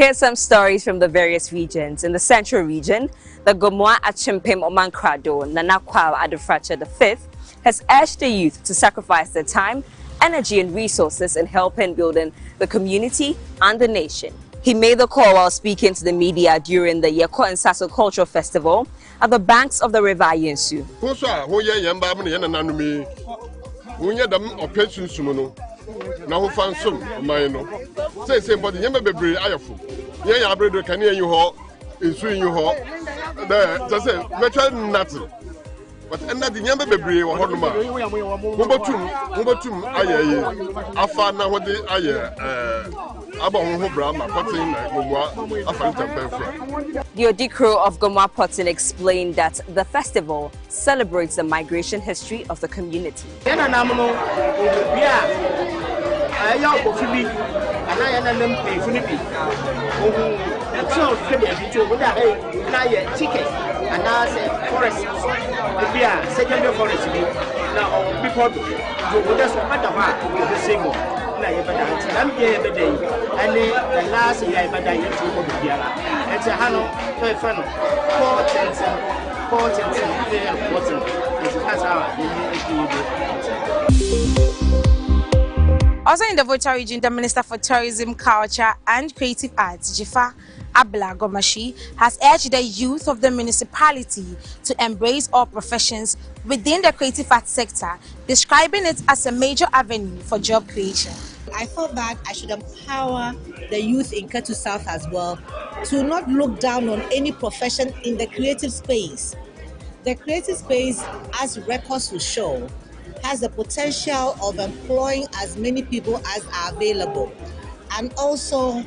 Here's some stories from the various regions. In the Central region, the Gomoa Achimpim Omankrado Nanakwao Adofracha V has urged the youth to sacrifice their time, energy and resources in helping building the community and the nation. He made the call while speaking to the media during the Yeko and Sasso Cultural Festival at the banks of the River Yensu. Now fan some mine. Say but the baby ayafo. Yeah, bread can you ho in swing you ho. There just say virtual nothing. But and that the yamba baby or hoduma. Mubatum aye afa na what the aye The Odikro of Gomoa Potin explained that the festival celebrates the migration history of the community. Also in the Volta region, the Minister for Tourism, Culture and Creative Arts, Jifa Abla Gomashi, has urged the youth of the municipality to embrace all professions within the creative arts sector, describing it as a major avenue for job creation. I thought that I should empower the youth in Ketu South as well to not look down on any profession in the creative space. The creative space, as records will show, has the potential of employing as many people as are available. And also,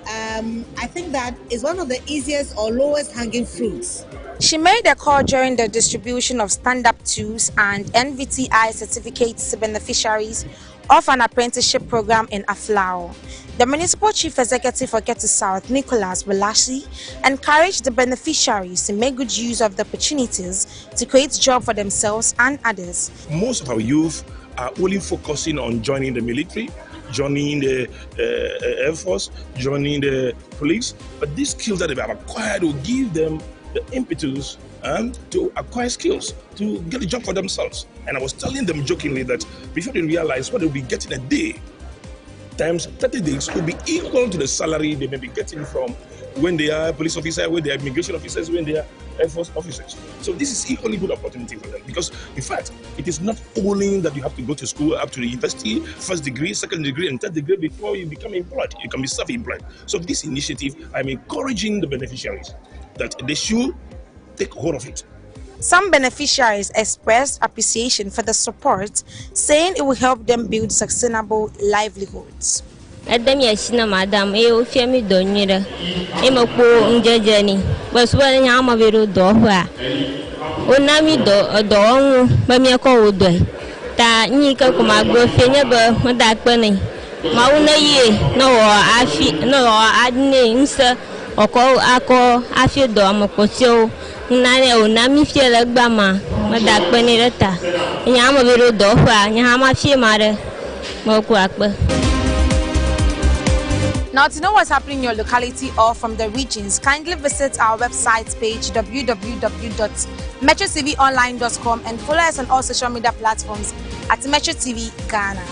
I think that is one of the easiest or lowest hanging fruits. She made a call during the distribution of stand-up tools and NVTI certificates to beneficiaries of an apprenticeship program in Aflao. The Municipal Chief Executive for Ketu South, Nicholas Belashi, encouraged the beneficiaries to make good use of the opportunities to create jobs for themselves and others. Most of our youth are only focusing on joining the military, joining the Air Force, joining the police, but these skills that they have acquired will give them the impetus to acquire skills, to get a job for themselves. And I was telling them jokingly that before they realize what they'll be getting a day, times 30 days will be equal to the salary they may be getting from when they are police officers, when they are immigration officers, when they are Air Force officers. So this is equally good opportunity for them because, in fact, it is not only that you have to go to school up to the university, first degree, second degree, and third degree before you become employed. You can be self-employed. So this initiative, I'm encouraging the beneficiaries that they should take hold of it. Some beneficiaries expressed appreciation for the support, saying it will help them build sustainable livelihoods. Madam, you fear me, Donira. I'm a poor journey. Was well, I'm a little dog. Onami do, but me a cold day. Ta Nika Kumago, Fenaba, Madak Bunny. Mauna ye, no, I feel no, add names or call Ako, I feel Dom, Cocho. Nane Nami feel like Bama, Madak Benedetta. Yama little dog, Yama fee mother, Mokwakba. Now, to know what's happening in your locality or from the regions, kindly visit our website page www.metrotvonline.com and follow us on all social media platforms at Metro TV Ghana.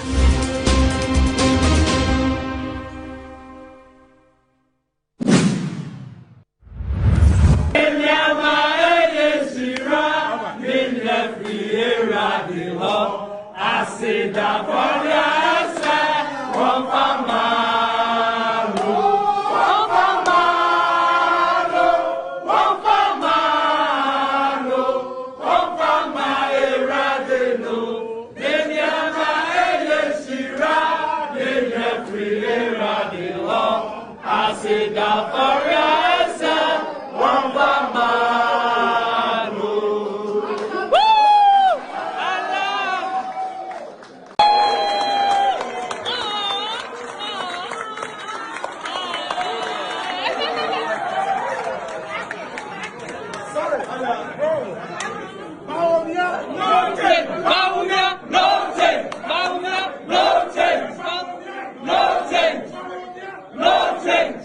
No change.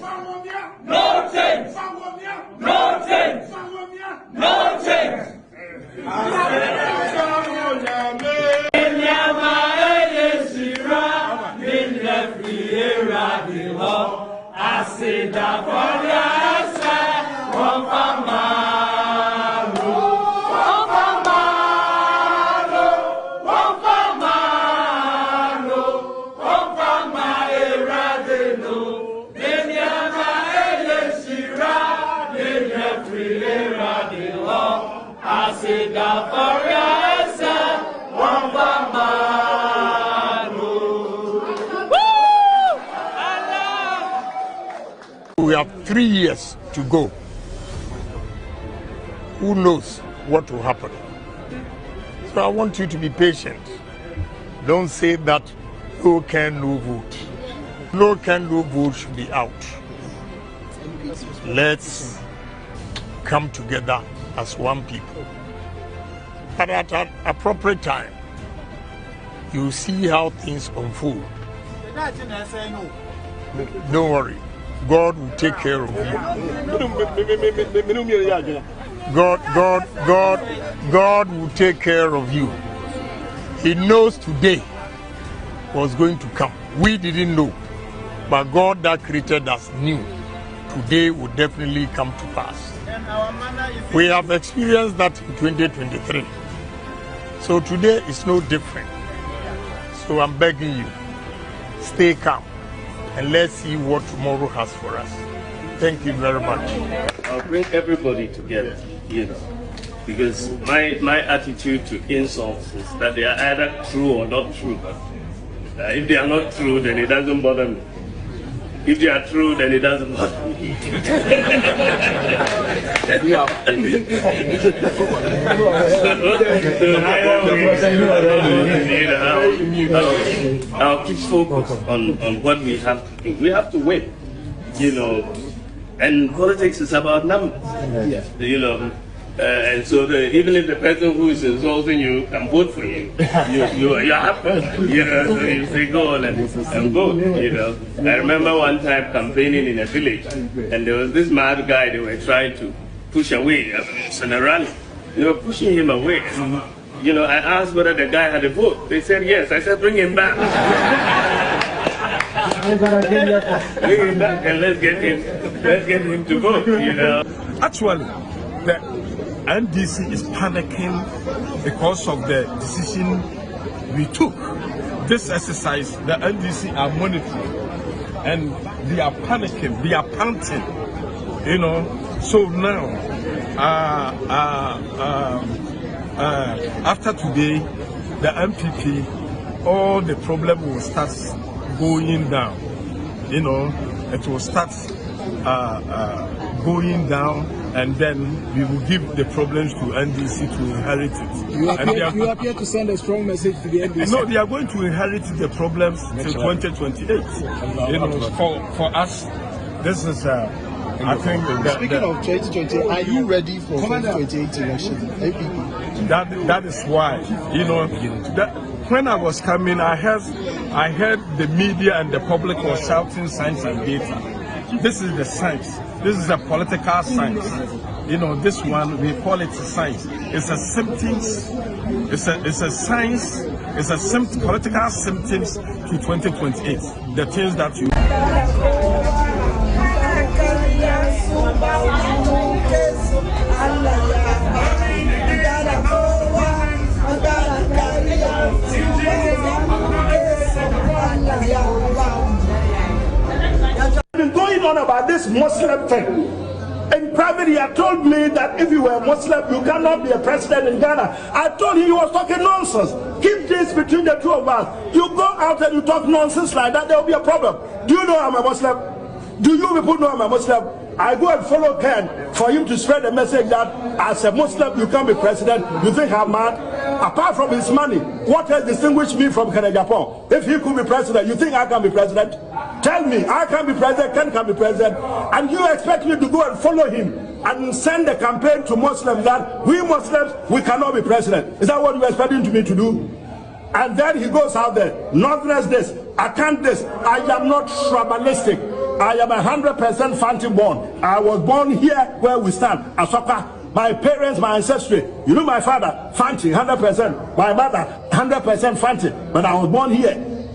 We have 3 years to go. Who knows what will happen? So I want you to be patient. Don't say that no can, no vote. No can, no vote should be out. Let's come together as one people. But at an appropriate time, you see how things unfold. Don't worry. God will take care of you. God will take care of you. He knows today was going to come. We didn't know. But God that created us knew today would definitely come to pass. We have experienced that in 2023. So today is no different. So I'm begging you, stay calm. And let's see what tomorrow has for us. Thank you very much. I'll bring everybody together, because my attitude to insults is that they are either true or not true. If they are not true, then it doesn't bother me. If they are true, then it doesn't bother me. I'll keep focus on what we have to do. We have to win, and politics is about numbers, and so even if the person who is insulting you can vote for you, you're happy, so you say go on and vote, I remember one time campaigning in a village, and there was this mad guy they were trying to push away in a rally. They were pushing him away. I asked whether the guy had a vote. They said yes. I said bring him back. Bring him back and let's get him to vote, Actually, the NDC is panicking because of the decision we took. This exercise, the NDC are monitoring and they are panicking, they are panting, So now, after today, the MPP, all the problem will start going down. It will start going down, and then we will give the problems to NDC to inherit it. You appear to send a strong message to the NDC. No, they are going to inherit the problems till 2028. For us, this is. I think speaking of 2020, are you ready for 2028 election? That is why, when I was coming, I heard the media and the public was shouting science and data. This is the science. This is a political science. This one we call it science. It's a symptoms. It's a science. It's a political symptoms to 2028. The things that you. Been going on about this Muslim thing. In private, he had told me that if you were a Muslim, you cannot be a president in Ghana. I told him he was talking nonsense. Keep this between the two of us. You go out and you talk nonsense like that, there will be a problem. Do you know I'm a Muslim? Do you people know I'm a Muslim? I go and follow Ken for him to spread the message that as a Muslim you can't be president. You think I'm mad? Apart from his money, what has distinguished me from Ken Japan? If he could be president, you think I can be president? Tell me, I can be president, Ken can be president, and you expect me to go and follow him and send a campaign to Muslims that we Muslims, we cannot be president? Is that what you're expecting me to do? And then he goes out there, Northerners this, I can't this, I am not tribalistic. I am 100% Fanti born. I was born here where we stand, Asoka. My parents, my ancestry. You know my father, Fanti, 100%. My mother, 100% Fanti. But I was born here.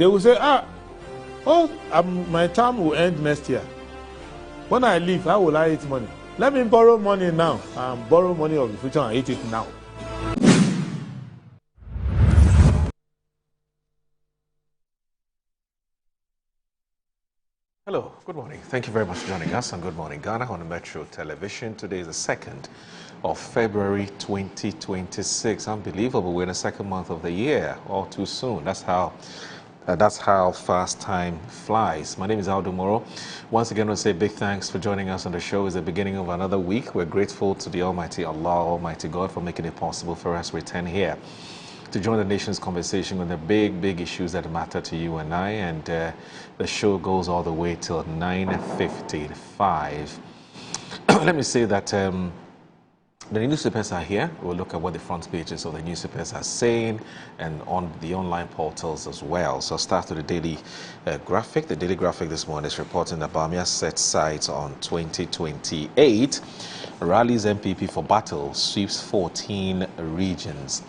They will say, my term will end next year. When I leave, how will I eat money? Let me borrow money now and borrow money of the future and eat it now. Hello, good morning. Thank you very much for joining us on Good Morning Ghana on Metro Television. Today is the 2nd of February 2026. Unbelievable, we're in the second month of the year, all too soon. That's how fast time flies. My name is Aldo Moro. Once again, I want to say big thanks for joining us on the show. It's the beginning of another week. We're grateful to the Almighty Allah, Almighty God, for making it possible for us to return here to join the nation's conversation on the big issues that matter to you and I. And the show goes all the way till 9:55. Let me say that the newspapers are here. We'll look at what the front pages of the newspapers are saying and on the online portals as well. So I'll start with the Daily Graphic. The Daily Graphic this morning is reporting that Bawumia sets sights on 2028. Rallies MPP for battle, sweeps 14 regions.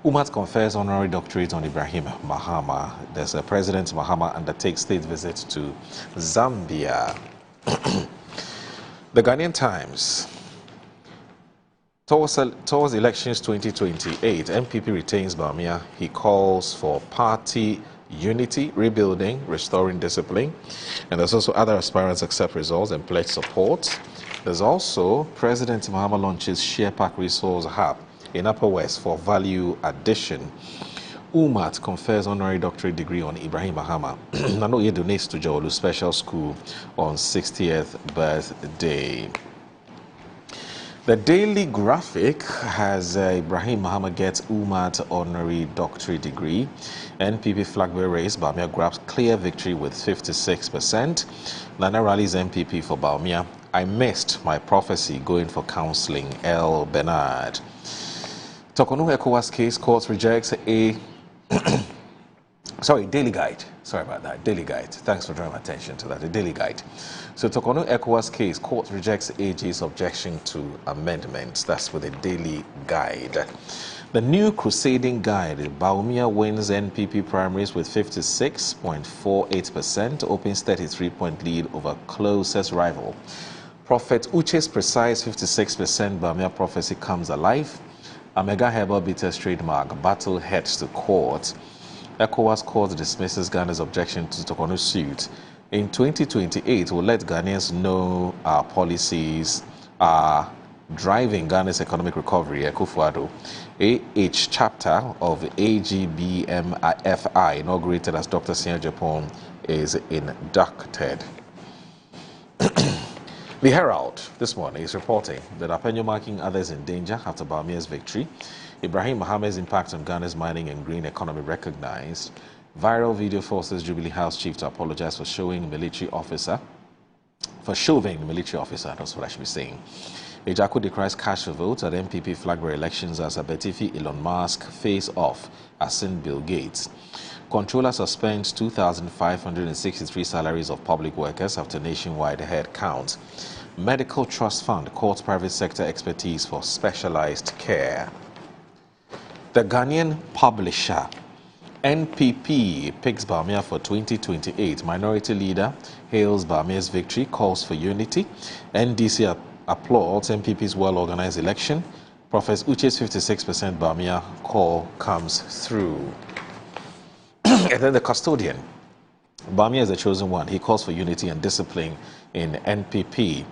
UMAT confers honorary doctorate on Ibrahim Mahama. There's a President Mahama undertakes state visit to Zambia. The Ghanaian Times. Towards elections 2028, MPP retains Bawumia. He calls for party unity, rebuilding, restoring discipline. And there's also other aspirants accept results and pledge support. There's also President Mahama launches Share Park Resource Hub in Upper West for value addition. UMAT confers honorary doctorate degree on Ibrahim Mahama. Nanoye donates to Jawolu Special School on 60th birthday. The Daily Graphic has Ibrahim Mahama gets UMAT honorary doctorate degree. NPP flag bearer race, Bawumia grabs clear victory with 56%. Nana rallies MPP for Bawumia. I missed my prophecy going for counseling. L. Bernard. Tokono ECOWAS case, court rejects a Daily Guide. Sorry about that. Daily Guide. Thanks for drawing my attention to that. The Daily Guide. So Tokono ECOWAS case, court rejects AG's objection to amendments. That's with the Daily Guide. The New Crusading Guide, Bawumia wins NPP primaries with 56.48%, opens 33-point lead over closest rival. Prophet Uche's precise 56% Bawumia prophecy comes alive. Omega Herbal Bitters trademark battle heads to court. ECOWAS court dismisses Ghana's objection to Tokono's suit. In 2028, we'll let Ghanaians know our policies are driving Ghana's economic recovery. Akufo-Addo, AH chapter of AGBMFI, inaugurated as Dr. Sia Japon, is inducted. The Herald this morning is reporting that Apenyo marking others in danger after Bawumia's victory. Ibrahim Mahama's impact on Ghana's mining and green economy recognized. Viral video forces Jubilee House chief to apologize for shoving the military officer. That's what I should be saying. Ejaku decries cash for votes at MPP flag bearer elections as Abetifi Elon Musk face off as in Bill Gates. Controller suspends 2,563 salaries of public workers after nationwide head count. Medical Trust Fund courts private sector expertise for specialized care. The Ghanaian Publisher. NPP picks Bawumia for 2028. Minority leader hails Bawumia's victory, calls for unity. NDC applauds MPP's well-organized election. Professor Uche's 56% Bawumia call comes through. And then the Custodian. Bawumia is the chosen one. He calls for unity and discipline in NPP.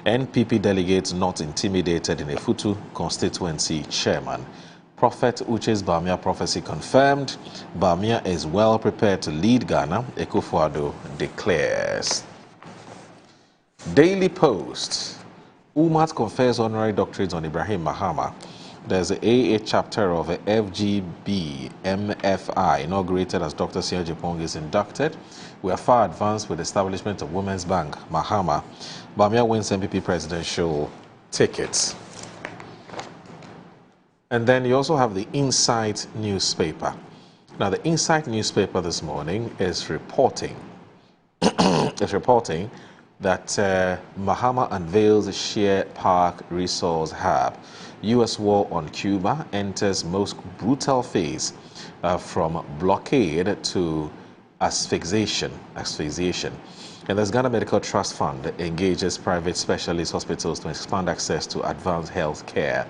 NPP delegates not intimidated in a Futu constituency chairman. Prophet Uche's Bawumia prophecy confirmed. Bawumia is well prepared to lead Ghana, Akufo-Addo declares. Daily Post. UMAT confers honorary doctorates on Ibrahim Mahama. There's an AA chapter of FGB MFI inaugurated as Dr. Sia Japong is inducted. We are far advanced with the establishment of Women's Bank, Mahama. Bawumia wins MPP presidential tickets. And then you also have the Insight newspaper. Now, the Insight newspaper this morning is reporting that Mahama unveils Share Park Resource Hub. U.S. war on Cuba enters most brutal phase from blockade to asphyxiation. And the Ghana Medical Trust Fund engages private specialist hospitals to expand access to advanced health care.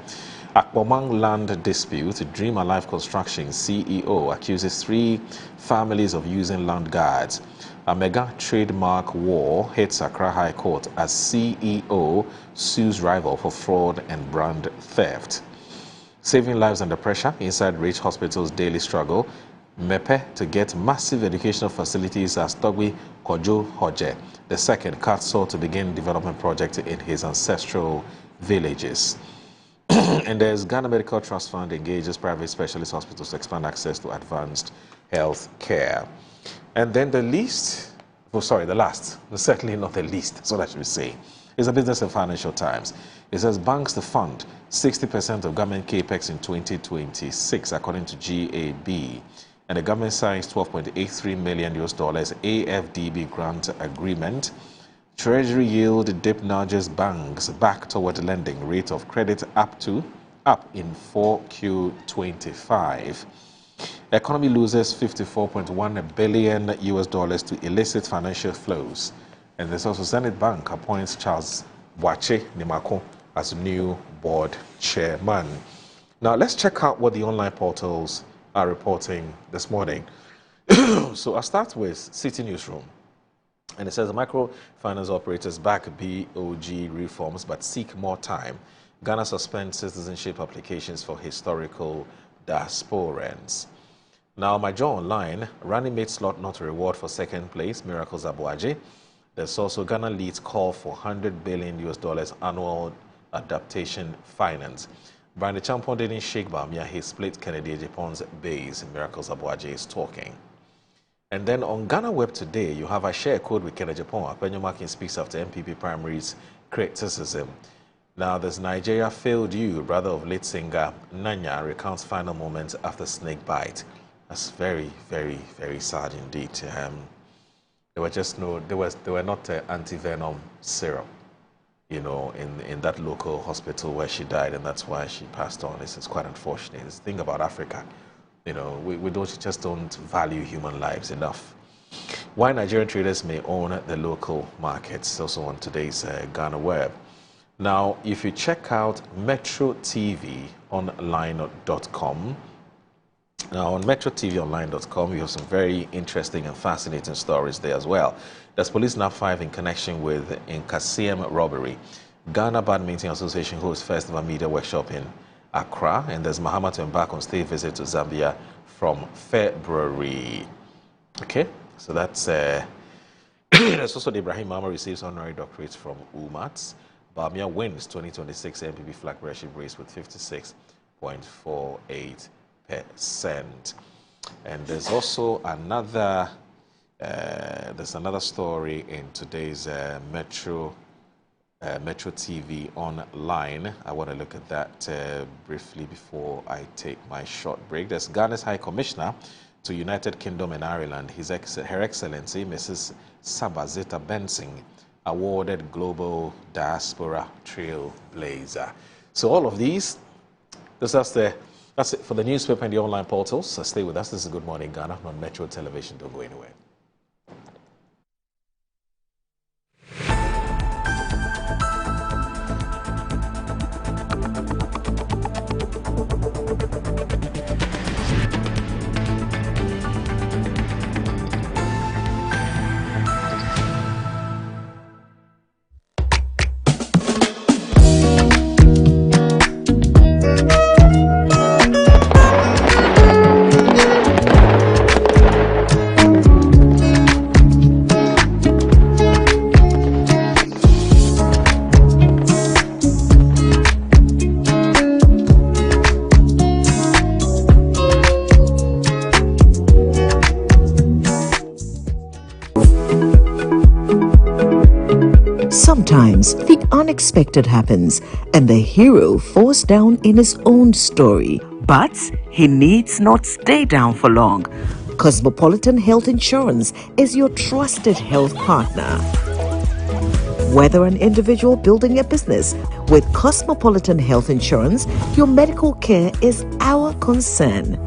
Akpomang land dispute, Dream Alive Construction CEO accuses 3 families of using land guards. A mega trademark war hits Accra High Court as CEO sues rival for fraud and brand theft. Saving lives under pressure inside rich hospitals' daily struggle. Mepe to get massive educational facilities as Togwi Kojo Hoje, the second cut saw to begin development project in his ancestral villages. And there's Ghana Medical Trust Fund engages private specialist hospitals to expand access to advanced health care. And then the last, but certainly not the least, that's what I should say, is the Business and Financial Times. It says banks to fund 60% of government capex in 2026, according to GAB. And the government signs $12.83 million AFDB grant agreement. Treasury yield dip nudges banks back toward lending rate of credit up in 4Q25. Economy loses $54.1 billion to illicit financial flows. And there's also Zenith Bank appoints Charles Boache Nimako as new board chairman. Now let's check out what the online portals are reporting this morning. So I'll start with City Newsroom. And it says microfinance operators back BOG reforms but seek more time. Ghana suspends citizenship applications for historical diasporans. Now, my Joe Online, running mate slot not a reward for second place, Miracles Abuaje. There's also Ghana leads call for $100 billion annual adaptation finance. Brian the Champion didn't shake Bamia, he split Kennedy Japan's base. Miracles Abuaje is talking. And then on Ghana Web today, you have a share code with Kennedy Japan. Penyo Markin speaks after MPP primaries criticism. Now, there's Nigeria failed you, brother of late singer Nanya recounts final moments after snake bite. That's very, very, very sad indeed. There were not anti-venom syrup, you know, in that local hospital where she died, and that's why she passed on. This is quite unfortunate. It's the thing about Africa, you know, we just don't value human lives enough. Why Nigerian traders may own the local markets, also on today's Ghana Web. Now, if you check out MetroTVOnline.com, now on MetroTVOnline.com, you have some very interesting and fascinating stories there as well. There's Police NAP 5 in connection with Nkasiem robbery. Ghana Badminton Association hosts first ever media workshop in Accra, and there's Mahama to embark on state visit to Zambia from February. Okay, so that's there's also the Ibrahim Mama receives honorary doctorates from UMAT. Bamia wins 2026 MPP flag bearership race with 56.48%. And there's also another story in today's Metro TV Online. I want to look at that briefly before I take my short break. There's Ghana's High Commissioner to United Kingdom and Ireland, Her Excellency Mrs. Sabazeta Benson, awarded Global Diaspora Trailblazer. So all of these, that's it for the newspaper and the online portals. So stay with us. This is Good Morning Ghana on Metro Television. Don't go anywhere. Sometimes the unexpected happens and the hero falls down in his own story. But he needs not stay down for long. Cosmopolitan Health Insurance is your trusted health partner. Whether an individual building a business, with Cosmopolitan Health Insurance, your medical care is our concern.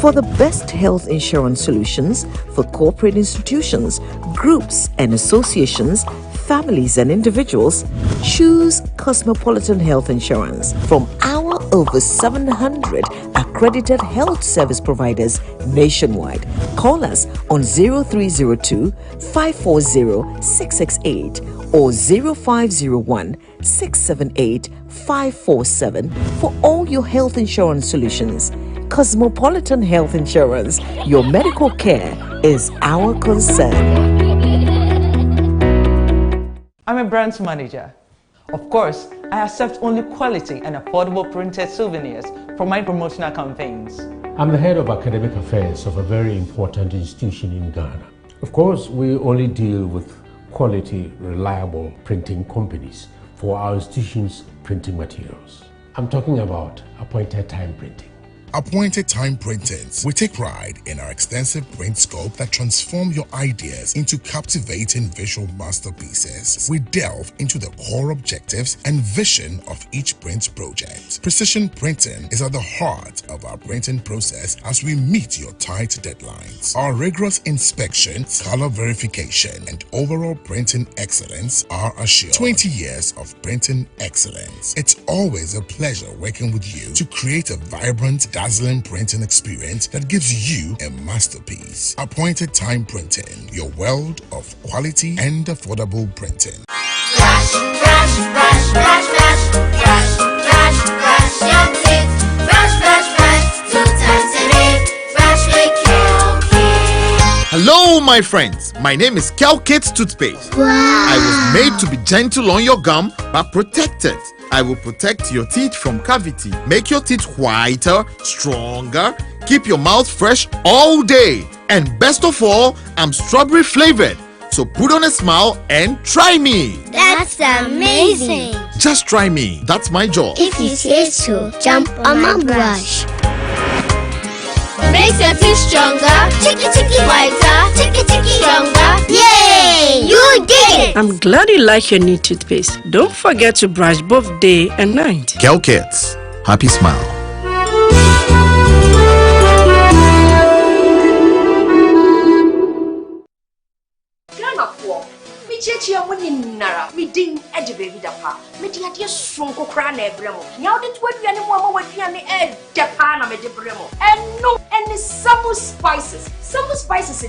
For the best health insurance solutions for corporate institutions, groups and associations, families and individuals, choose Cosmopolitan Health Insurance from our over 700 accredited health service providers nationwide. Call us on 0302 540 668 or 0501 678 547 for all your health insurance solutions. Cosmopolitan Health Insurance, your medical care is our concern. I'm a brand manager. Of course, I accept only quality and affordable printed souvenirs for my promotional campaigns. I'm the head of academic affairs of a very important institution in Ghana. Of course, we only deal with quality, reliable printing companies for our institution's printing materials. I'm talking about appointed time printing. Appointed Time Printings. We take pride in our extensive print scope that transform your ideas into captivating visual masterpieces. We delve into the core objectives and vision of each print project. Precision printing is at the heart of our printing process as we meet your tight deadlines. Our rigorous inspection, color verification, and overall printing excellence are assured. 20 years of printing excellence. It's always a pleasure working with you to create a vibrant, dazzling printing experience that gives you a masterpiece. Appointed Time Printing, your world of quality and affordable printing. Brush, brush, brush, brush, brush, brush, brush, brush your teeth. Brush, brush, brush, 2 times a day. Brush with Kel-Kit. Hello, my friends. My name is Kel-Kit Toothpaste. Wow. I was made to be gentle on your gum, but protected. I will protect your teeth from cavity, make your teeth whiter, stronger, keep your mouth fresh all day. And best of all, I'm strawberry flavored. So put on a smile and try me. That's amazing. Just try me. That's my job. If you say so, jump on my brush. Makes your teeth stronger, chicky chicky whiter, chicky chicky stronger. Yay! You did it! I'm glad you like your new toothpaste. Don't forget to brush both day and night. Kel-Kit, happy smile. Chechi woni nara mi din ede baby dapa me dia de sonko kra na ebremo nya de to aduane mu ama waduane e dapa na me de bremo eno any some spices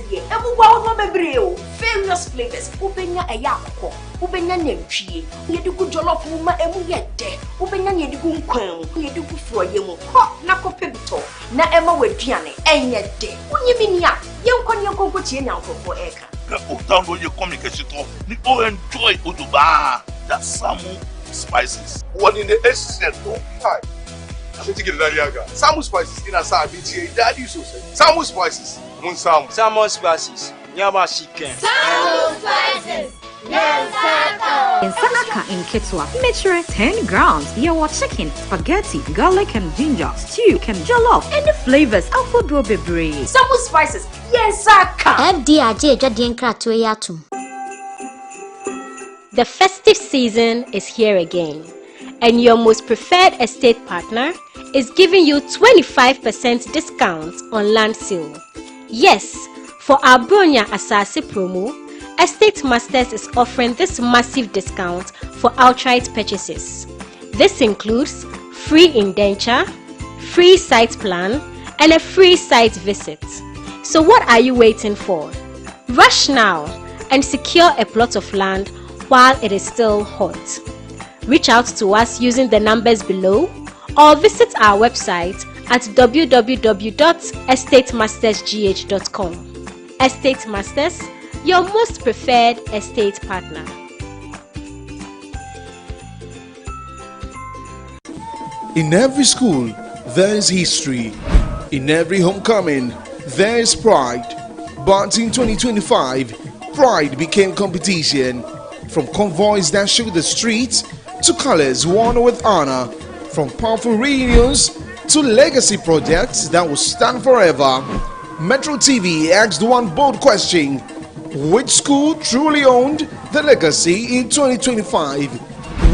dey emu wa no bebre o various flavors ubenya eya akoko ubenya nantwie ye de gu jollof ma emu ye de ubenya ye de gu nkwan ye de gu froye mu ho na kope bito na ema waduane enye de unyimi nia ye nkon ye konko tie nyankofo eka Autant your communication, you all enjoy Uduba, that Samu spices. What in the essence of time? I think it's Dariaga. Samu spices in a Sabiti, Daddy so say. Samu spices, Moon Samu. Samu spices, Nyama chicken. Samu spices. In Sanaka in Ketwa, measure 10 grams. Your chicken, spaghetti, garlic and ginger, stew, and jollof, and the flavors of Bebre. Samu spices, yes, Saka. The festive season is here again, and your most preferred estate partner is giving you 25% discount on land sale. Yes, for our Bronya Asase promo, Estate Masters is offering this massive discount for outright purchases. This includes free indenture, free site plan, and a free site visit. So what are you waiting for? Rush now and secure a plot of land while it is still hot. Reach out to us using the numbers below or visit our website at www.estatemastersgh.com. Estate Masters, your most preferred estate partner. In every school, there is history. In every homecoming, there is pride. But in 2025, pride became competition. From convoys that shook the streets to colors worn with honor, from powerful reunions to legacy projects that will stand forever. Metro TV asked one bold question: which school truly owned the legacy in 2025?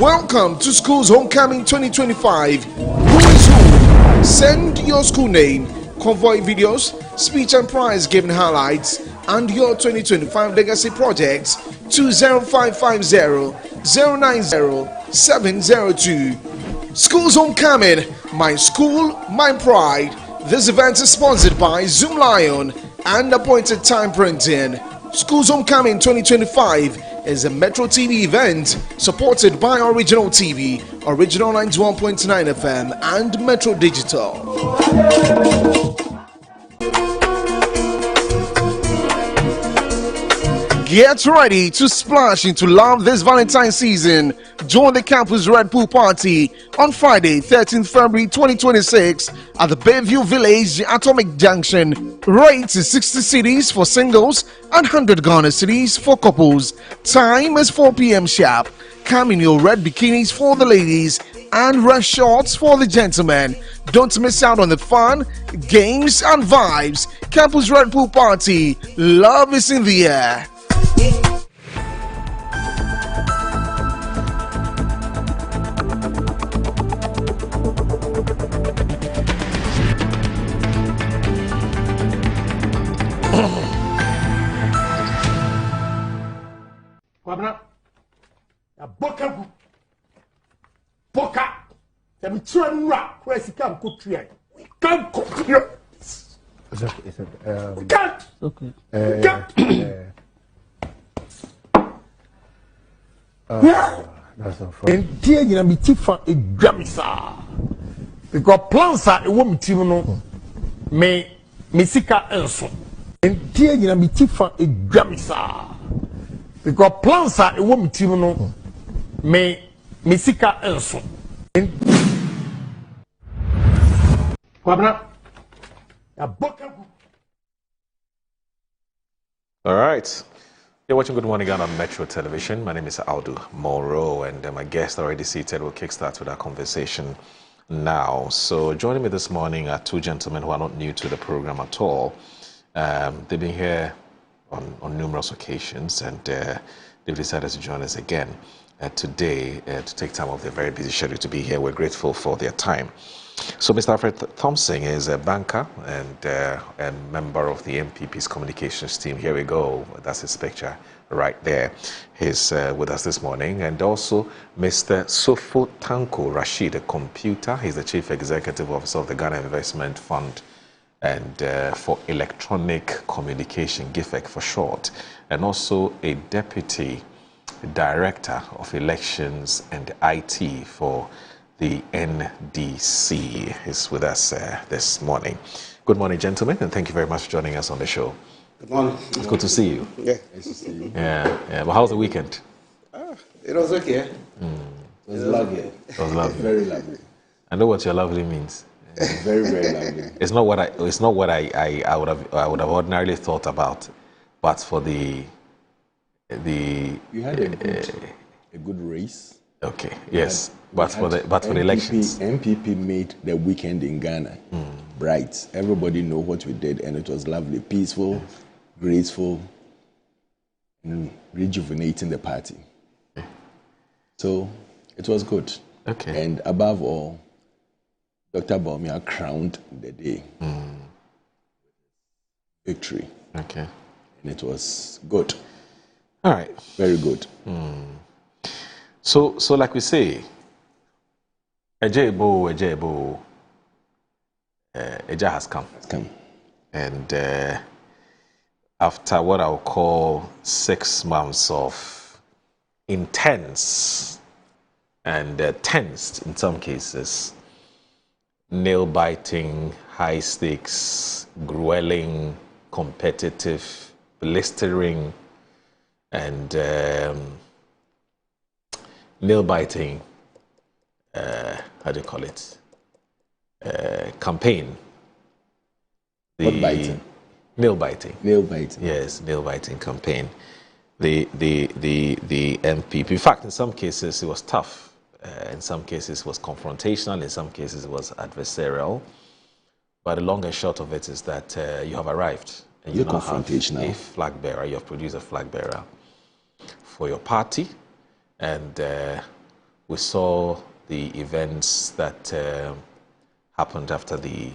Welcome to School's Homecoming 2025. Who is who? Send your school name, convoy videos, speech and prize giving highlights, and your 2025 legacy projects to 0550 090 702. School's Homecoming, my school, my pride. This event is sponsored by Zoom Lion and Appointed Time Printing. School's Homecoming 2025 is a Metro TV event supported by Original TV, Original 91.9 FM, and Metro Digital. Get ready to splash into love this Valentine's season. Join the Campus Red Pool Party on Friday, 13th February 2026 at the Bayview Village, Atomic Junction. Rates is 60 cedis for singles and 100 Ghana cedis for couples. Time is 4 p.m. sharp. Come in your red bikinis for the ladies and red shorts for the gentlemen. Don't miss out on the fun, games, and vibes. Campus Red Pool Party. Love is in the air. Wabna, a boka, boka, them turn rap, where's the camp cook here? We can't cook here. We can't. Okay. We can't. That's unfortunate. And dear, you know, me tifa a jamisa. Because plans are a woman timono. Me sika enso. And dear, you know, me tifa a jamisa. Because plans are a woman timono. Me sika enso. Wabna, a boka. All right. You're watching Good Morning Ghana on Metro Television. My name is Aldo Moro, and my guest already seated. We'll kickstart with our conversation now. So joining me this morning are two gentlemen who are not new to the program at all. They've been here on numerous occasions, and they've decided to join us again today to take time off their very busy schedule to be here. We're grateful for their time. So Mr. Alfred Thompson is a banker and a member of the MPP's communications team. Here we go. That's his picture right there. He's with us this morning. And also Mr. Sofo Tanko Rashid, a computer. He's the Chief Executive Officer of the Ghana Investment Fund and for Electronic Communication, GIFEC for short, and also a Deputy Director of Elections and IT for the NDC. Is with us this morning. Good morning, gentlemen, and thank you very much for joining us on the show. Good morning. It's good to see you. Yeah, nice to see you. Yeah. Well, how was the weekend? It was okay. It was lovely. It was lovely. Very lovely. I know what your lovely means. Very, very lovely. It's not what I would have ordinarily thought about, but for the you had a good race. Okay. Yes. But for the elections, MPP made the weekend in Ghana bright. Everybody know what we did, and it was lovely, peaceful, graceful, and rejuvenating the party. Okay. So it was good. Okay. And above all, Dr. Bawumia crowned the day. Victory. Okay. And it was good. All right. Very good. So like we say, Eja has come. And after what I'll call 6 months of intense and tense, in some cases, nail-biting, high-stakes, grueling, competitive, blistering, and nail-biting, how do you call it, campaign. What biting? Nail-biting. Nail-biting. Yes, nail-biting campaign. The MPP. In fact, in some cases it was tough. In some cases it was confrontational. In some cases it was adversarial. But the long and short of it is that you have arrived. And You're you now confrontational. have a flag bearer. You have produced a flag bearer for your party. And we saw the events that happened after the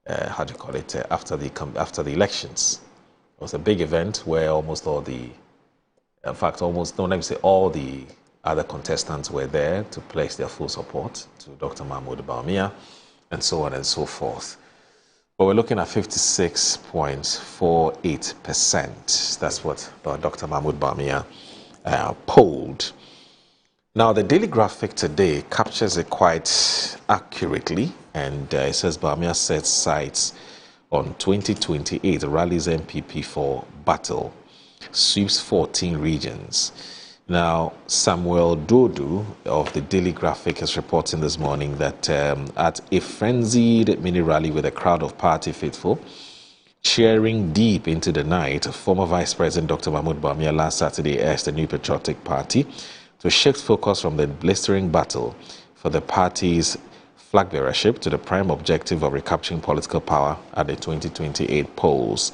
after the elections. It was a big event where almost all the, in fact, almost, no, let me say all the other contestants were there to pledge their full support to Dr. Mahmoud Bawumia, and so on and so forth. But we're looking at 56.48%. That's what Dr. Mahmoud Bawumia polled. Now, the Daily Graphic today captures it quite accurately, and it says Bawumia sets sights on 2028, rallies MPP for battle, sweeps 14 regions. Now, Samuel Dodu of the Daily Graphic is reporting this morning that at a frenzied mini rally with a crowd of party faithful, cheering deep into the night, former Vice President Dr. Mahmoud Bawumia last Saturday urged the New Patriotic Party to shift focus from the blistering battle for the party's flag bearership to the prime objective of recapturing political power at the 2028 polls.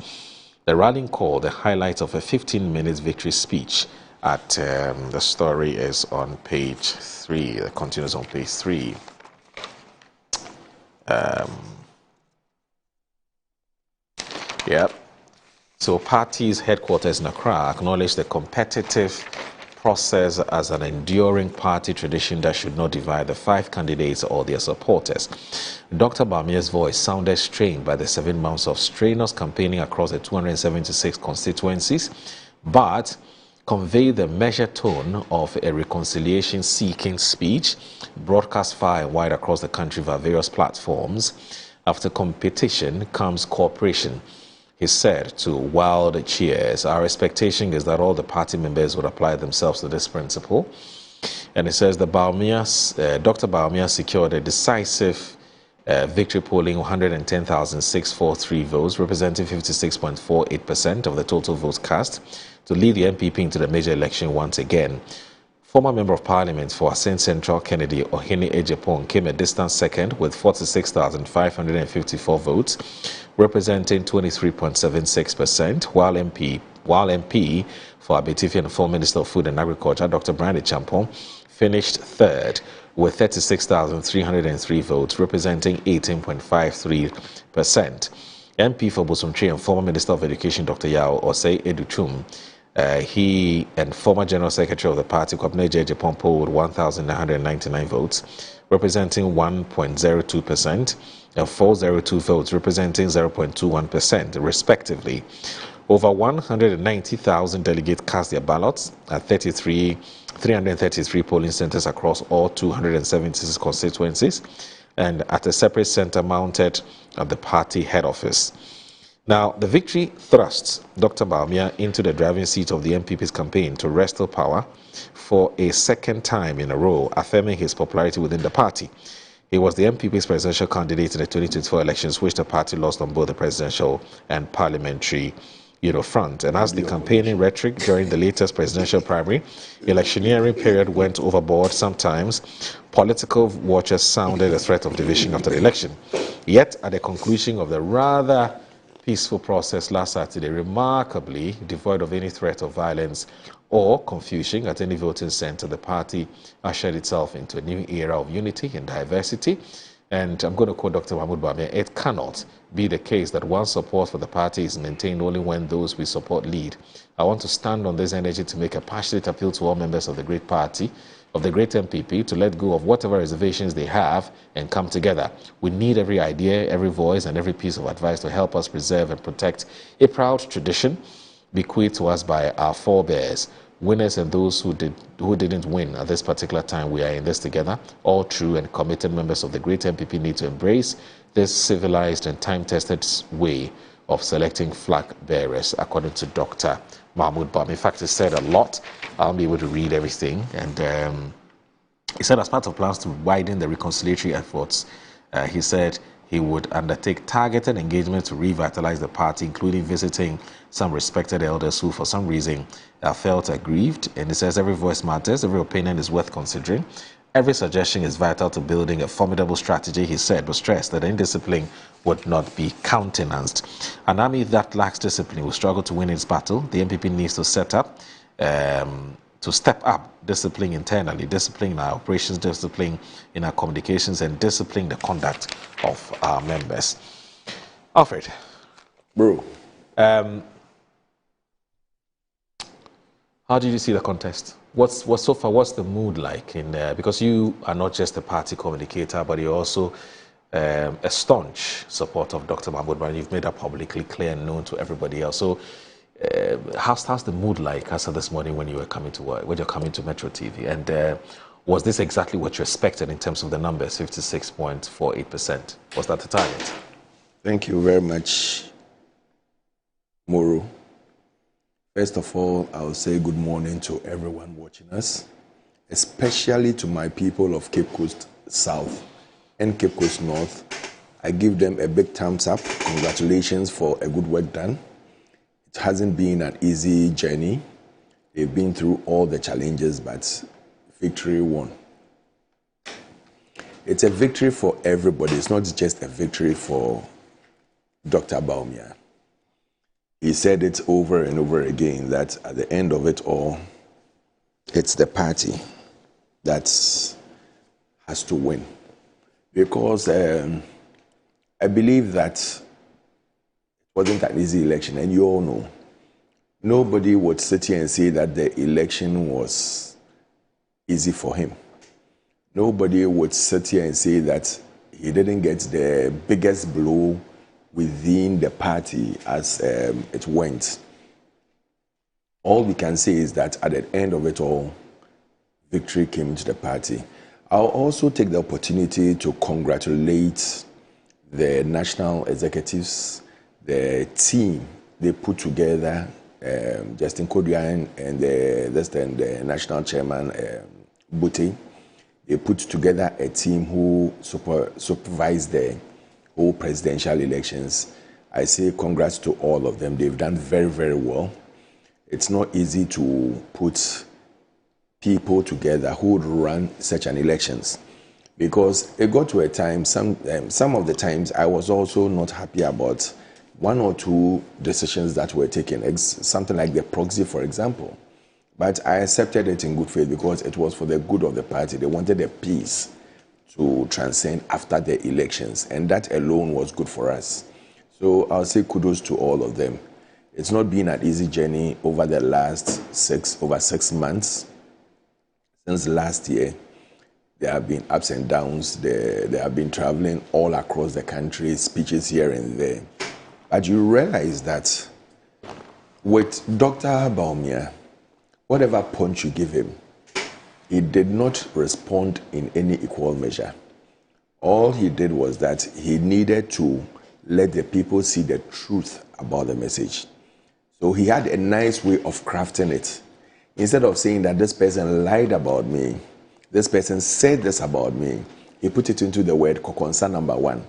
The rallying call, the highlight of a 15-minute victory speech at the story is on page 3. It continues on page 3. So party's headquarters in Accra acknowledged the competitive process as an enduring party tradition that should not divide the 5 candidates or their supporters. Dr. Bawumia's voice sounded strained by the 7 months of strenuous campaigning across the 276 constituencies, but conveyed the measured tone of a reconciliation-seeking speech broadcast far and wide across the country via various platforms. After competition comes cooperation, he said to wild cheers. Our expectation is that all the party members would apply themselves to this principle. And he says that Dr. Bawumia secured a decisive victory, polling 110,643 votes, representing 56.48% of the total votes cast, to lead the MPP into the major election once again. Former Member of Parliament for Ascent Central Kennedy Ohene Ejepong came a distant second with 46,554 votes, representing 23.76%, while MP for Abetifi and former Minister of Food and Agriculture, Dr. Brandy Champong, finished third with 36,303 votes, representing 18.53%. MP for Bosomtwe and former Minister of Education, Dr. Yao Osei Educhum, he and former General Secretary of the party, Kwabena Ejepong, polled 1,999 votes, representing 1.02%, and 402 votes, representing 0.21%, respectively. Over 190,000 delegates cast their ballots at 333 polling centers across all 276 constituencies, and at a separate center mounted at the party head office. Now, the victory thrusts Dr. Bawumia into the driving seat of the MPP's campaign to wrestle power for a second time in a row, affirming his popularity within the party. He was the MPP's presidential candidate in the 2024 elections, which the party lost on both the presidential and parliamentary front. And as the campaigning rhetoric during the latest presidential primary electioneering period went overboard, sometimes political watchers sounded a threat of division after the election. Yet, at the conclusion of the rather peaceful process last Saturday, remarkably devoid of any threat of violence or confusion at any voting center, the party ushered itself into a new era of unity and diversity. And I'm going to quote Dr. Mahmoud Bawumia: "It cannot be the case that one's support for the party is maintained only when those we support lead. I want to stand on this energy to make a passionate appeal to all members of the great party, of the great MPP, to let go of whatever reservations they have and come together. We need every idea, every voice, and every piece of advice to help us preserve and protect a proud tradition bequeathed to us by our forebears. Winners and those who didn't win at this particular time, we are in this together. All true and committed members of the great MPP need to embrace this civilized and time-tested way of selecting flag bearers," according to Dr. Mahmoud Bawumia. In fact, he said a lot. I won't be able to read everything. And he said, as part of plans to widen the reconciliatory efforts, he said he would undertake targeted engagement to revitalize the party, including visiting some respected elders who, for some reason, felt aggrieved. And he says every voice matters, every opinion is worth considering. Every suggestion is vital to building a formidable strategy, he said, but stressed that indiscipline would not be countenanced. An army that lacks discipline will struggle to win its battle. The MPP needs to step up discipline internally, discipline in our operations, discipline in our communications, and discipline the conduct of our members. Alfred. Bro. How did you see the contest? What's so far? What's the mood like in there? Because you are not just a party communicator, but you're also a staunch supporter of Dr. Mahmoud Bawumia. You've made that publicly clear and known to everybody else. So, how's the mood like as of this morning when you were coming to work, when you're coming to Metro TV? And was this exactly what you expected in terms of the numbers, 56.48%? Was that the target? Thank you very much, Moro. First of all, I'll say good morning to everyone watching us, especially to my people of Cape Coast South and Cape Coast North. I give them a big thumbs up. Congratulations for a good work done. It hasn't been an easy journey. They've been through all the challenges, but victory won. It's a victory for everybody. It's not just a victory for Dr. Bawumia. He said it over and over again that at the end of it all, it's the party that has to win. Because I believe that it wasn't an easy election, and you all know. Nobody would sit here and say that the election was easy for him. Nobody would sit here and say that he didn't get the biggest blow within the party as it went. All we can say is that at the end of it all, victory came into the party. I'll also take the opportunity to congratulate the national executives, the team they put together, Justin Koduan and the national chairman, Bute. They put together a team who supervised the whole presidential elections. I say congrats to all of them. They've done very, very well. It's not easy to put people together who would run such an elections, because it got to a time, some of the times I was also not happy about one or two decisions that were taken, something like the proxy, for example. But I accepted it in good faith because it was for the good of the party. They wanted a peace to transcend after the elections, and that alone was good for us. So I'll say kudos to all of them. It's not been an easy journey over the last 6 months. Since last year, there have been ups and downs. They have been traveling all across the country, speeches here and there. But you realize that with Dr. Bawumia, whatever punch you give him, he did not respond in any equal measure. All he did was that he needed to let the people see the truth about the message. So he had a nice way of crafting it. Instead of saying that this person lied about me, this person said this about me, he put it into the word Kokonsa number 1.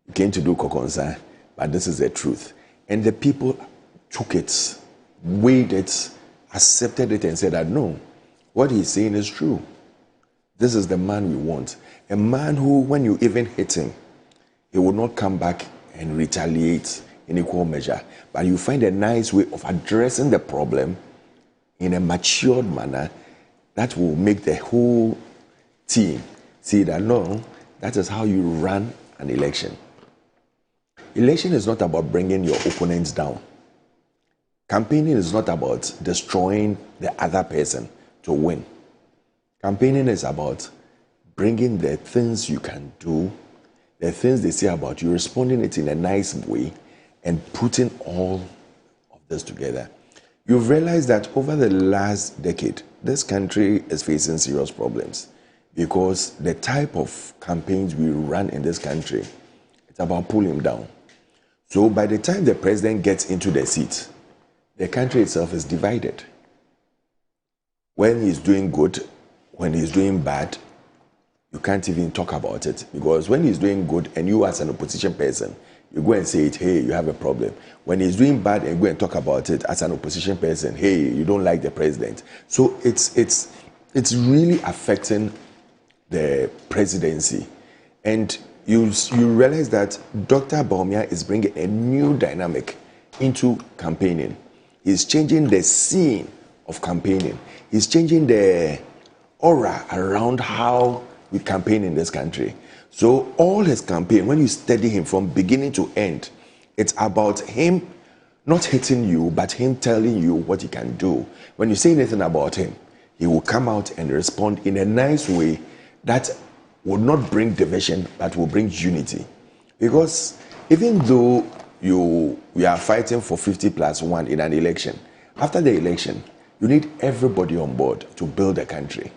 He came to do Kokonsa, but this is the truth. And the people took it, weighed it, accepted it, and said that no, what he's saying is true. This is the man we want. A man who, when you even hit him, he will not come back and retaliate in equal measure. But you find a nice way of addressing the problem in a matured manner that will make the whole team see that no, that is how you run an election. Election is not about bringing your opponents down. Campaigning is not about destroying the other person to win. Campaigning is about bringing the things you can do, the things they say about you, responding it in a nice way, and putting all of this together. You've realized that over the last decade, this country is facing serious problems because the type of campaigns we run in this country, it's about pulling down. So by the time the president gets into the seat, the country itself is divided. When he's doing good, when he's doing bad, you can't even talk about it, because when he's doing good and you as an opposition person, you go and say it, hey, you have a problem. When he's doing bad and go and talk about it as an opposition person, hey, you don't like the president. So it's really affecting the presidency. And you realize that Dr. Bawumia is bringing a new dynamic into campaigning. He's changing the scene of campaigning. He's changing the aura around how we campaign in this country. So all his campaign, when you study him from beginning to end, it's about him not hitting you, but him telling you what he can do. When you say anything about him, he will come out and respond in a nice way that will not bring division, but will bring unity. Because even though we are fighting for 50+1 in an election, after the election, you need everybody on board to build a country.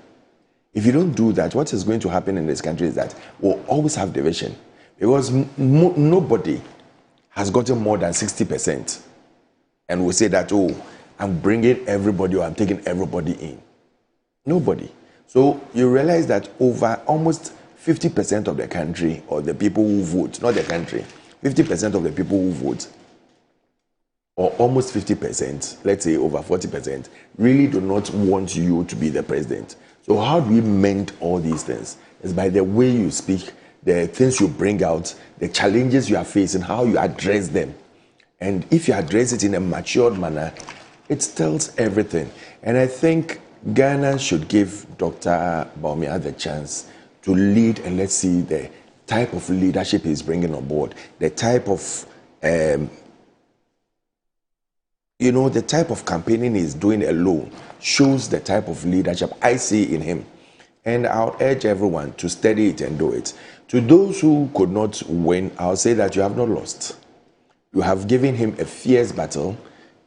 If you don't do that, what is going to happen in this country is that we'll always have division. Because nobody has gotten more than 60%. And we'll say that, oh, I'm bringing everybody or I'm taking everybody in. Nobody. So you realize that over almost 50% of the country, or the people who vote, not the country, 50% of the people who vote, or almost 50%, let's say over 40%, really do not want you to be the president. So how do we mend all these things? It's by the way you speak, the things you bring out, the challenges you are facing, how you address them. And if you address it in a matured manner, it tells everything. And I think Ghana should give Dr. Bawumia the chance to lead, and let's see the type of leadership he's bringing on board, the type of, the type of campaigning he's doing alone shows the type of leadership I see in him. And I'll urge everyone to study it and do it. To those who could not win, I'll say that you have not lost. You have given him a fierce battle.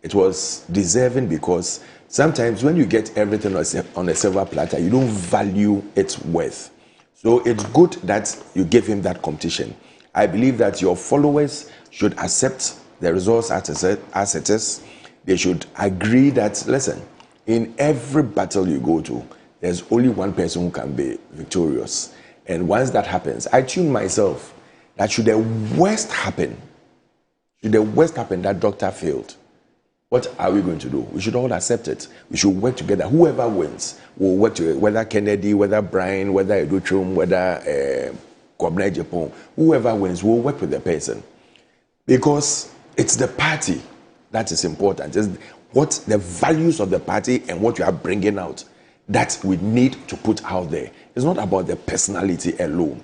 It was deserving, because sometimes when you get everything on a silver platter, you don't value its worth. So it's good that you gave him that competition. I believe that your followers should accept the results as it is. They should agree that, listen, in every battle you go to, there's only one person who can be victorious. And once that happens, I tune myself that should the worst happen that doctor failed, what are we going to do? We should all accept it. We should work together. Whoever wins will work together, whether Kennedy, whether Brian, whether Educhum, whether Kwabena Japan, whoever wins will work with the person. Because it's the party that is important. It's what the values of the party and what you are bringing out that we need to put out there. It's not about the personality alone,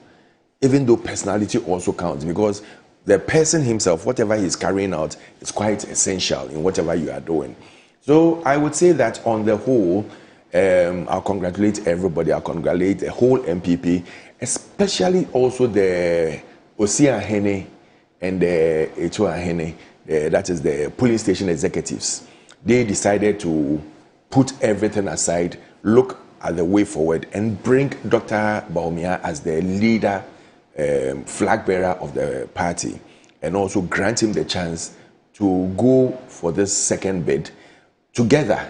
even though personality also counts, because the person himself, whatever he's carrying out, is quite essential in whatever you are doing. So I would say that on the whole, I'll congratulate everybody. I'll congratulate the whole MPP, especially also the Osia Hene and the Etua Hene, that is the polling station executives. They decided to put everything aside, look at the way forward, and bring Dr. Bawumia as the leader, flag bearer of the party, and also grant him the chance to go for this second bid. Together,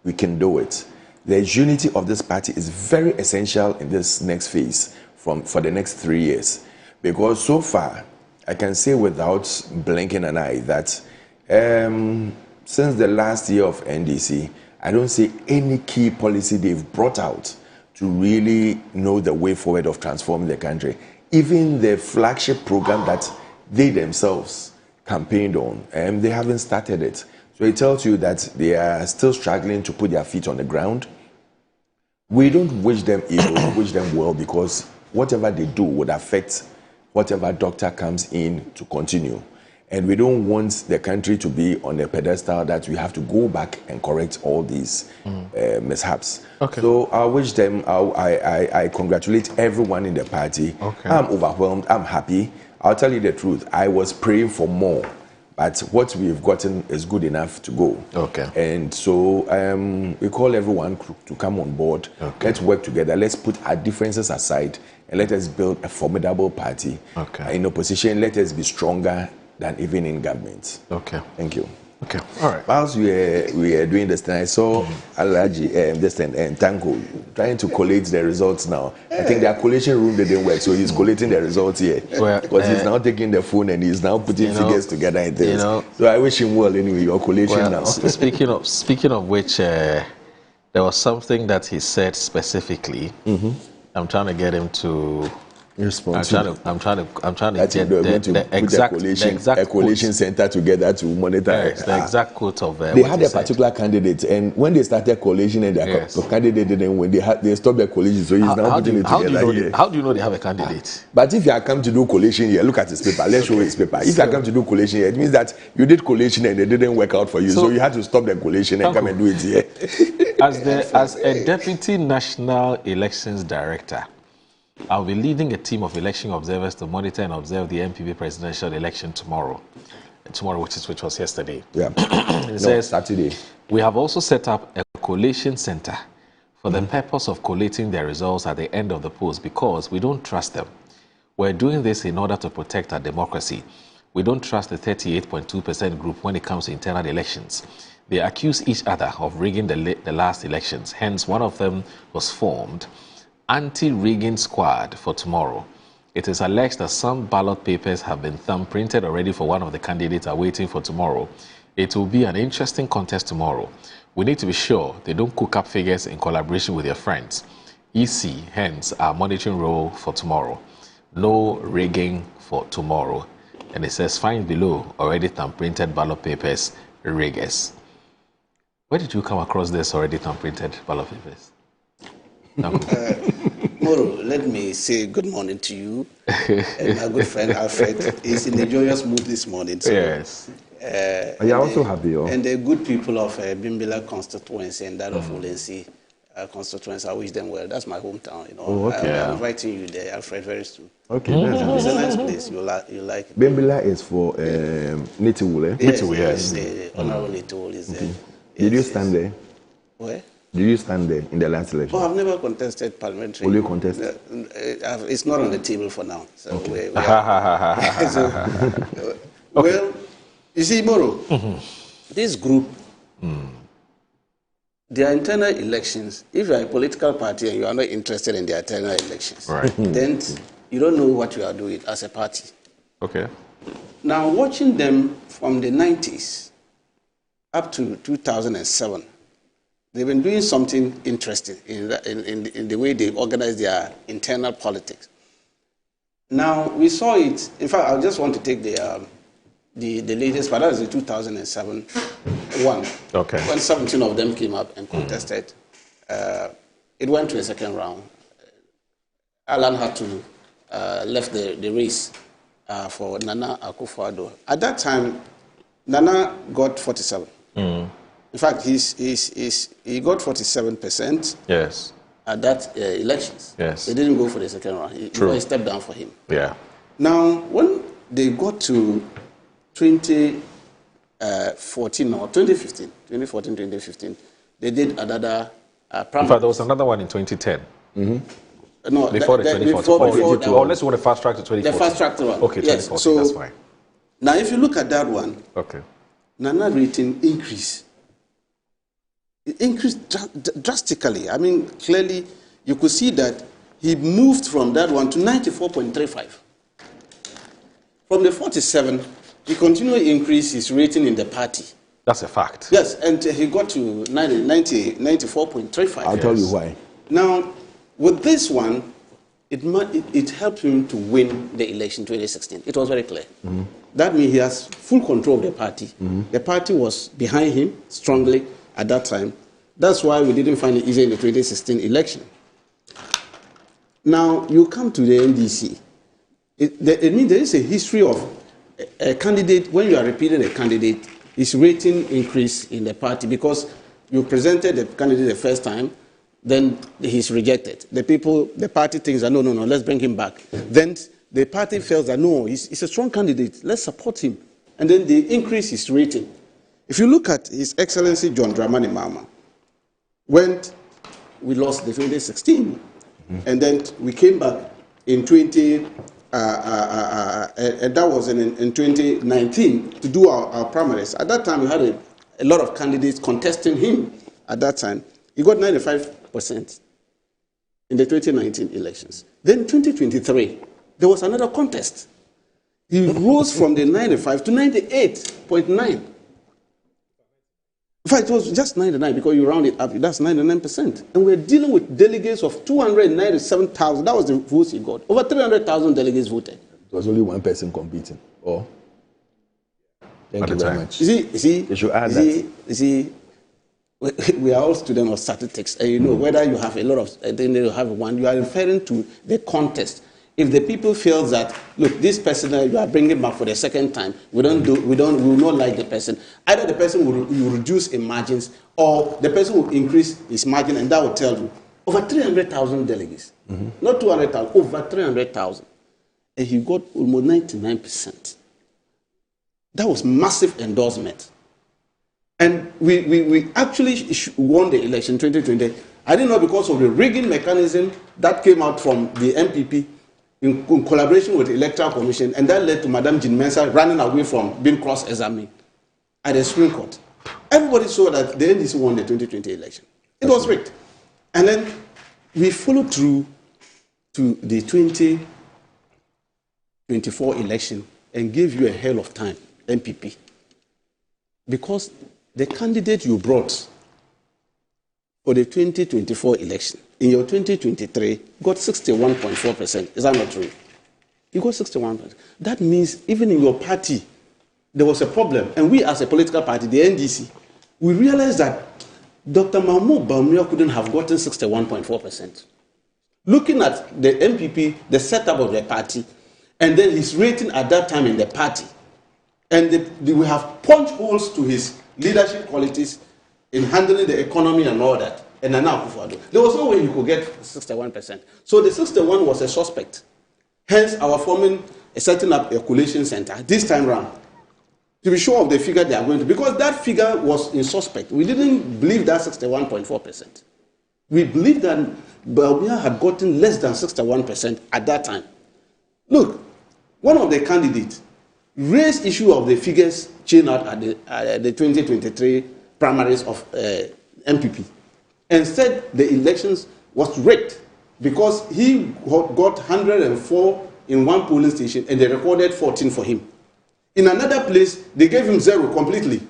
we can do it. The unity of this party is very essential in this next phase for the next 3 years. Because so far, I can say without blinking an eye that since the last year of NDC, I don't see any key policy they've brought out to really know the way forward of transforming the country. Even the flagship program that they themselves campaigned on, they haven't started it. So it tells you that they are still struggling to put their feet on the ground. We don't wish them evil, we wish them well, because whatever they do would affect whatever doctor comes in to continue. And we don't want the country to be on a pedestal that we have to go back and correct all these mishaps. Okay. So I wish them, I congratulate everyone in the party. Okay. I'm overwhelmed, I'm happy. I'll tell you the truth, I was praying for more, but what we've gotten is good enough to go. Okay. And so we call everyone to come on board. Okay. Let's work together, let's put our differences aside, and let us build a formidable party. Okay. In opposition, let us be stronger than even in government. Okay. Thank you. Okay. All right. Whilst we are doing this thing, I saw Alaji and Tanko trying to collate the results now. I think their collation room didn't work, so he's collating the results here. Well, because he's now taking the phone and he's now putting figures together and things. So I wish him well anyway, your collation now. Speaking of which, there was something that he said specifically. I'm trying to get him to Responsible. I'm trying to That's get they're going to the put a coalition center together to monitor. Yes, the exact quote of they what had he a said. particular candidate, and when they started coalition and their candidate didn't win, they stopped the coalition. So he's now putting it together here. How do you know they have a candidate? But if you are come to do coalition here, look at his paper. Let's show his paper. If you are come to do coalition here, it means that you did coalition and it didn't work out for you. So you had to stop the coalition and come and do it here. As a deputy national elections director, I'll be leading a team of election observers to monitor and observe the MPP presidential election tomorrow, which was yesterday. Yeah. It says Saturday. We have also set up a collation center for the purpose of collating their results at the end of the polls because we don't trust them. We're doing this in order to protect our democracy. We don't trust the 38.2% group when it comes to internal elections. They accuse each other of rigging the last elections. Hence, one of them was formed anti-rigging squad for tomorrow. It is alleged that some ballot papers have been thumb-printed already for one of the candidates are waiting for tomorrow. It will be an interesting contest tomorrow. We need to be sure they don't cook up figures in collaboration with their friends. EC, hence, our monitoring role for tomorrow. No rigging for tomorrow. And it says, find below already thumb-printed ballot papers, riggers. Where did you come across this already thumb-printed ballot papers? Moro, let me say good morning to you and my good friend Alfred. He's in a joyous mood this morning. So, yes. I also happy. And the good people of Bimbilla constituency and that of Ulensi constituency, I wish them well. That's my hometown. You know, Oh, okay. I'm inviting you there, Alfred, very soon. Okay, It's a nice place. You like it. Bimbilla is for Nitiwule. Yes, the Honorable Nitiwule is there. Did you stand there? Where? Did you stand there in the last election? Oh, I've never contested parliamentary. Will you contest? It's not on the table for now. So Okay. Well, you see, Moro, this group, their internal elections, if you are a political party and you are not interested in their internal elections, then you don't know what you are doing as a party. Okay. Now, watching them from the 90s up to 2007, they've been doing something interesting in the way they organize their internal politics. Now, we saw it. In fact, I just want to take the latest, but that was the 2007 one. Okay. When 17 of them came up and contested, it went to a second round. Alan had to left the race for Nana Akufo-Addo. At that time, Nana got 47. In fact, he got 47%. Yes. At that elections. Yes. They didn't go for the second round. He stepped down for him. Yeah. Now, when they got to 2014 or 2015, they did another primary. In fact, there was another one in 2010. No, before the 2014. Unless you want to fast track to 2014. The fast track one. Okay, 2014, so, that's fine. Now, if you look at that one, okay, Nana rating increased. It increased drastically. I mean, clearly, you could see that he moved from that one to 94.35. From the 47, he continued to increase his rating in the party. That's a fact. Yes, and he got to 94.35. I'll tell you why. Now, with this one, it helped him to win the election 2016. It was very clear. That means he has full control of the party. The party was behind him strongly at that time. That's why we didn't find it easy in the 2016 election. Now, you come to the NDC. It means there is a history of a candidate, when you are repeating a candidate, his rating increase in the party because you presented the candidate the first time, then he's rejected. The party thinks that no, let's bring him back. Then the party feels that no, he's a strong candidate, let's support him. And then they increase his rating. If you look at His Excellency John Dramani Mahama, when we lost the 2016, and then we came back in and that was in 2019 to do our primaries. At that time, we had a lot of candidates contesting him. At that time, he got 95% in the 2019 elections. Then 2023, there was another contest. He rose from the 95 to 98.9. In fact, it was just 99 because you round it up. That's 99%. And we're dealing with delegates of 297,000. That was the votes he got. Over 300,000 delegates voted. It was only one person competing. Oh. Thank you very much. You see, you should add that. You see, we are all students of statistics. And you know, whether you have a lot of, then you have one, you are referring to the contest. If the people feel that, look, this person you are bringing back for the second time, we will not like the person. Either the person will reduce in margins, or the person will increase his margin, and that will tell you over 300,000 delegates, not 200,000, over 300,000, and he got almost 99%. That was massive endorsement, and we actually won the election 2020. I didn't know because of the rigging mechanism that came out from the MPP. In collaboration with the Electoral Commission, and that led to Madam Jean Mensah running away from being cross-examined at the Supreme Court. Everybody saw that the NDC won the 2020 election. It was rigged. And then we followed through to the 2024 election and gave you a hell of time, MPP. Because the candidate you brought for the 2024 election, in your 2023, got 61.4%. Is that not true? You got 61%. That means even in your party, there was a problem. And we as a political party, the NDC, we realized that Dr. Mahmoud Bawumia couldn't have gotten 61.4%. Looking at the MPP, the setup of the party, and then his rating at that time in the party, and we have punched holes to his leadership qualities in handling the economy and all that. And now, there was no way you could get 61%. So the 61 was a suspect. Hence, our setting up a collation center this time round to be sure of the figure they are going to. Because that figure was in suspect. We didn't believe that 61.4%. We believed that Bawumia had gotten less than 61% at that time. Look, one of the candidates raised issue of the figures chain out at the 2023 primaries of MPP. And said the elections was rigged because he got 104 in one polling station and they recorded 14 for him. In another place, they gave him 0 completely.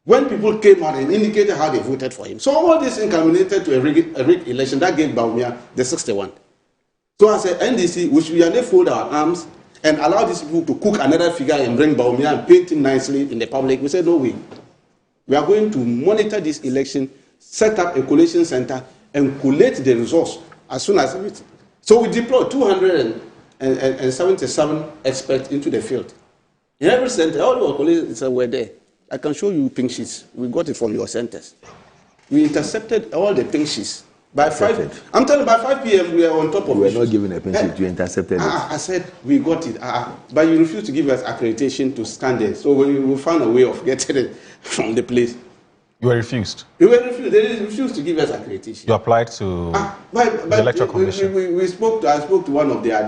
When people came out and indicated how they voted for him. So all this inculminated to a rigged election that gave Bawumia the 61. So as an NDC, we should not fold our arms and allow these people to cook another figure and bring Bawumia and paint him nicely in the public. We said, no way. We are going to monitor this election, set up a collation center, and collate the results as soon as it. So we deployed 277 experts into the field. In every center, all the collations were there. I can show you pink sheets. We got it from your centers. We intercepted all the pink sheets. By 5, I'm telling you, by 5 p.m. we are on top of it. We were not given a pink sheet, you intercepted it. I said, we got it. But you refused to give us accreditation to stand there. So we found a way of getting it from the place. You were refused? We were refused. They refused to give us accreditation. You applied to the Electoral Commission? I spoke to one of their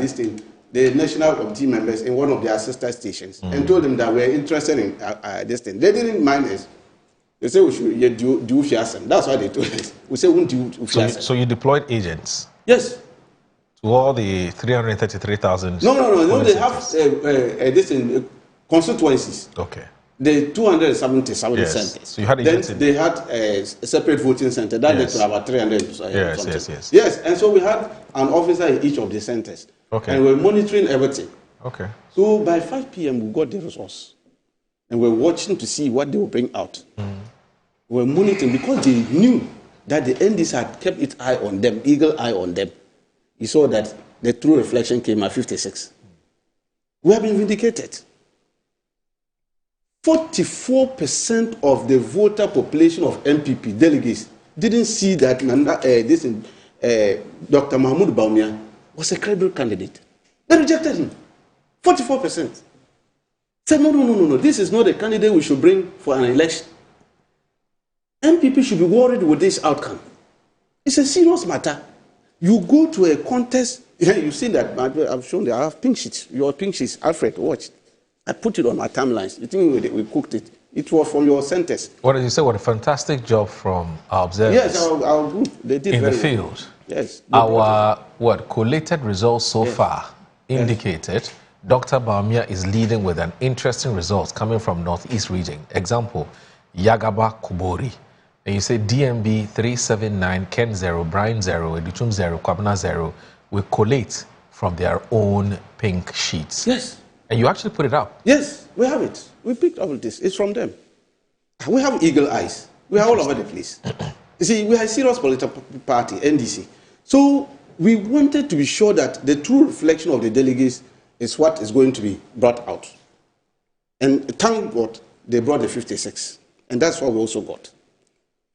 the National Committee members in one of their sister stations and told them that we're interested in this thing. They didn't mind us. They said we should do Fiasem. That's why they told us. We said we won't do Fiasem. So you deployed agents? Yes. To all the 333,000? No. They have this in constituencies. Okay. The 277 centers. So you had then they had a separate voting center that led to about 300. Yes, and so we had an officer in each of the centers. Okay. And we're monitoring everything. Okay. So by 5 p.m. we got the results, and we're watching to see what they will bring out. We're monitoring because they knew that the NDC had kept its eye on them, eagle eye on them. You saw that the true reflection came at 56. We have been vindicated. 44% of the voter population of MPP delegates didn't see that Dr. Mahmoud Bawumia was a credible candidate. They rejected him. 44%. Said, no. This is not a candidate we should bring for an election. MPP should be worried with this outcome. It's a serious matter. You go to a contest, you see that, I've shown that I have pink sheets. Your pink sheets, Alfred, watch. I put it on my timelines. You think we cooked it? It was from your centers. What did you say? What a fantastic job from our observers. Yes, our group. They did in very the field. Well. Yes. Our collated results so far indicated Dr. Bawumia is leading with an interesting result coming from Northeast region. Example, Yagaba Kubori. And you say DMB 379, Ken 0, Brian 0, Editum 0, Kwabena 0 will collate from their own pink sheets. Yes. And you actually put it up? Yes, we have it. We picked up this. It's from them. We have eagle eyes. We are all over the place. You see, we are a serious political party, NDC. So we wanted to be sure that the true reflection of the delegates is what is going to be brought out. And thank God they brought the 56. And that's what we also got.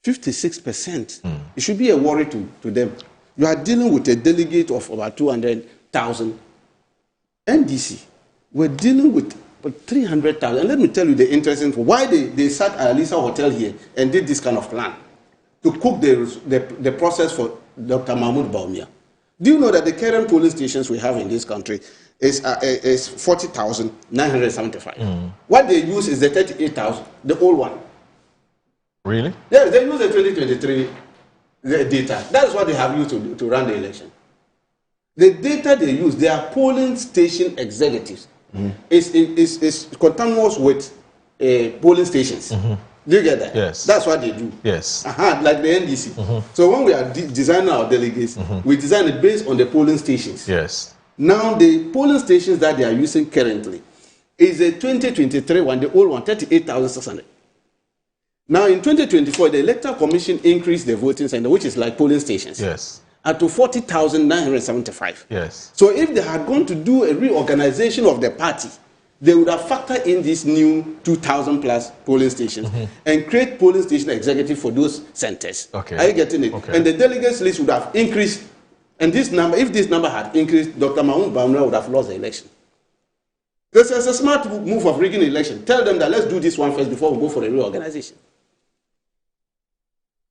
56%. It should be a worry to them. You are dealing with a delegate of about 200,000. NDC, we're dealing with 300,000. And let me tell you the interesting thing. Why they sat at Alisa Hotel here and did this kind of plan to cook the process for Dr. Mahmoud Bawumia. Do you know that the current polling stations we have in this country is 40,975? What they use is the 38,000, the old one. Really? Yes, they use the 2023 data. That's what they have used to run the election. The data they use, they are polling station executives. Is continuous with polling stations. Do you get that? Yes. That's what they do. Yes. Like the NDC. So when we are designing our delegates, we design it based on the polling stations. Yes. Now the polling stations that they are using currently is a 2023 one, the old one, 38,600. Now in 2024, the Electoral Commission increased the voting center, which is like polling stations. Yes. To 40,975. Yes. So if they had gone to do a reorganization of the party, they would have factored in these new 2,000 plus polling stations and create polling station executive for those centers. Okay. Are you getting it? Okay. And the delegates list would have increased. And this number, if this number had increased, Dr. Mahmoud Bawumia would have lost the election. This is a smart move of rigging the election. Tell them that let's do this one first before we go for a reorganization.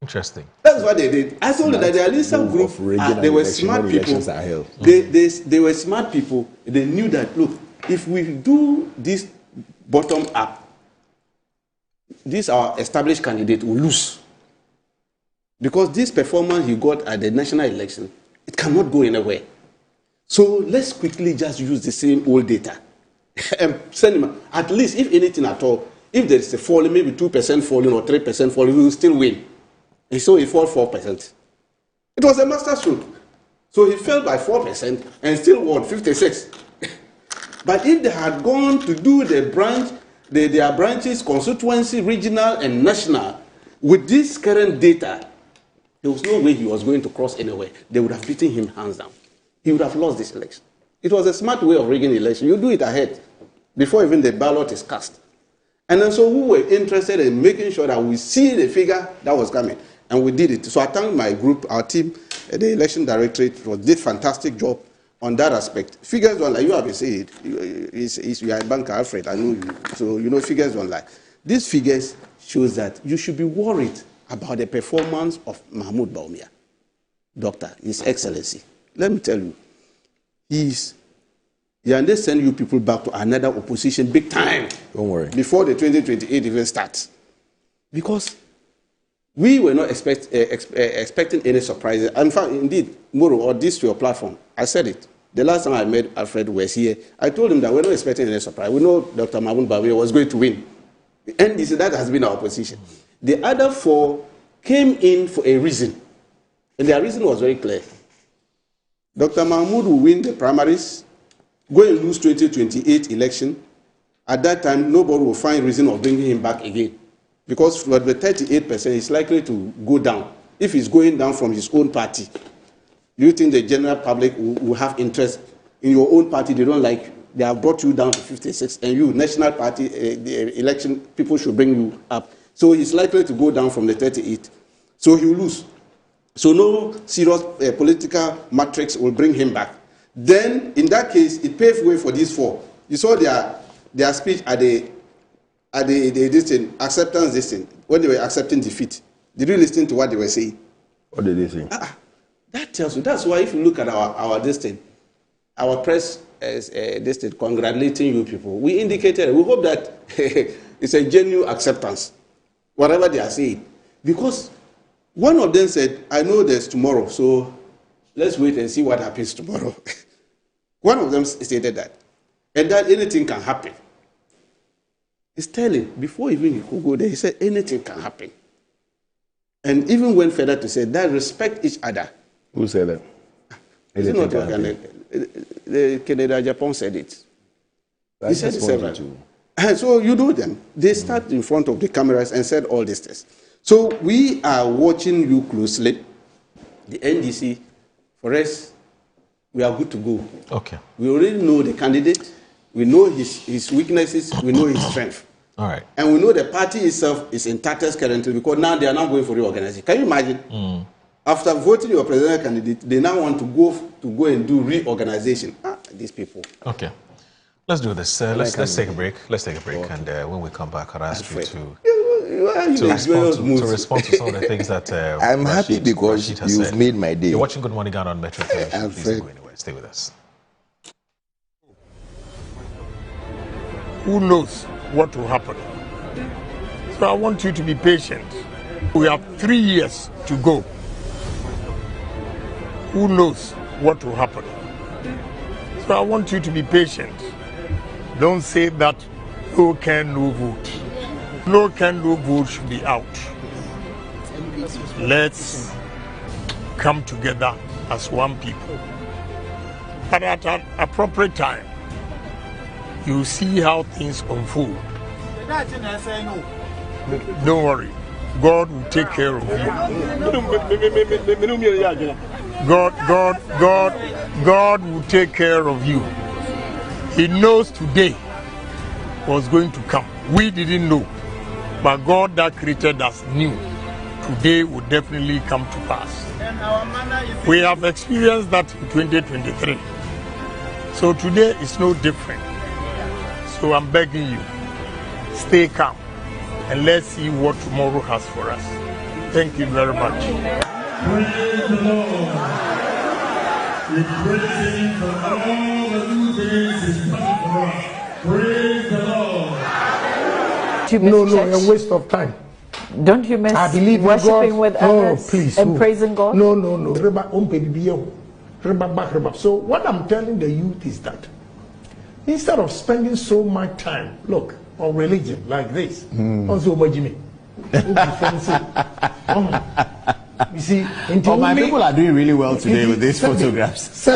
Interesting. That's what they did. I told you that the Alisa group, they were smart people. They were smart people. They knew that, look, if we do this bottom up, this our established candidate will lose. Because this performance he got at the national election, it cannot go anywhere. So let's quickly just use the same old data and send him, at least if anything at all, if there is a falling, maybe 2% falling or 3% falling, we will still win. And so he fell 4%. It was a masterstroke. So he fell by 4% and still won 56. But if they had gone to do their branches, constituency, regional, and national, with this current data, there was no way he was going to cross anywhere. They would have beaten him hands down. He would have lost this election. It was a smart way of rigging the election. You do it ahead, before even the ballot is cast. And then so we were interested in making sure that we see the figure that was coming. And we did it. So I thank my group, our team, the election directorate, did fantastic job on that aspect. Figures don't lie. You have been saying it. You are a banker, Alfred. I know you. So you know figures don't lie. These figures shows that you should be worried about the performance of Mahmoud Bawumia. Doctor, His Excellency. Let me tell you, he understand you people back to another opposition big time. Don't worry. Before the 2028 even starts. Because we were not expecting any surprises. In fact, indeed, Moro, or this to your platform, I said it. The last time I met Alfred was here. I told him that we're not expecting any surprise. We know Dr. Mahmoud Bawumia was going to win. And he said that has been our position. The other four came in for a reason. And their reason was very clear. Dr. Mahmoud will win the primaries, go and lose 2028 election. At that time, nobody will find reason of bringing him back again. Because for the 38%, he's likely to go down. If he's going down from his own party, do you think the general public will have interest in your own party? They don't like, they have brought you down to 56, and you, national party, the election, people should bring you up. So he's likely to go down from the 38. So he will lose. So no serious political matrix will bring him back. Then, in that case, it paved way for these four. You saw their speech at the acceptance this thing, when they were accepting defeat. Did you listen to what they were saying? What did they say? That tells you. That's why if you look at our this thing, our press this thing, congratulating you people, we indicated, we hope that it's a genuine acceptance, whatever they are saying. Because one of them said, I know there's tomorrow, so let's wait and see what happens tomorrow. One of them stated that. And that anything can happen. It's telling. Before even he could go there, he said anything can happen. And even went further to say that respect each other. Who said that? Is it not the Canada Japan said it? He said it several. And so you know them. They start in front of the cameras and said all these things. So we are watching you closely. The NDC, for us, we are good to go. Okay. We already know the candidate. We know his weaknesses. We know his strength. All right. And we know the party itself is in tatters currently because now they are now going for reorganization. Can you imagine? After voting your presidential candidate, they now want to go and do reorganization. These people. Okay. Let's do this. Let's take a break. Let's take a break, and when we come back, I'll ask you to respond to some of the things that I'm happy because you've said. made my day. You're watching Good Morning Ghana on Metro Television. Please don't go anywhere. Stay with us. Who knows what will happen? So I want you to be patient. We have 3 years to go. Who knows what will happen? So I want you to be patient. Don't say that no can, no vote. No can, no vote should be out. Let's come together as one people. But at an appropriate time, you see how things unfold. Don't worry. God will take care of you. God will take care of you. He knows today was going to come. We didn't know. But God that created us knew today would definitely come to pass. We have experienced that in 2023. So today is no different. So I'm begging you, stay calm and let's see what tomorrow has for us. Thank you very much. Praise the Lord. We praise Him for all the new things He's done for us. Praise the Lord. No, a waste of time. Don't you miss I believe worshiping with others please, and praising God? No. So what I'm telling the youth is that instead of spending so much time, look, on religion like this, you see, my people are doing really well today with these photographs.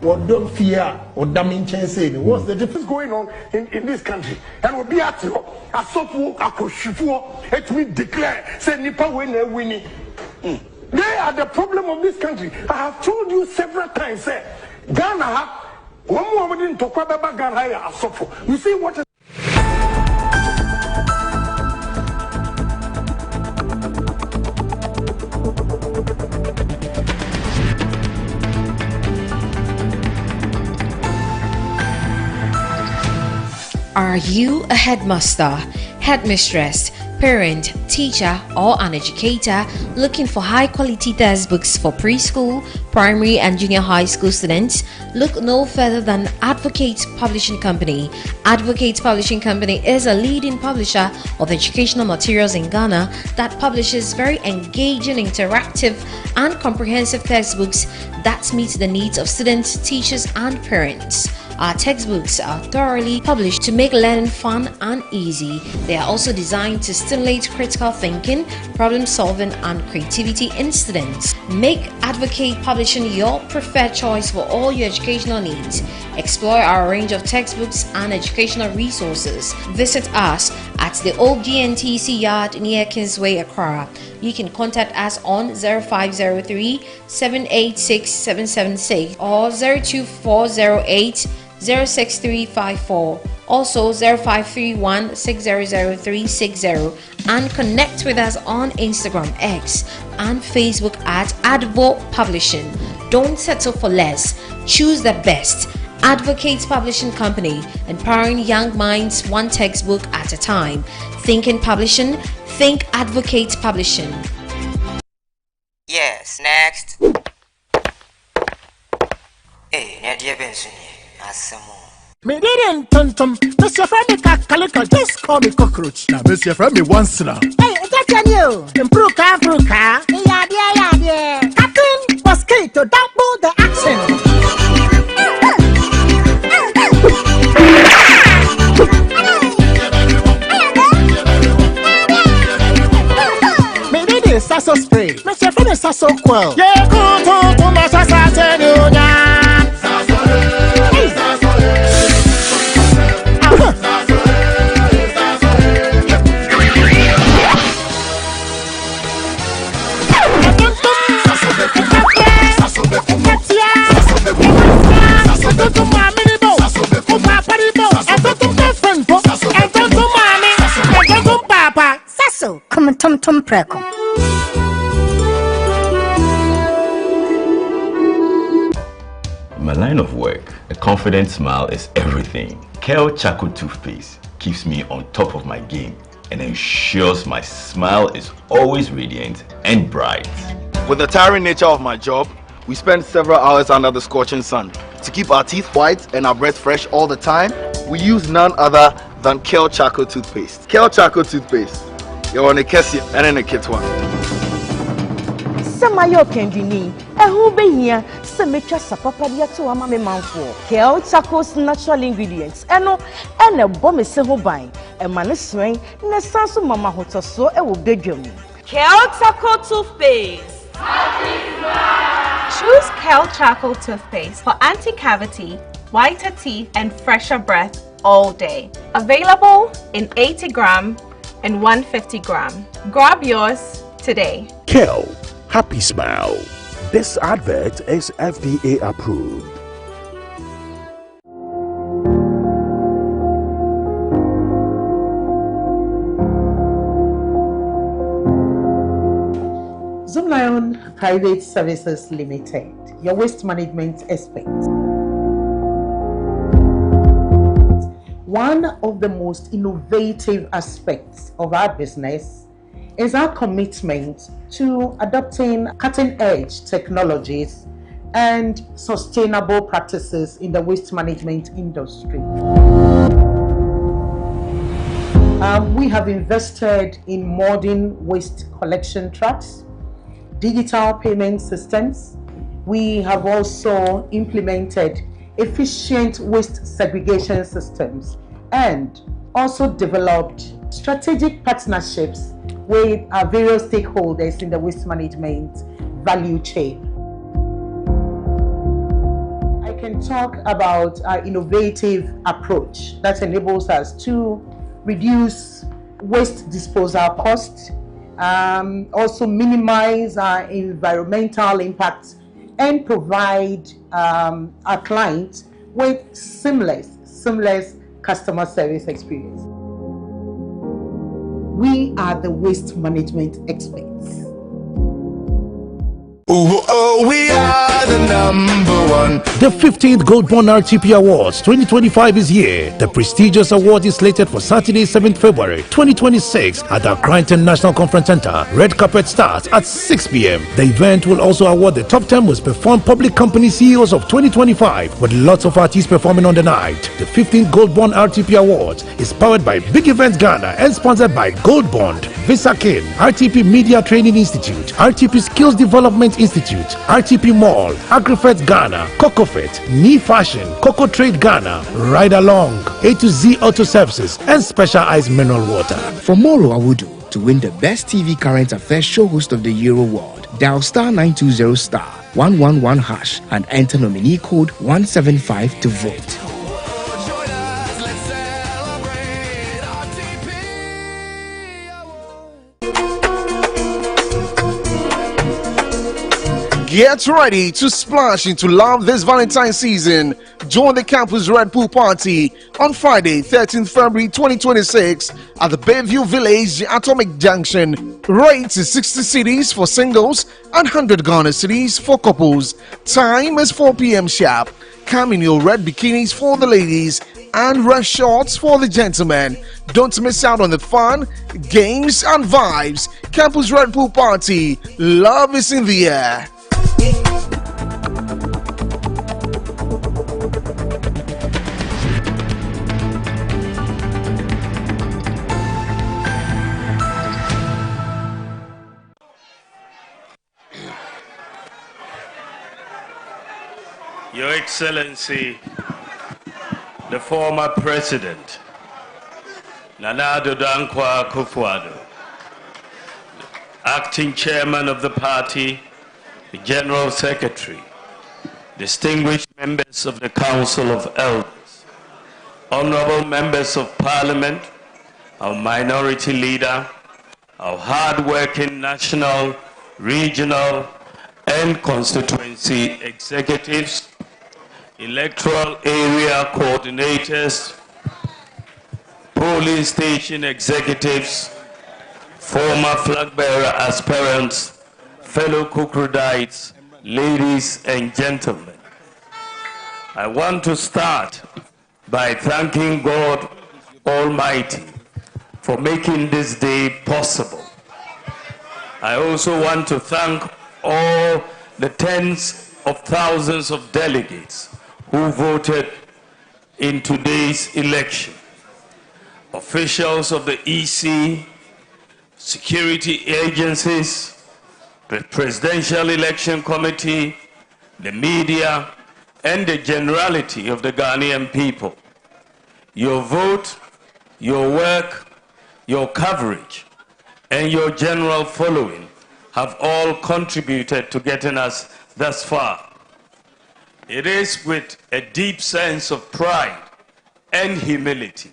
Or don't fear or damning chance. What's the difference going on in this country? And we'll be at you. I saw it will declare, say Nipa winning. They are the problem of this country. I have told you several times, say Ghana, one more didn't talk about Ghana. You see what is. Are you a headmaster, headmistress, parent, teacher, or an educator looking for high-quality textbooks for preschool, primary, and junior high school students? Look no further than Advocate Publishing Company. Advocate Publishing Company is a leading publisher of educational materials in Ghana that publishes very engaging, interactive, and comprehensive textbooks that meet the needs of students, teachers, and parents. Our textbooks are thoroughly published to make learning fun and easy. They are also designed to stimulate critical thinking, problem solving, and creativity in students. Make Advocate Publishing your preferred choice for all your educational needs. Explore our range of textbooks and educational resources. Visit us at the old GNTC yard near Kingsway, Accra. You can contact us on 0503 786 776 or 02408 06354, also 0531 600360, and connect with us on Instagram, X, and Facebook at Advo Publishing. Don't settle for less. Choose the best. Advocate Publishing Company, empowering young minds one textbook at a time. Thinking publishing, think Advocate Publishing. Yes, next. Hey, Nadia Benson. Me didn't tum. Mr. Friendly Calico, just call me cockroach. Now, Mr. Friendly once now. Hey, that's you. Improve car. Yeah. Captain Mosquito, double the action. Mr. Soquel. Yeah, go to Masa Satedunya. Sasso, come on, Tom Preco. In my line of work, a confident smile is everything. Kel Charcoal Toothpaste keeps me on top of my game and ensures my smile is always radiant and bright. With the tiring nature of my job, we spend several hours under the scorching sun. To keep our teeth white and our breath fresh all the time, we use none other than Kel Charcoal Toothpaste. Kel Charcoal Toothpaste. You're on a Kessie and in a kit one. Samayo Kendini, a who be here, Semetra Sapapadia to a mammy man for Kel Charcoal's natural ingredients, and a bomb is several buying, a man is swing, and a sansu mama hotel so a will beg you. Kel Charcoal Toothpaste. Choose Kel Charcoal Toothpaste for anti-cavity, whiter teeth, and fresher breath all day. Available in 80 gram and 150 gram. Grab yours today. Kel, happy smile. This advert is FDA approved. Zoomlion Private Services Limited, your waste management expert. One of the most innovative aspects of our business is our commitment to adopting cutting-edge technologies and sustainable practices in the waste management industry. We have invested in modern waste collection trucks, digital payment systems. We have also implemented efficient waste segregation systems and also developed strategic partnerships with our various stakeholders in the waste management value chain. I can talk about our innovative approach that enables us to reduce waste disposal costs, also minimize our environmental impact, and provide our clients with seamless customer service experience. We are the waste management experts. We are the number one. The 15th Gold Bond RTP Awards 2025 is here. The prestigious award is slated for Saturday, 7th February 2026 at the Cranton National Conference Center. Red carpet starts at 6 p.m. The event will also award the top 10 most performed public company CEOs of 2025 with lots of artists performing on the night. The 15th Gold Bond RTP Awards is powered by Big Events Ghana and sponsored by Gold Bond, Visa Kin, RTP Media Training Institute, RTP Skills Development Institute, RTP Mall, AgriFet Ghana, CocoFit, Knee Fashion, Coco Trade Ghana, Ride Along, A to Z Auto Services, and Specialized Mineral Water. For Moro Awudu to win the Best TV Current Affairs Show Host of the Year award, dial *920*111# and enter nominee code 175 to vote. Get ready to splash into love this Valentine's season. Join the Campus Red Pool Party on Friday, 13th February 2026 at the Bayview Village, Atomic Junction. Rates is 60 cedis for singles and 100 Ghana cedis for couples. Time is 4 p.m. sharp. Come in your red bikinis for the ladies and red shorts for the gentlemen. Don't miss out on the fun, games, and vibes. Campus Red Pool Party. Love is in the air. Your Excellency, the former President, Nana Addo Dankwa Akufo-Addo, Acting Chairman of the party, the General Secretary, distinguished members of the Council of Elders, honorable members of Parliament, our minority leader, our hard-working national, regional, and constituency executives, electoral area coordinators, polling station executives, former flag bearer aspirants, fellow Kukrodites, ladies and gentlemen. I want to start by thanking God Almighty for making this day possible. I also want to thank all the tens of thousands of delegates who voted in today's election. Officials of the EC, security agencies, the Presidential Election Committee, the media, and the generality of the Ghanaian people. Your vote, your work, your coverage, and your general following have all contributed to getting us thus far. It is with a deep sense of pride and humility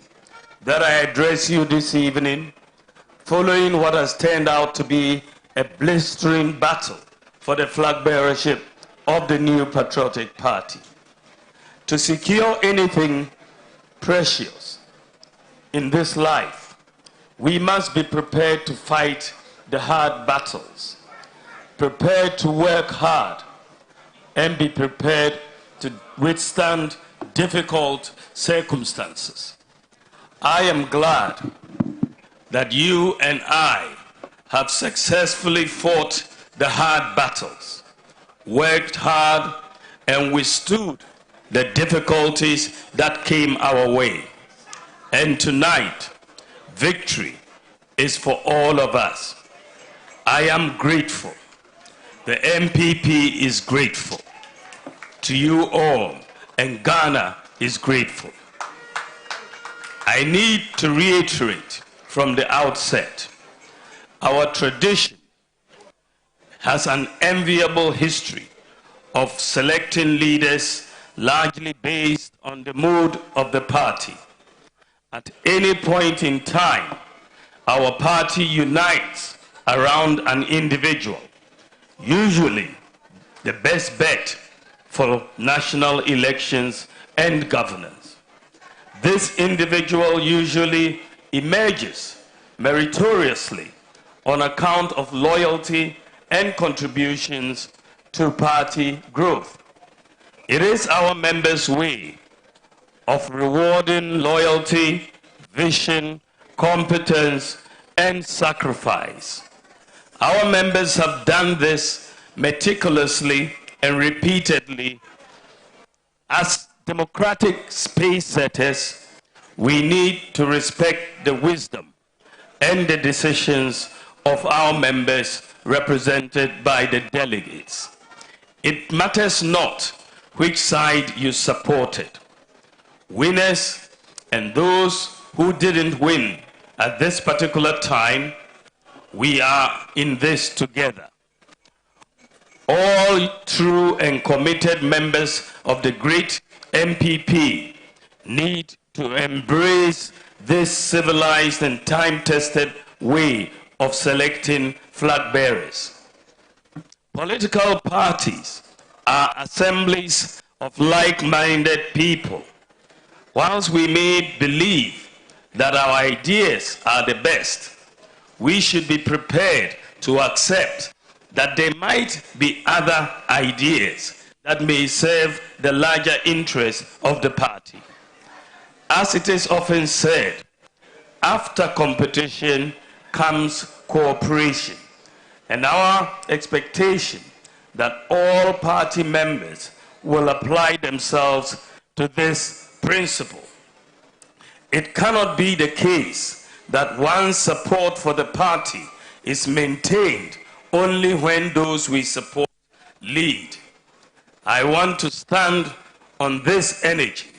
that I address you this evening, following what has turned out to be a blistering battle for the flag bearership of the New Patriotic Party. To secure anything precious in this life, we must be prepared to fight the hard battles, prepared to work hard, and be prepared to withstand difficult circumstances. I am glad that you and I have successfully fought the hard battles, worked hard, and withstood the difficulties that came our way. And tonight, victory is for all of us. I am grateful. The MPP is grateful to you all, and Ghana is grateful. I need to reiterate from the outset, our tradition has an enviable history of selecting leaders largely based on the mood of the party. At any point in time, our party unites around an individual, usually the best bet for national elections and governance. This individual usually emerges meritoriously on account of loyalty and contributions to party growth. It is our members' way of rewarding loyalty, vision, competence, and sacrifice. Our members have done this meticulously and repeatedly. As democratic space setters, we need to respect the wisdom and the decisions of our members represented by the delegates. It matters not which side you supported. Winners and those who didn't win at this particular time, we are in this together. All true and committed members of the great MPP need to embrace this civilized and time-tested way of selecting flag bearers. Political parties are assemblies of like-minded people. Whilst we may believe that our ideas are the best, we should be prepared to accept that there might be other ideas that may serve the larger interests of the party. As it is often said, after competition comes cooperation, and our expectation that all party members will apply themselves to this principle. It cannot be the case that one's support for the party is maintained only when those we support lead. I want to stand on this energy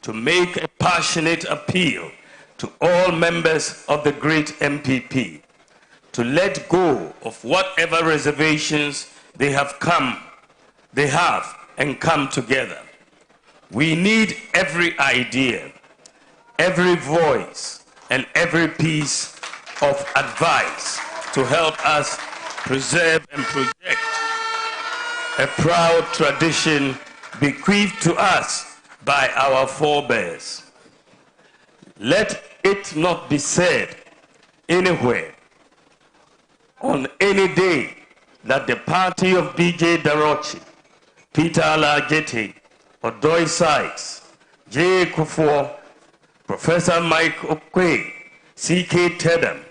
to make a passionate appeal to all members of the great MPP to let go of whatever reservations they have and come together. We need every idea, every voice, and every piece of advice to help us preserve and project a proud tradition bequeathed to us by our forebears. Let it not be said anywhere on any day that the party of B.J. Darochi, Peter Alagete, Odoy Sykes, J. Kufuor, Professor Mike Okwe, C.K. Tedham,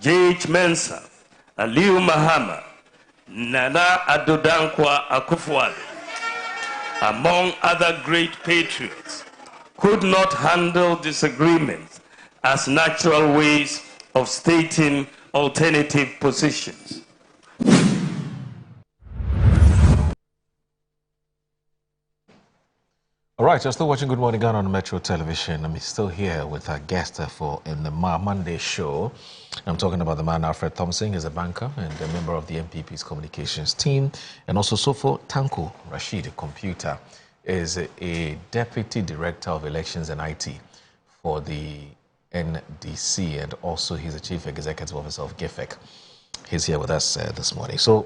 J.H. Mensah, Aliu Mahama, Nana Addo Akufo-Addo, among other great patriots, could not handle disagreements as natural ways of stating alternative positions. All right, you're still watching Good Morning Ghana on Metro Television. I'm still here with our guest in the Monday show. I'm talking about the man Alfred Thompson. He's a banker and a member of the MPP's communications team. And also Sofo Tanko Rashid, a computer, is a deputy director of elections and IT for the NDC, and also he's the chief executive officer of GIFEC. He's here with us this morning. So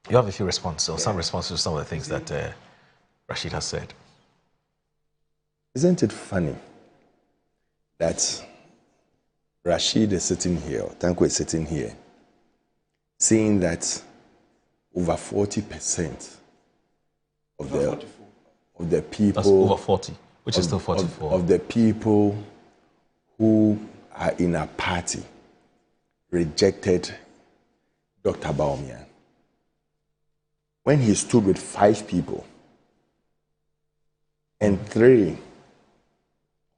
you have a few responses, or some responses to some of the things that Rashid has said. Isn't it funny that Rashid is sitting here, Tanko is sitting here, saying that over 40% of the people... That's over 40, which is still 44. Of the people who are in a party rejected Dr. Bawumia. When he stood with 5 people, and 3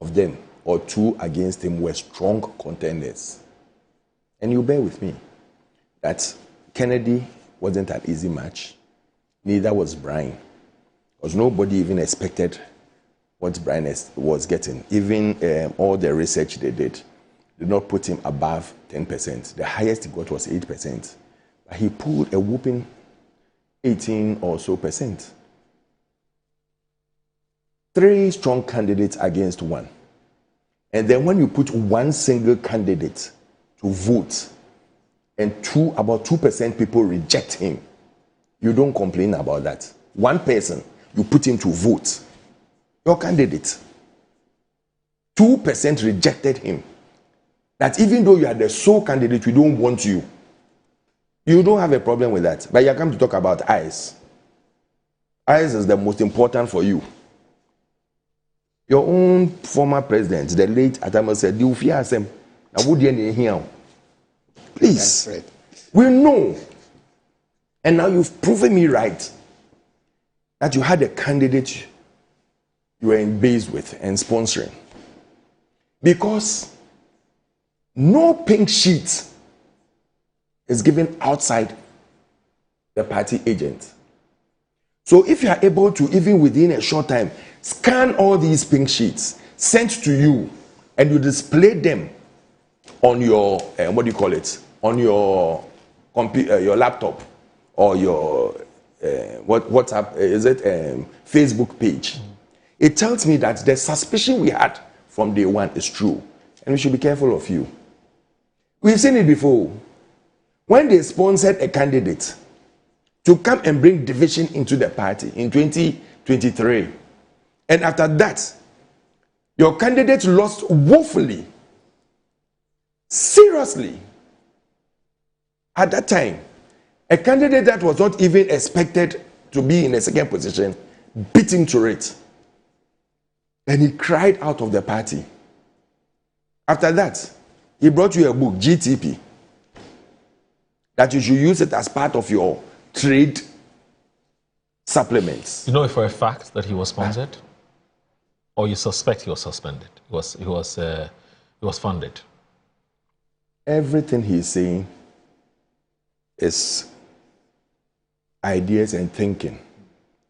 of them, or 2 against him, were strong contenders. And you bear with me that Kennedy wasn't an easy match. Neither was Brian. Because nobody even expected what Brian was getting. Even all the research they did not put him above 10%. The highest he got was 8%. But he pulled a whooping 18 or so %. 3 strong candidates against 1. And then when you put 1 single candidate to vote and about 2% people reject him, you don't complain about that. 1 person, you put him to vote. Your candidate. 2% rejected him. That even though you are the sole candidate, we don't want you. You don't have a problem with that. But you come to talk about eyes. Eyes is the most important for you. Your own former president, the late Atama, said, "You fear him. I would hear. Please, we know." And now you've proven me right that you had a candidate you were in base with and sponsoring. Because no pink sheet is given outside the party agent. So if you are able to, even within a short time, scan all these pink sheets sent to you, and you display them on your on your computer, your laptop, or your WhatsApp, Facebook page. It tells me that the suspicion we had from day one is true, and we should be careful of you. We've seen it before. When they sponsored a candidate to come and bring division into the party in 2023, and after that, your candidate lost woefully, seriously. At that time, a candidate that was not even expected to be in a second position beat him to it. And he cried out of the party. After that, he brought you a book, GTP, that you should use it as part of your trade supplements. You know for a fact that he was sponsored? Or you suspect he was suspended? He was funded? Everything he's saying is ideas and thinking.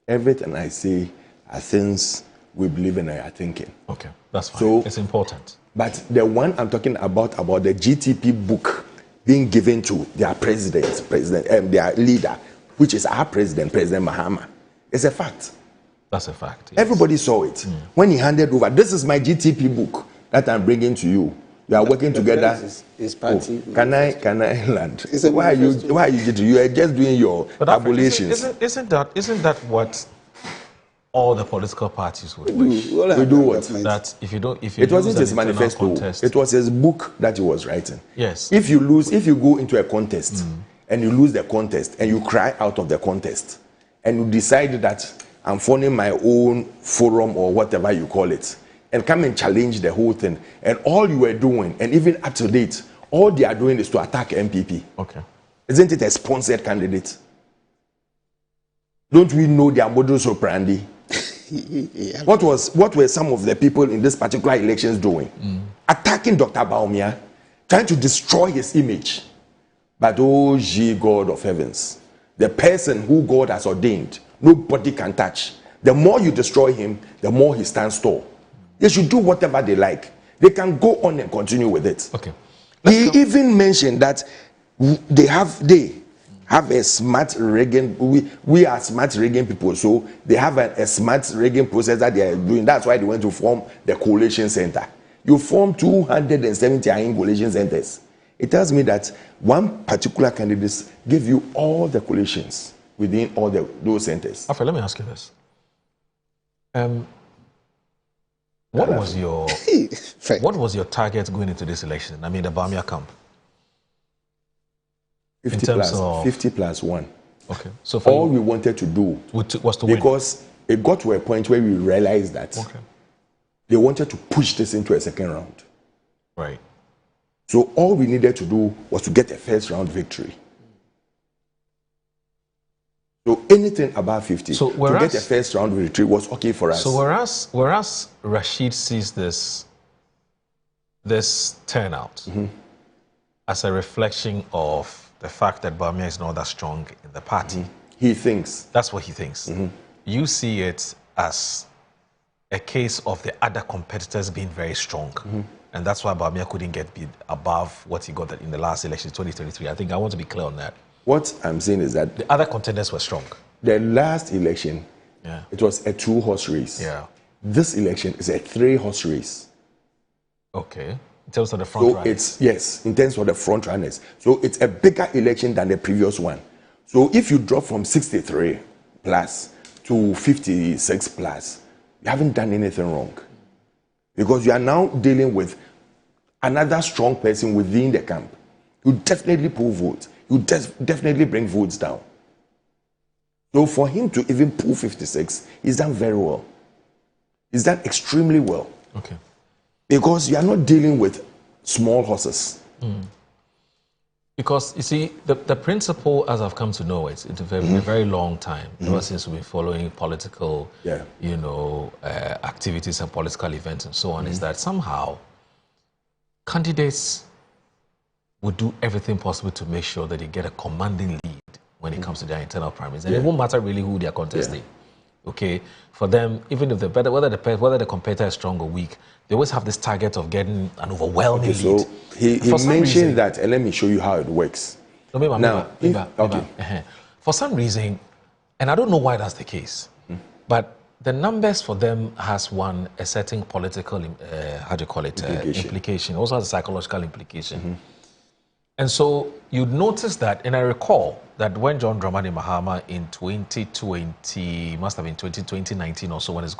Everything I say are things we believe in and are thinking. Okay, that's fine. So, it's important. But the one I'm talking about the GTP book being given to their their leader, which is our president, President Mahama. It's a fact. That's a fact. Yes. Everybody saw it. When he handed over, this is my GTP book that I'm bringing to you. You are working together. Party. Can I land? Why are you You are just doing your tabulations. Isn't that what all the political parties would wish? We do what? That if you it wasn't his manifesto. Contest. It was his book that he was writing. Yes. If you go into a contest and you lose the contest and you cry out of the contest and you decide that I'm forming my own forum or whatever you call it, and come and challenge the whole thing, and all you were doing, and even up to date, all they are doing is to attack MPP. Okay. Isn't it a sponsored candidate? Don't we know their modus operandi? Yeah. What were some of the people in this particular elections doing? Attacking Dr. Baumia, trying to destroy his image. But oh, ye God of heavens, the person who God has ordained, nobody can touch. The more you destroy him, the more he stands tall. They should do whatever they like. They can go on and continue with it. Okay. He even mentioned that they have a smart rigging. We are smart rigging people, so they have a smart rigging process that they are doing. That's why they went to form the coalition center. You form 270 coalition centers. It tells me that one particular candidate gave you all the coalitions within all those centers. Okay, let me ask you this. What was your target going into this election? I mean, the Bamia camp. 50 plus 1. Okay. So all we wanted to do was to win. Because it got to a point where we realized that they wanted to push this into a second round. Right. So all we needed to do was to get a first round victory. So anything above 50 to get a first round victory was okay for us. So whereas Rashid sees this turnout as a reflection of the fact that Bamia is not that strong in the party. He thinks. That's what he thinks. You see it as a case of the other competitors being very strong. And that's why Bamia couldn't get above what he got in the last election, 2023. I think I want to be clear on that. What I'm saying is that the other contenders were strong. The last election, it was a 2-horse race. Yeah. This election is a 3-horse race. Okay. In terms of the front runners. In terms of the front runners. So it's a bigger election than the previous one. So if you drop from 63 plus to 56 plus, you haven't done anything wrong. Because you are now dealing with another strong person within the camp. You definitely pull votes. You definitely bring votes down. So for him to even pull 56, he's done very well. He's done extremely well. Okay. Because you are not dealing with small horses. Because you see, the principle, as I've come to know it, it's a very long time, ever since we've been following political, activities and political events and so on, is that somehow candidates would do everything possible to make sure that they get a commanding lead when it comes to their internal primaries. And it won't matter really who they are contesting. Okay, for them, even if whether the competitor is strong or weak, they always have this target of getting an overwhelming lead. So he mentioned that, and let me show you how it works. For some reason, and I don't know why that's the case, but the numbers for them has a certain political, implication. Also has a psychological implication. And so you'd notice that, and I recall that when John Dramani Mahama in 2020, must have been 2019 or so, when it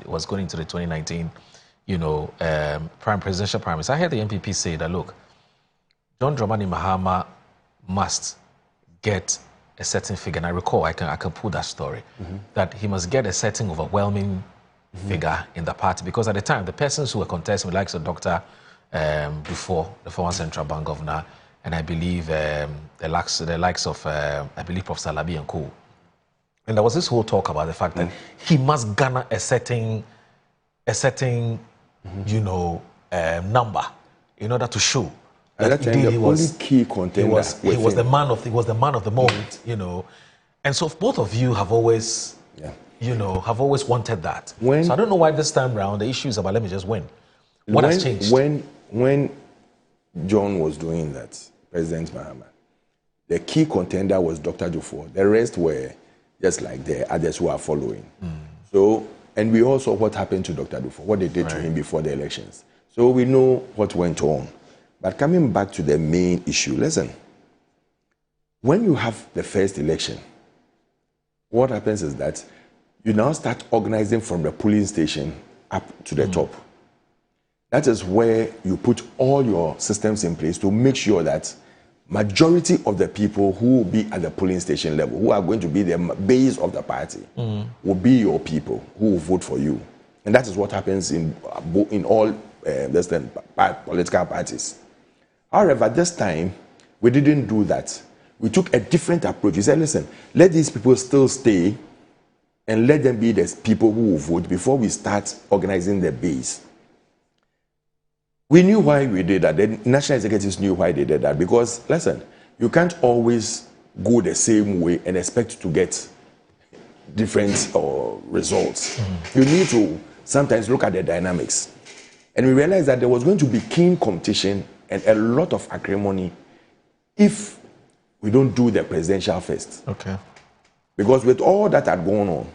was going into the 2019, presidential primaries, I heard the MPP say that, look, John Dramani Mahama must get a certain figure. And I recall, I can pull that story, that he must get a certain overwhelming figure in the party, because at the time, the persons who were contesting, like the Dr. Before, the former central bank governor, and I believe the likes of, I believe, Professor Labi and co. And there was this whole talk about the fact that he must garner a certain number in order to show that indeed he was only key contender. He was the man of the moment, And so both of you have always, have always wanted that. So I don't know why this time around the issue is about let me just win. What has changed? When John was doing that, President Mahama. The key contender was Dr. Dufour. The rest were just like the others who are following. So, and we also what happened to Dr. Dufour, what they did to him before the elections. So we know what went on. But coming back to the main issue, listen, when you have the first election, what happens is that you now start organizing from the polling station up to the top. That is where you put all your systems in place to make sure that majority of the people who will be at the polling station level, who are going to be the base of the party, will be your people who will vote for you. And that is what happens in all political parties. However, this time, we didn't do that. We took a different approach. We said, listen, let these people still stay and let them be the people who will vote before we start organizing the base. We knew why we did that. The national executives knew why they did that. Because, listen, you can't always go the same way and expect to get different results. You need to sometimes look at the dynamics. And we realized that there was going to be keen competition and a lot of acrimony if we don't do the presidential first. Okay. Because with all that had gone on,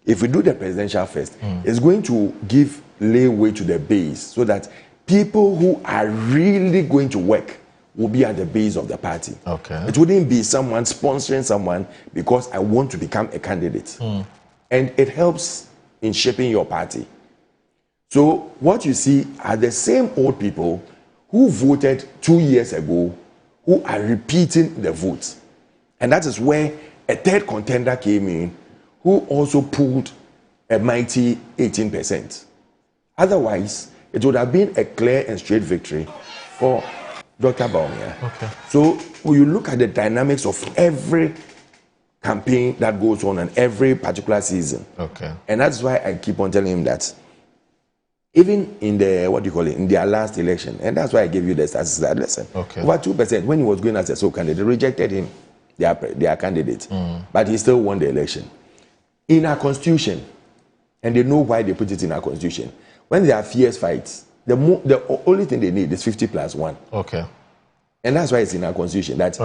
if we do the presidential first, it's going to give leeway to the base so that people who are really going to work will be at the base of the party. Okay. It wouldn't be someone sponsoring someone because I want to become a candidate. And it helps in shaping your party. So what you see are the same old people who voted 2 years ago who are repeating the vote. And that is where a third contender came in who also pulled a mighty 18%. Otherwise, it would have been a clear and straight victory for Dr. Bawumia. Okay. So when you look at the dynamics of every campaign that goes on and every particular season, and that's why I keep on telling him that even in the, in their last election, and that's why I gave you the statistics that, listen, over 2%, when he was going as a sole candidate, they rejected him, their candidate, but he still won the election. In our constitution, and they know why they put it in our constitution, when there are fierce fights, the only thing they need is 50+1. Okay. And that's why it's in our constitution that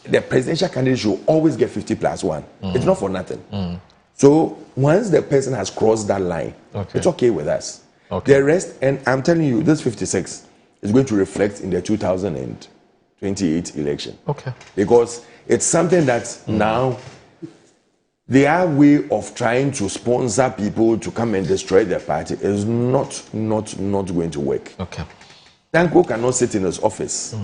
the presidential candidate should always get 50+1. It's not for nothing. So once the person has crossed that line, it's okay with us. The rest, and I'm telling you, this 56 is going to reflect in the 2028 election. Because it's something that now their way of trying to sponsor people to come and destroy their party is not going to work. Tanko cannot sit in his office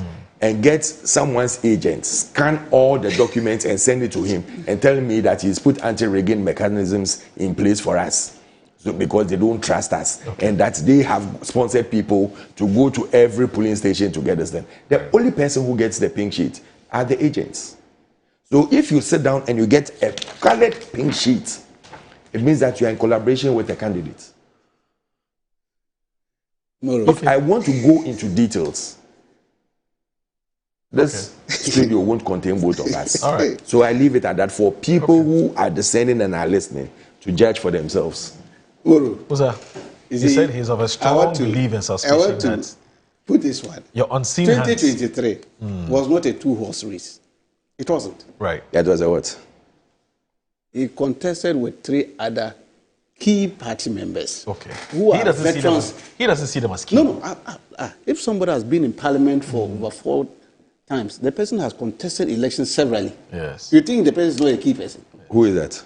and get someone's agent, scan all the documents and send it to him and tell me that he's put anti-rigging mechanisms in place for us. So because they don't trust us and that they have sponsored people to go to every polling station to get this done. The only person who gets the pink sheet are the agents. So if you sit down and you get a colored pink sheet, it means that you are in collaboration with the candidate. If I want to go into details, this studio won't contain both of us. So I leave it at that for people who are discerning and are listening to judge for themselves. Uza, you said he's of a strong belief and suspicion. I want to put this one. Your unseen 2023 was not a two-horse race. It wasn't. Right. That was a what? He contested with 3 other key party members. Who are veterans. He doesn't see them as key. No. If somebody has been in parliament for over 4 times, the person has contested elections severally. Yes. You think the person is not a key person? Who is that?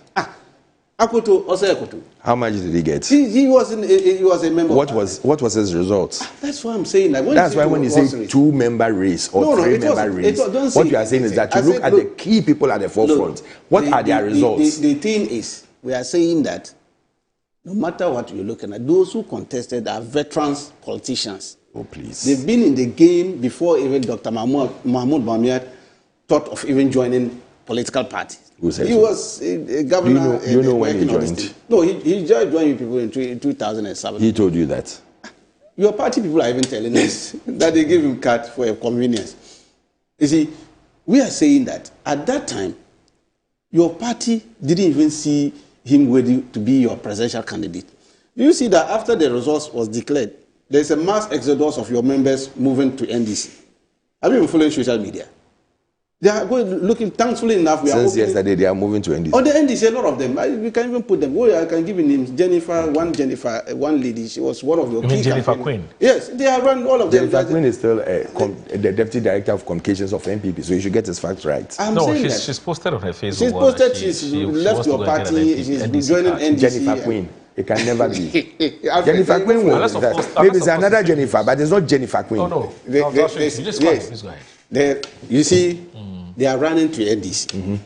Akoto, Osei Akoto. How much did he get? He was a member. What was his results? That's what I'm saying. Like, that's why when you say 2-member race or 3-member race, what you are saying is that you look at the key people at the forefront. What are their results? The thing is, we are saying that no matter what you're looking at, those who contested are veterans politicians. Oh, please. They've been in the game before even Dr. Mahmoud Bawumia thought of even joining political parties. He was a governor. You know when he joined? No, he joined people in 2007. He told you that? Your party people are even telling us that they gave him cut for a convenience. You see, we are saying that at that time, your party didn't even see him worthy to be your presidential candidate. You see that after the results was declared, there's a mass exodus of your members moving to NDC. Have you been following social media? They are going looking. Thankfully enough, we Since are yesterday they are moving to NDC. On the NDC, a lot of them. We can even put them. I can give you names. Jennifer, one lady. She was one of your key Jennifer Quinn? Yes, they are run all of them. Jennifer Quinn is still the deputy director of communications of MPP, so you should get his facts right. She's posted on her Facebook. She's posted. She left your party. She's joining NDC. Jennifer Quinn. It can never be. Jennifer Quinn will. Maybe it's another Jennifer, but it's not Jennifer Quinn. Oh no. Just go ahead. You see, they are running to NDC.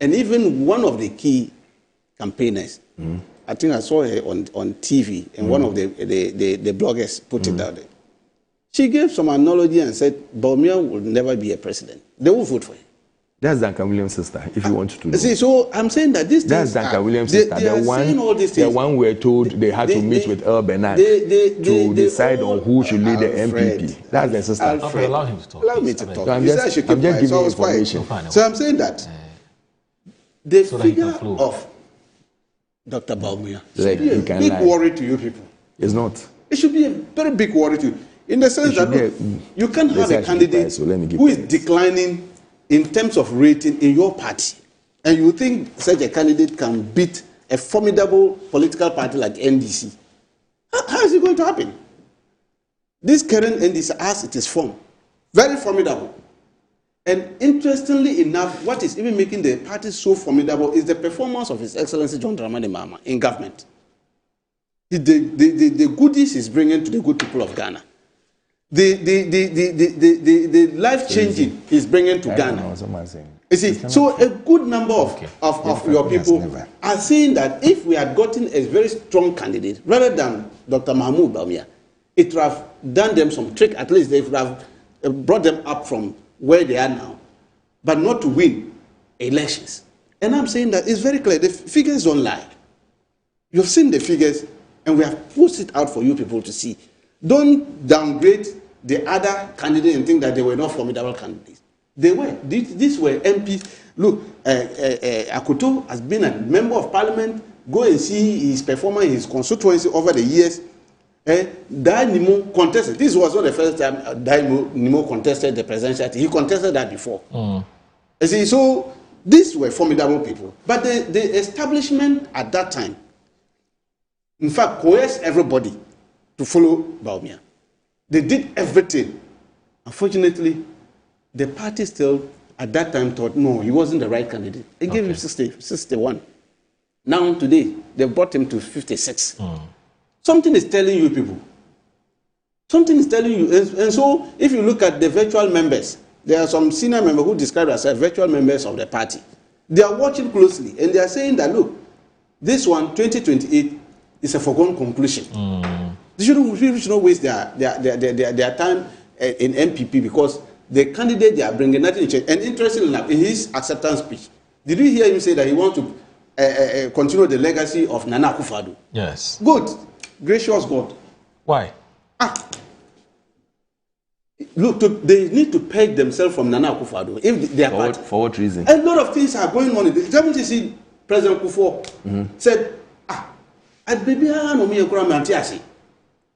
And even one of the key campaigners, I think I saw her on TV, and one of the bloggers put it out there. She gave some analogy and said, Bawumia will never be a president. They will vote for him. That's Duncan Williams' sister, if you want to know. See, so I'm saying that this That's Duncan Williams' sister. The one we're told they had to meet with Earl Bernard to decide on who should lead the MPP. That's the sister. Allow him to talk. Allow me to talk. So I'm just giving you information. So I'm saying that the figure of Dr. Bawumia should be a big worry to you people. It's not. It should be a very big worry to you. In the sense that you can't have a candidate who is declining in terms of rating in your party, and you think such a candidate can beat a formidable political party like NDC. How is it going to happen? This current NDC, as it is formed, very formidable. And interestingly enough, what is even making the party so formidable is the performance of His Excellency John Dramani Mahama in government. The goodies he's bringing to the good people of Ghana. The life changing he's bringing to Ghana. You see, so a good number of your people are saying that if we had gotten a very strong candidate rather than Dr. Mahmoud Bawumia, it would have done them some trick. At least they would have brought them up from where they are now, but not to win elections. And I'm saying that it's very clear. The figures don't lie. You've seen the figures, and we have put it out for you people to see. Don't downgrade the other candidate and think that they were not formidable candidates. They were. These were MPs. Look, Akoto has been a member of parliament. Go and see his performance in his constituency over the years. Dai Nimo contested. This was not the first time Dai Nimo contested the presidential. He contested that before. You see, so these were formidable people. But the establishment at that time, in fact, coerced everybody to follow Bawumia. They did everything. Unfortunately, the party still, at that time, thought, no, he wasn't the right candidate. They gave him 61. Now, today, they brought him to 56. Something is telling you people. Something is telling you. And so, if you look at the virtual members, there are some senior members who describe themselves as virtual members of the party. They are watching closely, and they are saying that, look, this one, 2028, is a foregone conclusion. They should not waste their time in MPP because the candidate they are bringing nothing to change. And interestingly enough, in his acceptance speech, did you hear him say that he wants to continue the legacy of Nana Akufo-Addo? Yes. Good. Gracious God. Why? Look, they need to peg themselves from Nana Akufo-Addo. If they are for what reason? A lot of things are going on. Haven't you seen President Kufuor said, at baby, I know me a grandma.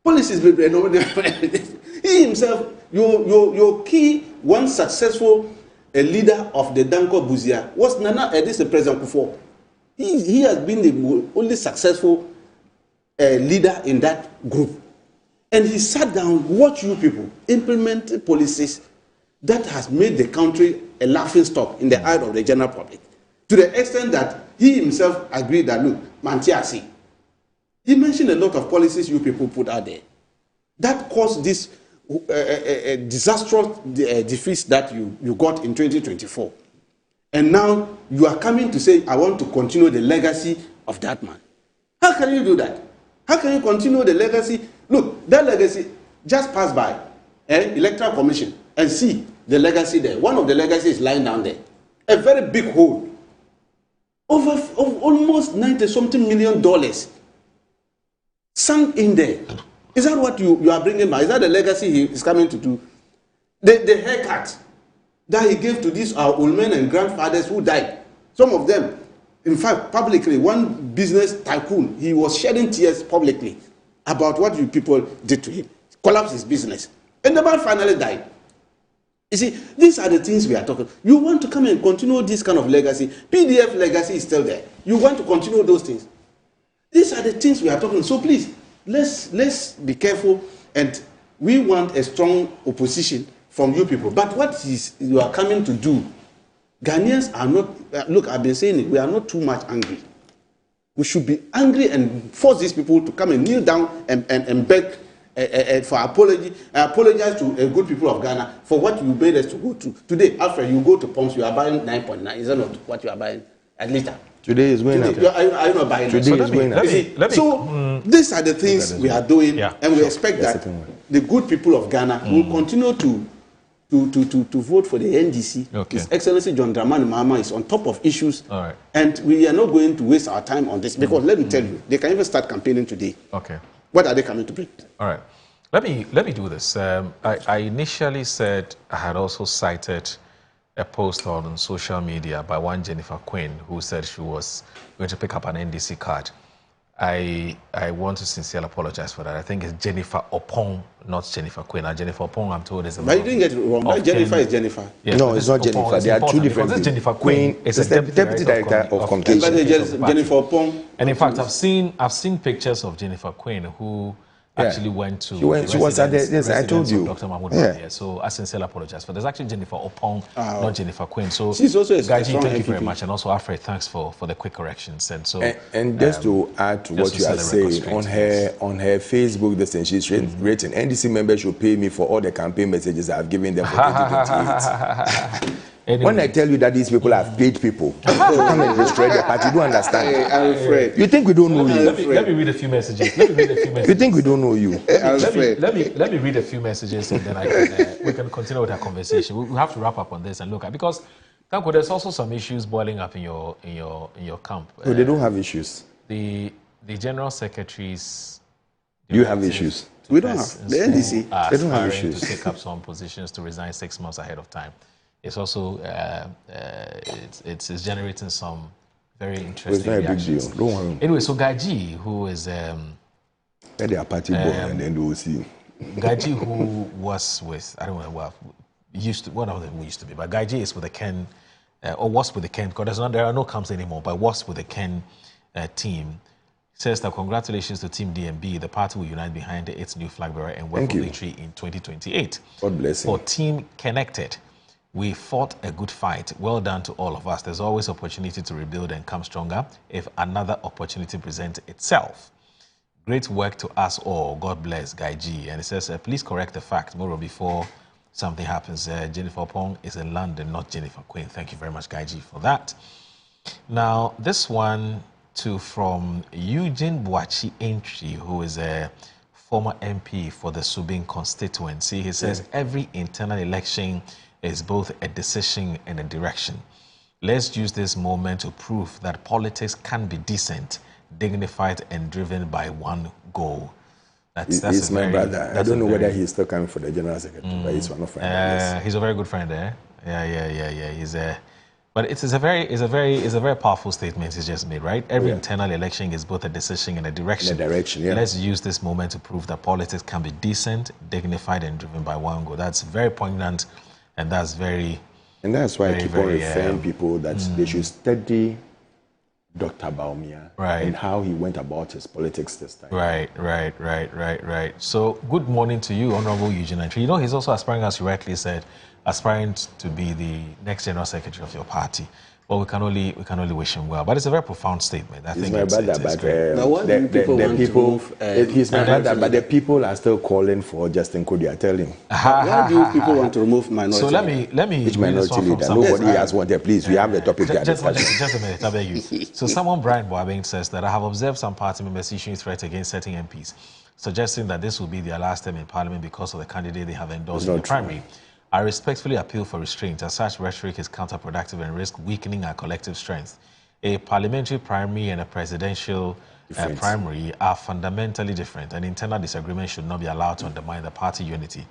Policies, he himself, your key, one successful leader of the Danko Buzia was Nana. This is President Kufuor. He has been the only successful leader in that group, and he sat down, watched you people implement policies that has made the country a laughing stock in the eye of the general public, to the extent that he himself agreed that look, Mantiasi. He mentioned a lot of policies you people put out there that caused this disastrous defeat that you got in 2024. And now you are coming to say, I want to continue the legacy of that man. How can you do that? How can you continue the legacy? Look, that legacy just passed by Electoral Commission and see the legacy there. One of the legacies is lying down there. A very big hole. Of almost $90-something million. Sunk in there. Is that what you are bringing back? Is that the legacy he is coming to do? The haircut that he gave to these our old men and grandfathers who died. Some of them, in fact, publicly, one business tycoon, he was shedding tears publicly about what you people did to him. Collapsed his business. And the man finally died. You see, these are the things we are talking. You want to come and continue this kind of legacy. PDF legacy is still there. You want to continue those things. These are the things we are talking. So please, let's be careful. And we want a strong opposition from you people. But what is you are coming to do? Ghanaians are not. Look, I've been saying it. We are not too much angry. We should be angry and force these people to come and kneel down and beg for apology. I apologize to a good people of Ghana for what you made us to go to. Today, Alfred, you go to Pumps, you are buying 9.9. Is that not what you are buying at liter? Today is going up. Are you not buying Today is going up. So these are the things we are doing, and we expect that the good people of Ghana will continue to vote for the NDC. Okay. His Excellency John Dramani Mahama is on top of issues, and we are not going to waste our time on this because let me tell you, they can even start campaigning today. Okay. What are they coming to bring? All right. Let me do this. I initially said I had also cited a post on social media by one Jennifer Quinn who said she was going to pick up an NDC card. I want to sincerely apologize for that. I think it's Jennifer Opong, not Jennifer Quinn. Now, Jennifer Opong, I'm told, is a But you didn't get it wrong. That Jennifer is Jennifer. Yeah, no, it's not Jennifer. They are two different things. Jennifer Quinn is the deputy director of communications. Jennifer Opong. And in fact, I've seen pictures of Jennifer Quinn who actually went to. She was at the. Yes, I told you. Dr. Mahmoud Wahia. So I sincerely apologize for. There's actually Jennifer Opong, not Jennifer Quinn. So she's also a Gaji, thank you very much, and also Alfred, thanks for the quick corrections. And so and just to add to what you are saying on her Facebook, this thing she's written, NDC members should pay me for all the campaign messages I've given them for 2028. Anyway. When I tell you that these people have paid people to come and destroy their party, you don't understand. Hey, Alfred. You think we don't know you? Let me read a few messages. You think we don't know you? Let me read a few messages and then we can continue with our conversation. We have to wrap up on this and look at because Tanko, there's also some issues boiling up in your camp. No, they don't have issues. The general secretaries. Do you have issues? We don't have. The NDC. They don't have issues. To take up some positions to resign 6 months ahead of time. It's also it's generating some very interesting reactions. Big deal. Don't worry. Anyway, so Gaji, who is they are party boy, and then they will see. Gaji, who was with one of them used to be, but Gaji is with the Ken or was with the Ken because there are no camps anymore, but was with the Ken team. Says that congratulations to Team DMB. The party will unite behind its new flag bearer and work for victory in 2028. God bless you. For Team Connected. We fought a good fight. Well done to all of us. There's always opportunity to rebuild and come stronger if another opportunity presents itself. Great work to us all. God bless, Guy G. And it says, please correct the fact, Moro, before something happens. Jennifer Pong is in London, not Jennifer Quinn. Thank you very much, Guy G, for that. Now, this one from Eugene Boachi Entry, who is a former MP for the Subin constituency. He says, every internal election is both a decision and a direction. Let's use this moment to prove that politics can be decent, dignified, and driven by one goal. He's my brother. I don't know whether he's still coming for the general secretary, but he's one of my friends. He's a very good friend there. Yeah. But it's a very powerful statement he's just made, right? Every internal election is both a decision and a direction. Let's use this moment to prove that politics can be decent, dignified, and driven by one goal. That's very poignant. And that's very... And that's why I keep on referring people that they should study Dr. Bawumia and how he went about his politics this time. Right. So, good morning to you, Honorable Eugene Entry. You know, he's also aspiring, as you rightly said, aspiring to be the next general secretary of your party. Well, we can only wish him well. But it's a very profound statement. I think my brother, but he's my brother, but the people are still calling for Justin Kodia. Tell him. Why do people want to remove minority? So let me which minority leader? Nobody has wanted. Please, we have the topic. Just a minute, I beg you. So someone, Brian Boabeng, says that I have observed some party members issuing threats against certain MPs, suggesting that this will be their last term in Parliament because of the candidate they have endorsed in the primary. I respectfully appeal for restraint, as such rhetoric is counterproductive and risks weakening our collective strength. A parliamentary primary and a presidential primary are fundamentally different, and internal disagreement should not be allowed to undermine the party unity.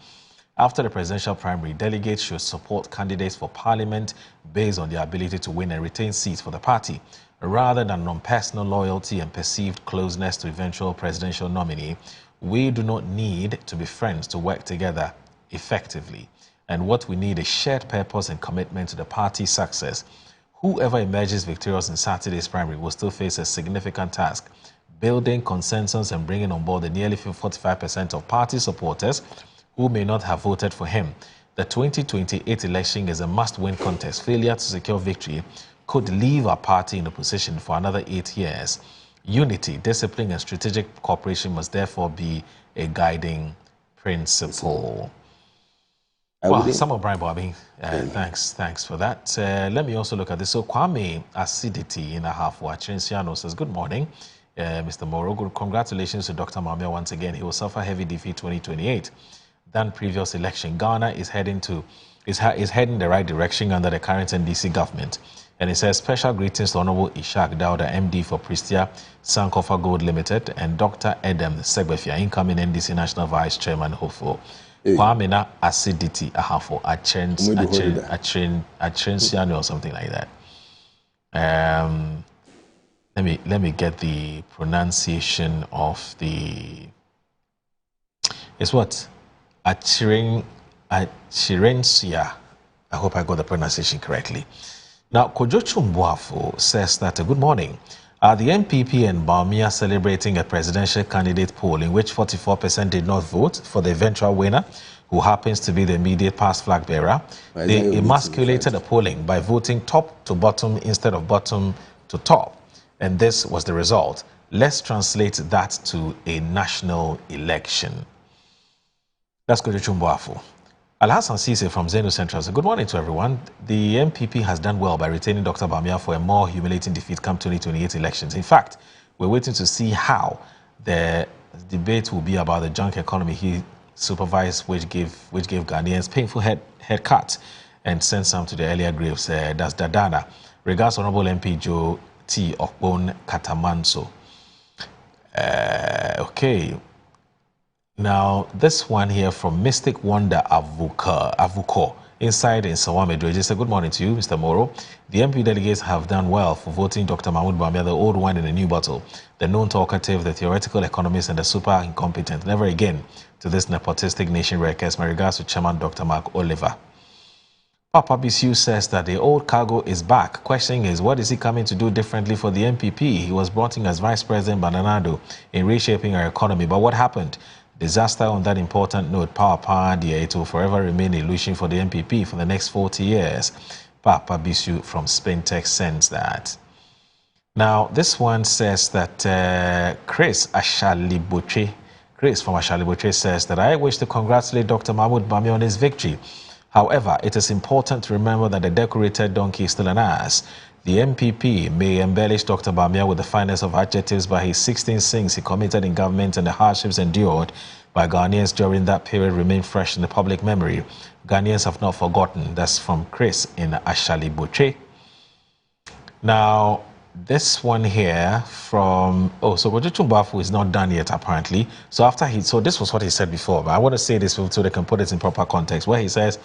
After the presidential primary, delegates should support candidates for parliament based on their ability to win and retain seats for the party, rather than on personal loyalty and perceived closeness to eventual presidential nominee. We do not need to be friends to work together effectively. And what we need is shared purpose and commitment to the party's success. Whoever emerges victorious in Saturday's primary will still face a significant task, building consensus and bringing on board the nearly 45% of party supporters who may not have voted for him. The 2028 election is a must-win contest. Failure to secure victory could leave our party in a position for another 8 years. Unity, discipline, and strategic cooperation must therefore be a guiding principle. Well, some of Brian Bobby, thanks for that. Let me also look at this. So Kwame Acidity in Ahafo Achinciano says, good morning, Mr. Moro. Congratulations to Dr. Mamia once again. He will suffer heavy defeat 2028. Than previous election. Ghana is heading the right direction under the current NDC government. And it says, special greetings to Honorable Ishak Dauda, MD for Prestia Sankofa Gold Limited, and Dr. Edem Segbefia, incoming NDC National Vice Chairman, hopeful. Kwamena Acidity Ahafo Achenciano or something like that. Let me get the pronunciation of the. It's what? Achirencia. I hope I got the pronunciation correctly. Now, Kojo Chumbuafo says that, good morning. Are the MPP and Bawumia celebrating a presidential candidate poll in which 44% did not vote for the eventual winner, who happens to be the immediate past flag bearer? They emasculated the polling by voting top to bottom instead of bottom to top. And this was the result. Let's translate that to a national election. Let's go to Chumbuafo. Alhassan Sise from Zeno Central says, good morning to everyone. The MPP has done well by retaining Dr. Bawumia for a more humiliating defeat come 2028 elections. In fact, we're waiting to see how the debate will be about the junk economy he supervised, which gave Ghanaians painful head cut and sent some to the earlier graves. That's Dadana. Regards Honorable MP Joe T. of Bone Katamanso. Okay. Now, this one here from Mystic Wonder Avuko, inside in Sawamedro. Just a good morning to you, Mr. Moro. The MP delegates have done well for voting Dr. Mahmoud Bawumia, the old wine in a new bottle, the known talkative, the theoretical economist, and the super incompetent. Never again to this nepotistic nation request. My regards to Chairman Dr. Mark Oliver. Papa Bisu says that the old cargo is back. Question is, what is he coming to do differently for the MPP? He was brought in as Vice President Bananado in reshaping our economy. But what happened? Disaster. On that important note, power, dear, it will forever remain a illusion for the MPP for the next 40 years. Papa Bisu from Spintex sends that. Now, this one says that Chris from Ashaliboche says that I wish to congratulate Dr. Mahmoud Bawumia on his victory. However, it is important to remember that the decorated donkey is still an ass. The MPP may embellish Dr. Bawumia with the finest of adjectives, but his 16 sins he committed in government and the hardships endured by Ghanaians during that period remain fresh in the public memory. Ghanaians have not forgotten. That's from Chris in Ashaliboche. Now, this one here from, so Kojo Chumbuafo is not done yet apparently. So this was what he said before, but I want to say this so they can put it in proper context, where he says,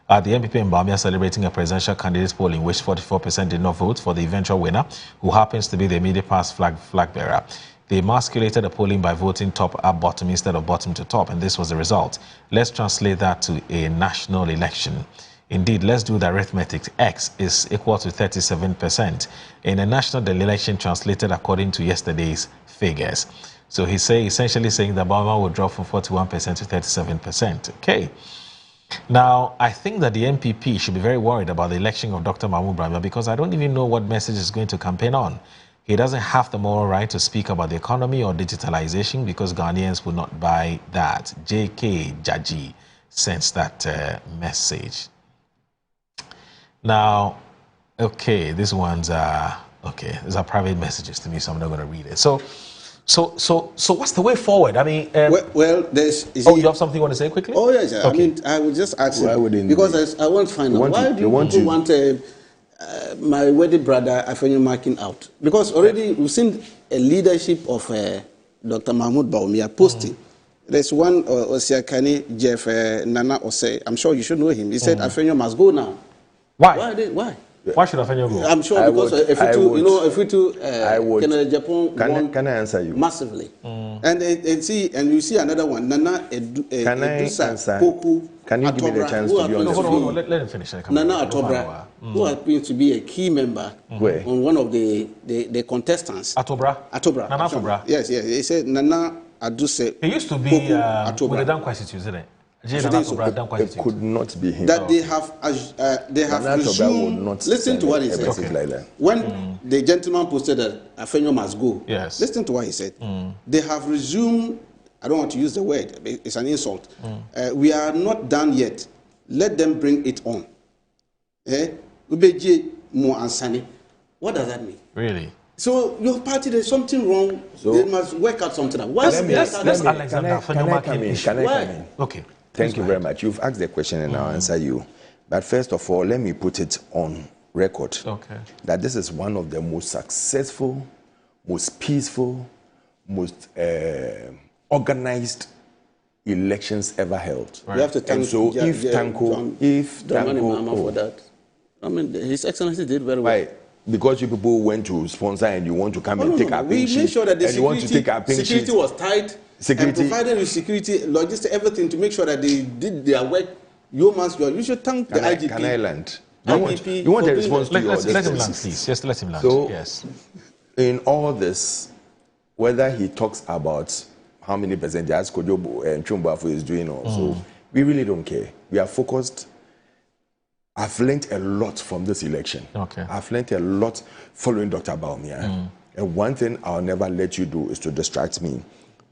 the MPP and Bawumia celebrating a presidential candidate poll in which 44% did not vote for the eventual winner, who happens to be the immediate past flag bearer. They emasculated the polling by voting top up bottom instead of bottom to top, and this was the result. Let's translate that to a national election. Indeed, let's do the arithmetic. X is equal to 37%. In a national election translated according to yesterday's figures. So he's essentially saying that Bawumia will drop from 41% to 37%. Okay. Now, I think that the MPP should be very worried about the election of Dr. Mahmoud Bawumia because I don't even know what message is going to campaign on. He doesn't have the moral right to speak about the economy or digitalization because Ghanaians would not buy that. J.K. Jaji sends that message. Now, okay, these ones are, okay, these are private messages to me, so I'm not going to read it. So what's the way forward? I mean, there's. You have something you want to say quickly? Oh yes, okay. I mean, I would just ask because I want to find out why do you want my wedding brother Afenyo marking out? Because already we've seen a leadership of Dr. Mahmoud Bawumia posting. There's one Osiakani Jeff Nana Ose. I'm sure you should know him. He said Afenyo must go now. Why? Why? Why should Afenyo go? I'm sure because if we Japan can I answer you massively? And you see another one. Nana Poku. Can you give me the chance to be on the floor? Let him finish. Nana Atobra, who happens to be a key member on one of the contestants. Atobra. Nana Atobra. Yes. He said Nana Aduse. He used to be with the Dan Kwasitu, isn't it? It could not be him. That they have resumed. Listen to what he said. Okay. When the gentleman posted that Afenyo must go, yes. Listen to what he said. They have resumed. I don't want to use the word. It's an insult. We are not done yet. Let them bring it on. Ubeji Mo Ansani. What does that mean? Really? So your party, there's something wrong. So they must work out something out. Why? Can I come in? Okay. Thank you very much. You've asked the question and I'll answer you. But first of all, let me put it on record that this is one of the most successful, most peaceful, most organized elections ever held. Right. You have to thank if Tanko for that. I mean, His Excellency did very well. Right. Because you people went to sponsor and you want to come and take our pink sheet. We made sure that the security was tight. Security. And provided with security, logistics, everything to make sure that they did their work. You should thank the IGP. Can I land? You want a response to your let him land, please. Just let him land. So, yes. In all this, whether he talks about how many percent as Kojobo and Chumbafu is doing also, we really don't care. We are focused. I've learned a lot from this election. I've learned a lot following Dr. Bawumia. And one thing I'll never let you do is to distract me.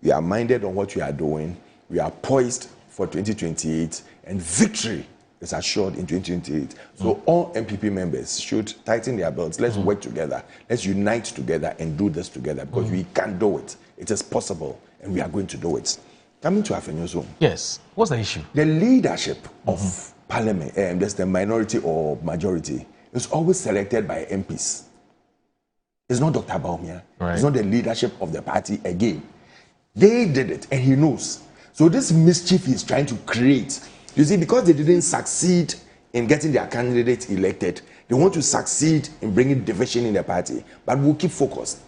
We are minded on what we are doing. We are poised for 2028, and victory is assured in 2028. So all MPP members should tighten their belts. Let's work together. Let's unite together and do this together because we can do it. It is possible, and we are going to do it. Coming to Afenyo's home. Yes. What's the issue? The leadership of Parliament, there's the minority or majority, is always selected by MPs. It's not Dr. Bawumia. Right. It's not the leadership of the party again. They did it, and he knows. So this mischief he's trying to create, you see, because they didn't succeed in getting their candidate elected, they want to succeed in bringing division in the party. But we'll keep focused.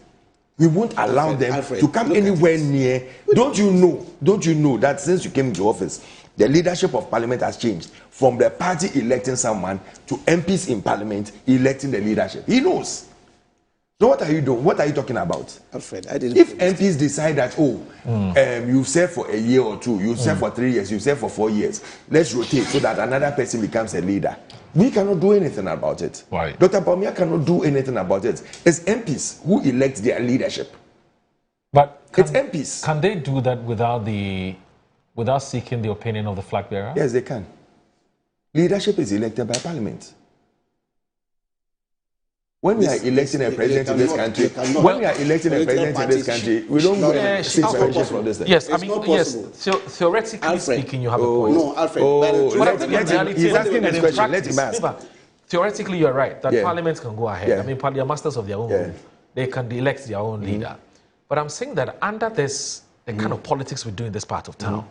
We won't allow them to come anywhere near. Don't you know that since you came into office, the leadership of Parliament has changed from the party electing someone to MPs in Parliament electing the leadership. He knows. So what are you doing? What are you talking about? Alfred, if MPs decide that, you've served for a year or two, you've served for 3 years, you've served for 4 years, let's rotate so that another person becomes a leader. We cannot do anything about it. Right. Dr. Bawumia cannot do anything about it. It's MPs who elect their leadership. But it's MPs. Can they do that without seeking the opinion of the flag bearer? Yes, they can. Leadership is elected by Parliament. When we are electing a president in this country, we don't seek permission from this thing. Yes, I mean, yes. So theoretically speaking, you have a point. No, Alfred. He's asking this question. Let him ask. Theoretically, you're right that Parliament can go ahead. I mean, they are masters of their own. They can elect their own leader. But I'm saying that under the kind of politics we do in this part of town,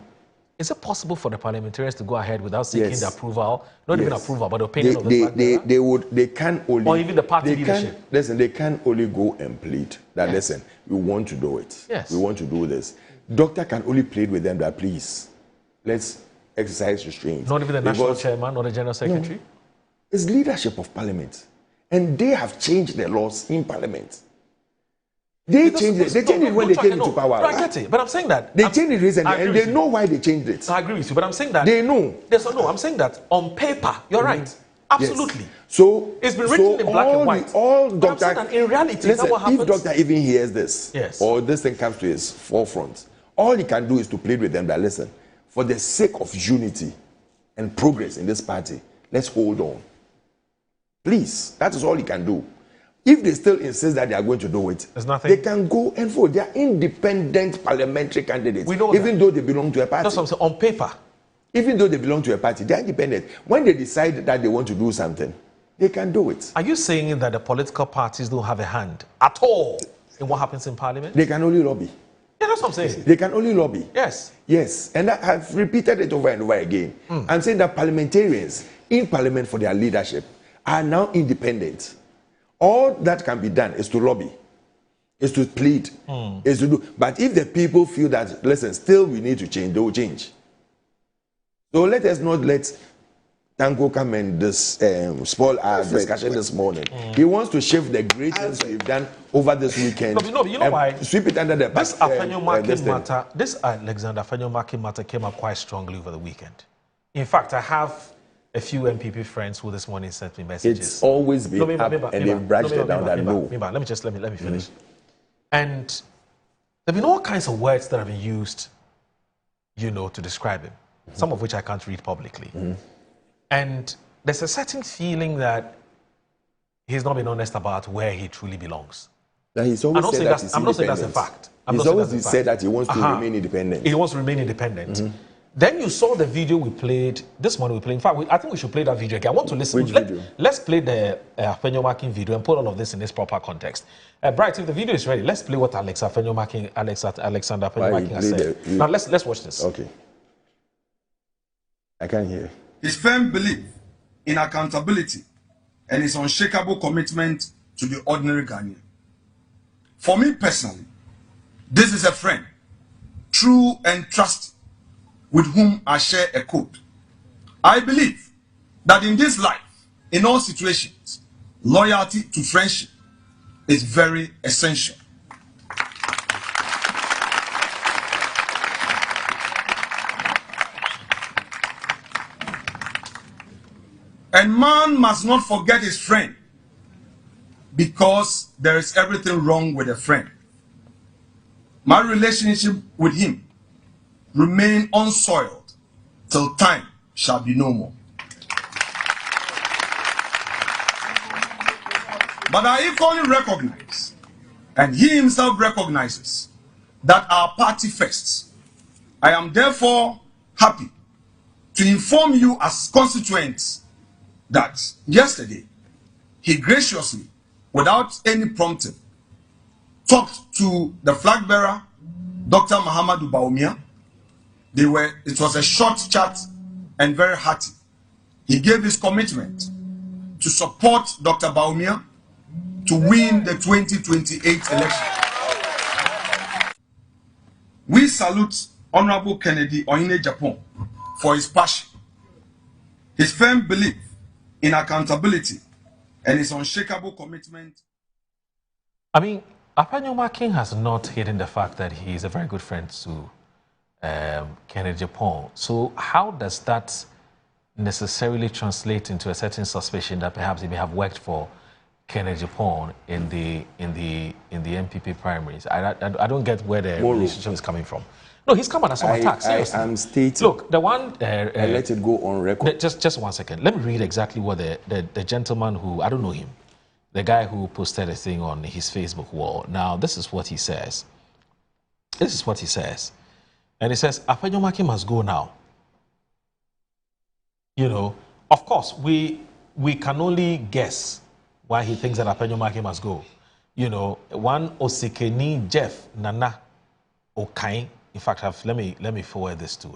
is it possible for the parliamentarians to go ahead without seeking the approval, not even approval, but the opinion of the flag they can only, or even the party leadership? They can only go and plead that, listen, we want to do it. Yes. We want to do this. Doctor can only plead with them that, please, let's exercise restraint. Not even the national chairman or the general secretary? No. It's leadership of Parliament. And they have changed the laws in Parliament. They changed it when they came into power. No, I get it, but I'm saying that they changed it recently, and they know why they changed it. I agree with you, but I'm saying that they know. I'm saying that on paper, you're right, absolutely. Yes. So it's been written in black and white. Doctor, I'm saying that in reality, listen, what happens? if Doctor even hears this, or this thing comes to his forefront, all he can do is to plead with them that, listen, for the sake of unity and progress in this party, let's hold on. Please, that is all he can do. If they still insist that they are going to do it, they can go and vote. They are independent parliamentary candidates, even though they belong to a party. That's what I'm saying, on paper. Even though they belong to a party, they are independent. When they decide that they want to do something, they can do it. Are you saying that the political parties don't have a hand at all in what happens in Parliament? They can only lobby. Yeah, that's what I'm saying. They can only lobby. Yes. Yes, and I've repeated it over and over again. I'm saying that parliamentarians in Parliament for their leadership are now independent. All that can be done is to lobby, is to plead, is to do. But if the people feel that, listen, still we need to change, they will change. So let us not let Tanko come and spoil our discussion this morning. He wants to shift the great things we've done over this weekend. No, you know why? Sweep it under the This Alexander Afenyo-Markin matter came up quite strongly over the weekend. In fact, I have a few MPP friends who this morning sent me messages. It's always been up and they've brushed it down that no. Let me finish. And there have been all kinds of words that have been used, to describe him. Some of which I can't read publicly. And there's a certain feeling that he's not been honest about where he truly belongs. He's always said that I'm not saying that's a fact. He's always said that he wants to remain independent. He wants to remain independent. Then you saw the video we played, this morning we played. In fact, I think we should play that video again. I want to listen. Which video? Let's play the Afenyo-Markin video and put all of this in its proper context. Bright, if the video is ready, let's play what Alexander Afenyo-Markin has said. Now let's watch this. Okay. I can't hear. His firm belief in accountability and his unshakable commitment to the ordinary Ghanaian. For me personally, this is a friend, true and trusted, with whom I share a code. I believe that in this life, in all situations, loyalty to friendship is very essential. And man must not forget his friend because there is everything wrong with a friend. My relationship with him remain unsoiled till time shall be no more. But I equally recognize, and he himself recognizes, that our party first. I am therefore happy to inform you as constituents that yesterday he graciously, without any prompting, talked to the flag bearer, Dr. Mahamadou Bawumia. It was a short chat and very hearty. He gave his commitment to support Dr. Bawumia to win the 2028 election. We salute Honorable Kennedy Oyine Japan for his passion, his firm belief in accountability, and his unshakable commitment. I mean, Afenyo-Markin has not hidden the fact that he is a very good friend to Kennedy Japan. So how does that necessarily translate into a certain suspicion that perhaps he may have worked for Kennedy Japan in the MPP primaries? I don't get where the relationship is coming from. No, he's come under some attack. Seriously. I am stating. Look, the one. I let it go on record. Just 1 second. Let me read exactly what the gentleman who, I don't know him, the guy who posted a thing on his Facebook wall. Now, this is what he says. This is what he says. And he says, Afenyo-Markin must go now. Of course, we can only guess why he thinks that Afenyo-Markin must go. One Osikeni Jeff Nana Okai. In fact, let me forward this to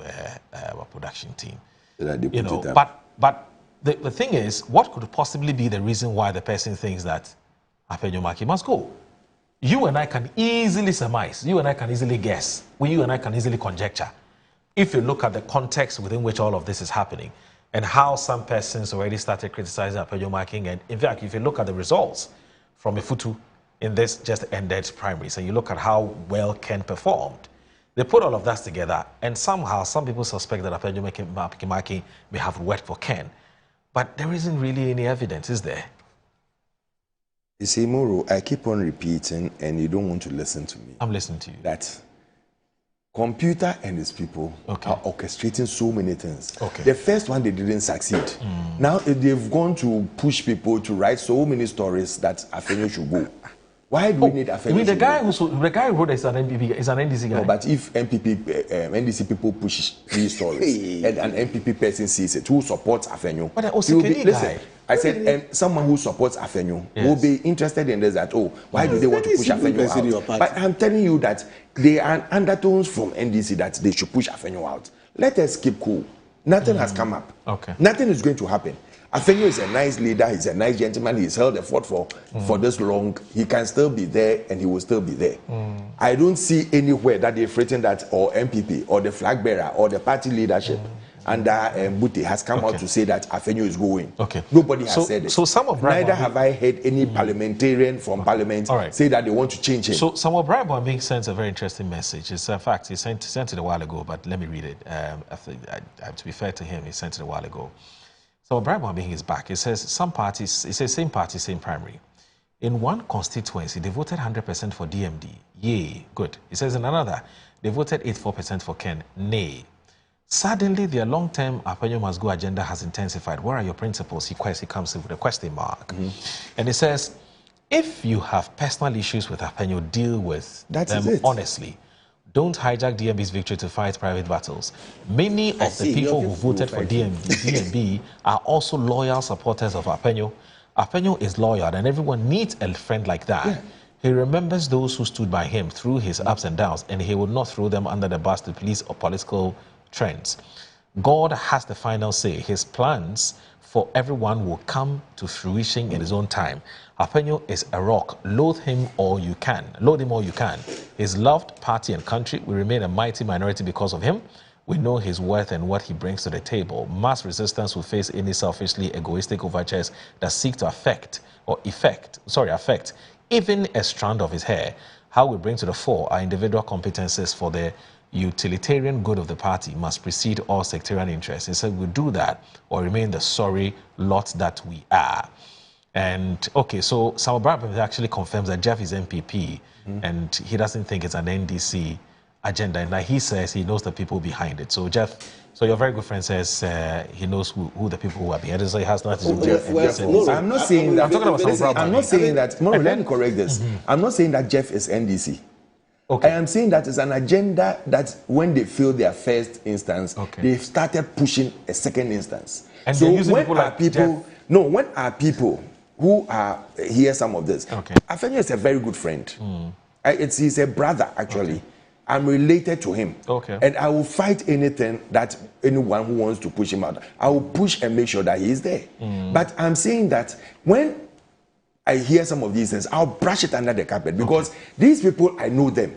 our production team. But the thing is, what could possibly be the reason why the person thinks that Afenyo-Markin must go? You and I can easily surmise. You and I can easily guess. You and I can easily conjecture. If you look at the context within which all of this is happening and how some persons already started criticizing Afenyo-Markin, and in fact, if you look at the results from Ifutu in this just ended primaries and you look at how well Ken performed, they put all of that together, and somehow some people suspect that Afenyo-Markin may have worked for Ken. But there isn't really any evidence, is there? You see, Moro, I keep on repeating, and you don't want to listen to me. I'm listening to you. That computer and his people are orchestrating so many things. Okay. The first one, they didn't succeed. Now they've gone to push people to write so many stories that Afenyo should go. Why do we need Afenyo? You mean the guy who wrote is an NPP, is an NDC guy? No, but if NDC people push these stories and an MPP person sees it, who supports Afenyo? But also listen, I said someone who supports Afenyo will be interested in this. That why do they want to push Afenyo out? But I'm telling you that there are undertones from NDC that they should push Afenyo out. Let us keep cool. Nothing has come up. Okay. Nothing is going to happen. Afenyo is a nice leader, he's a nice gentleman, he's held the fort for this long. He can still be there and he will still be there. I don't see anywhere that they've written that or MPP or the flag bearer or the party leadership under Bute has come out to say that Afenyo is going. Nobody has said it. So neither have I heard any parliamentarian from parliament say that they want to change him. So Samuel Brabwaming sent a very interesting message. It's a fact, he sent it a while ago, but let me read it. To be fair to him, he sent it a while ago. So Brabwaming is back. It says some parties, it says same party, same primary. In one constituency, they voted 100% for DMD. Yay, good. It says in another, they voted 84% for Ken. Nay. Suddenly, their long-term Afenyo must go agenda has intensified. Where are your principles? He comes in with a question mark. And it says, if you have personal issues with Afenyo, deal with them honestly. Don't hijack DMB's victory to fight private battles. Many of the people who voted for DMB are also loyal supporters of Afenyo. Afenyo is loyal, and everyone needs a friend like that. Yeah. He remembers those who stood by him through his ups and downs, and he will not throw them under the bus to police or political trends. God has the final say. His plans for everyone will come to fruition in his own time. Afenyo is a rock. Load him all you can. His loved party and country will remain a mighty minority because of him. We know his worth and what he brings to the table. Mass resistance will face any selfishly egoistic overtures that seek to affect even a strand of his hair. How we bring to the fore our individual competences for the utilitarian good of the party must precede all sectarian interests. He said, we do that or remain the sorry lot that we are. And okay, so Samuel Brabwaming actually confirms that Jeff is MPP and he doesn't think it's an NDC agenda, and like he says he knows the people behind it. So Jeff, so your very good friend says he knows who the people who are behind it, so he has nothing to do with it. I'm not saying that. I'm talking about Samuel Brabwaming. I'm not saying that. No, let me correct this. I'm not saying that Jeff is NDC. I am saying that it's an agenda that when they failed their first instance, they've started pushing a second instance. And so when are people who are hear some of this? Afenyo is a very good friend. He's a brother actually. I'm related to him. And I will fight anything that anyone who wants to push him out. I will push and make sure that he is there. But I'm saying that when I hear some of these things, I'll brush it under the carpet because these people, I know them.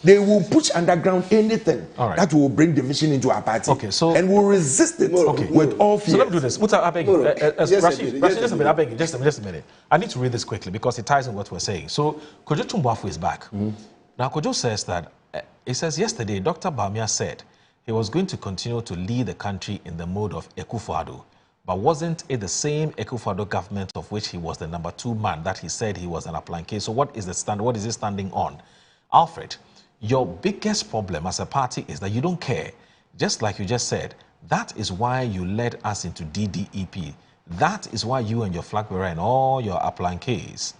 They will push underground anything that will bring division into our party. And will resist it with all fear. So let me do this. I beg you. Rashid, just a minute. I need to read this quickly because it ties in what we're saying. So Kojo Tumbuafu is back. Now Kojo says that, it says yesterday, Dr. Bawumia said he was going to continue to lead the country in the mode of Akufo-Addo. But wasn't it the same Akufo-Addo government of which he was the number 2 man that he said he was an aplanke? So what is the stand? What is he standing on? Alfred, your biggest problem as a party is that you don't care. Just like you just said, that is why you led us into DDEP. That is why you and your flag bearer and all your aplankes,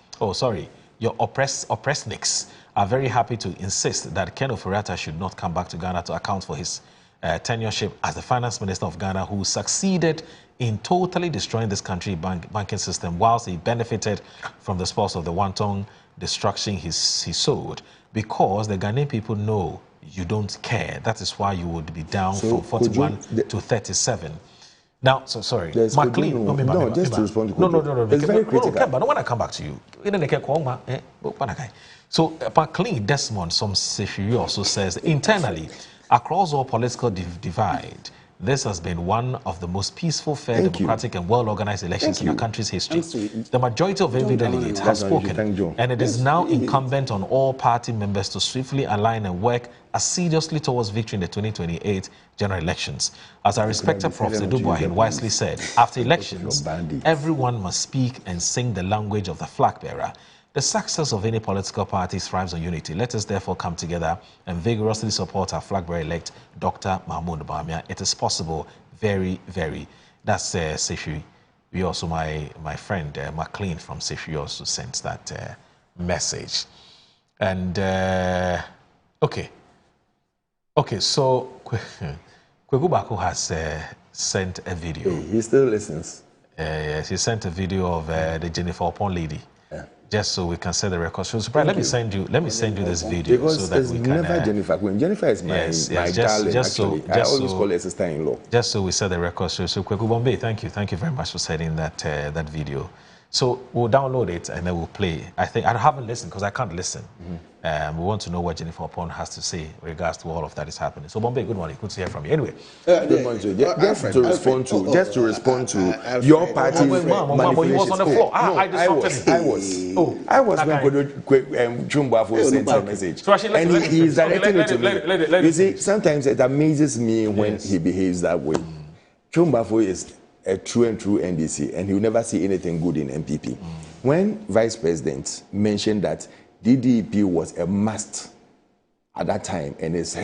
your oppressniks are very happy to insist that Ken Ofori-Atta should not come back to Ghana to account for his tenureship as the finance minister of Ghana, who succeeded in totally destroying this country banking system whilst he benefited from the spoils of the wanton destruction he sowed. Because the Ghanaian people know you don't care. That is why you would be down from 41 to 37. Now, so sorry, McLean. No, just to respond to No. It's very critical. But I want to come back to you. So, McLean Desmond, some Sefiri also says, internally, across all political divide, this has been one of the most peaceful, fair, democratic, and well-organized elections in our country's history. The majority of every delegate has spoken, and it is now incumbent on all party members to swiftly align and work assiduously towards victory in the 2028 general elections. As our respected Prof. Sedu Buahin wisely said, after elections, everyone must speak and sing the language of the flag bearer. The success of any political party thrives on unity. Let us therefore come together and vigorously support our flag bearer-elect, Dr. Mahmoud Bawumia. It is possible, very, very. That's Sefiri. We also, my friend McLean from Sefiri also sent that message. And, okay, so Kweku Bako has sent a video. He still listens. Yes, he sent a video of the Jennifer Opon lady. just so we can set the record. So, Brian, let me send you this video because so that we can. Never Jennifer Queen. Jennifer is my darling. Actually, I always call her sister-in-law. Just so we set the record. So Kweku Bombay, thank you very much for sending that video. So we'll download it and then we'll play. I haven't listened because I can't listen. We want to know what Jennifer Oppong has to say in regards to all of that is happening. So Bombay, good morning. Good to hear from you. Anyway, good morning. Just to respond to your party's manipulation. He was on the floor. I was when Chumbafo sent a message, and he is directing it to me. You see, sometimes it amazes me when he behaves that way. Chumbafo is a true NDC, and he will never see anything good in MPP. When Vice President mentioned that DDP was a must at that time and it's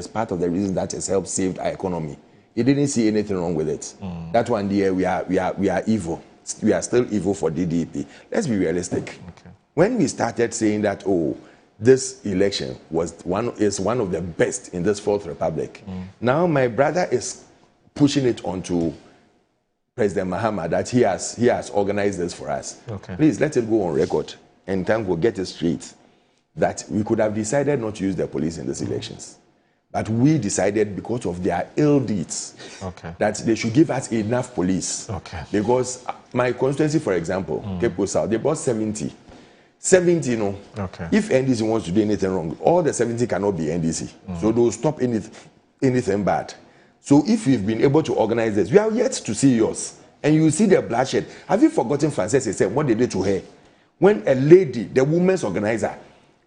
part of the reason that it's helped save our economy, he didn't see anything wrong with it. That one day we are evil. We are still evil for DDP. Let's be realistic. Okay. When we started saying that, this election is one of the best in this Fourth Republic, now my brother is pushing it onto President Mahama that he has organized this for us. Okay. Please let it go on record and time will get it straight that we could have decided not to use the police in these elections. But we decided because of their ill deeds that they should give us enough police. Okay. Because my constituency, for example, Cape Coast South, they bought 70. 70, if NDC wants to do anything wrong, all the 70 cannot be NDC. So they'll stop anything bad. So if you've been able to organize this, we are yet to see yours. And you see the bloodshed. Have you forgotten Frances said what they did to her? When a lady, the women's organizer,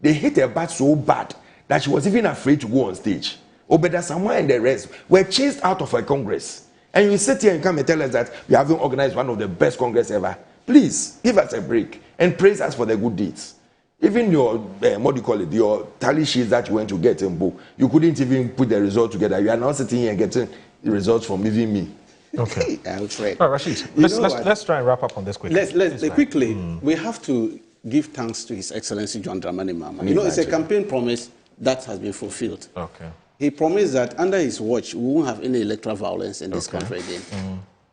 they hit her back so bad that she was even afraid to go on stage. Obeda Samoa and the rest were chased out of a congress. And you sit here and come and tell us that we haven't organized one of the best congress ever. Please, give us a break and praise us for the good deeds. Even your, your tally sheets that you went to get in Bo, you couldn't even put the result together. You are now sitting here and getting the results from even me. Okay. Alfred. All right, Rashid, let's try and wrap up on this quickly. Let's quickly, we have to give thanks to His Excellency John Dramani Mahama. It's a campaign promise that has been fulfilled. Okay. He promised that under his watch, we won't have any electoral violence in this country again.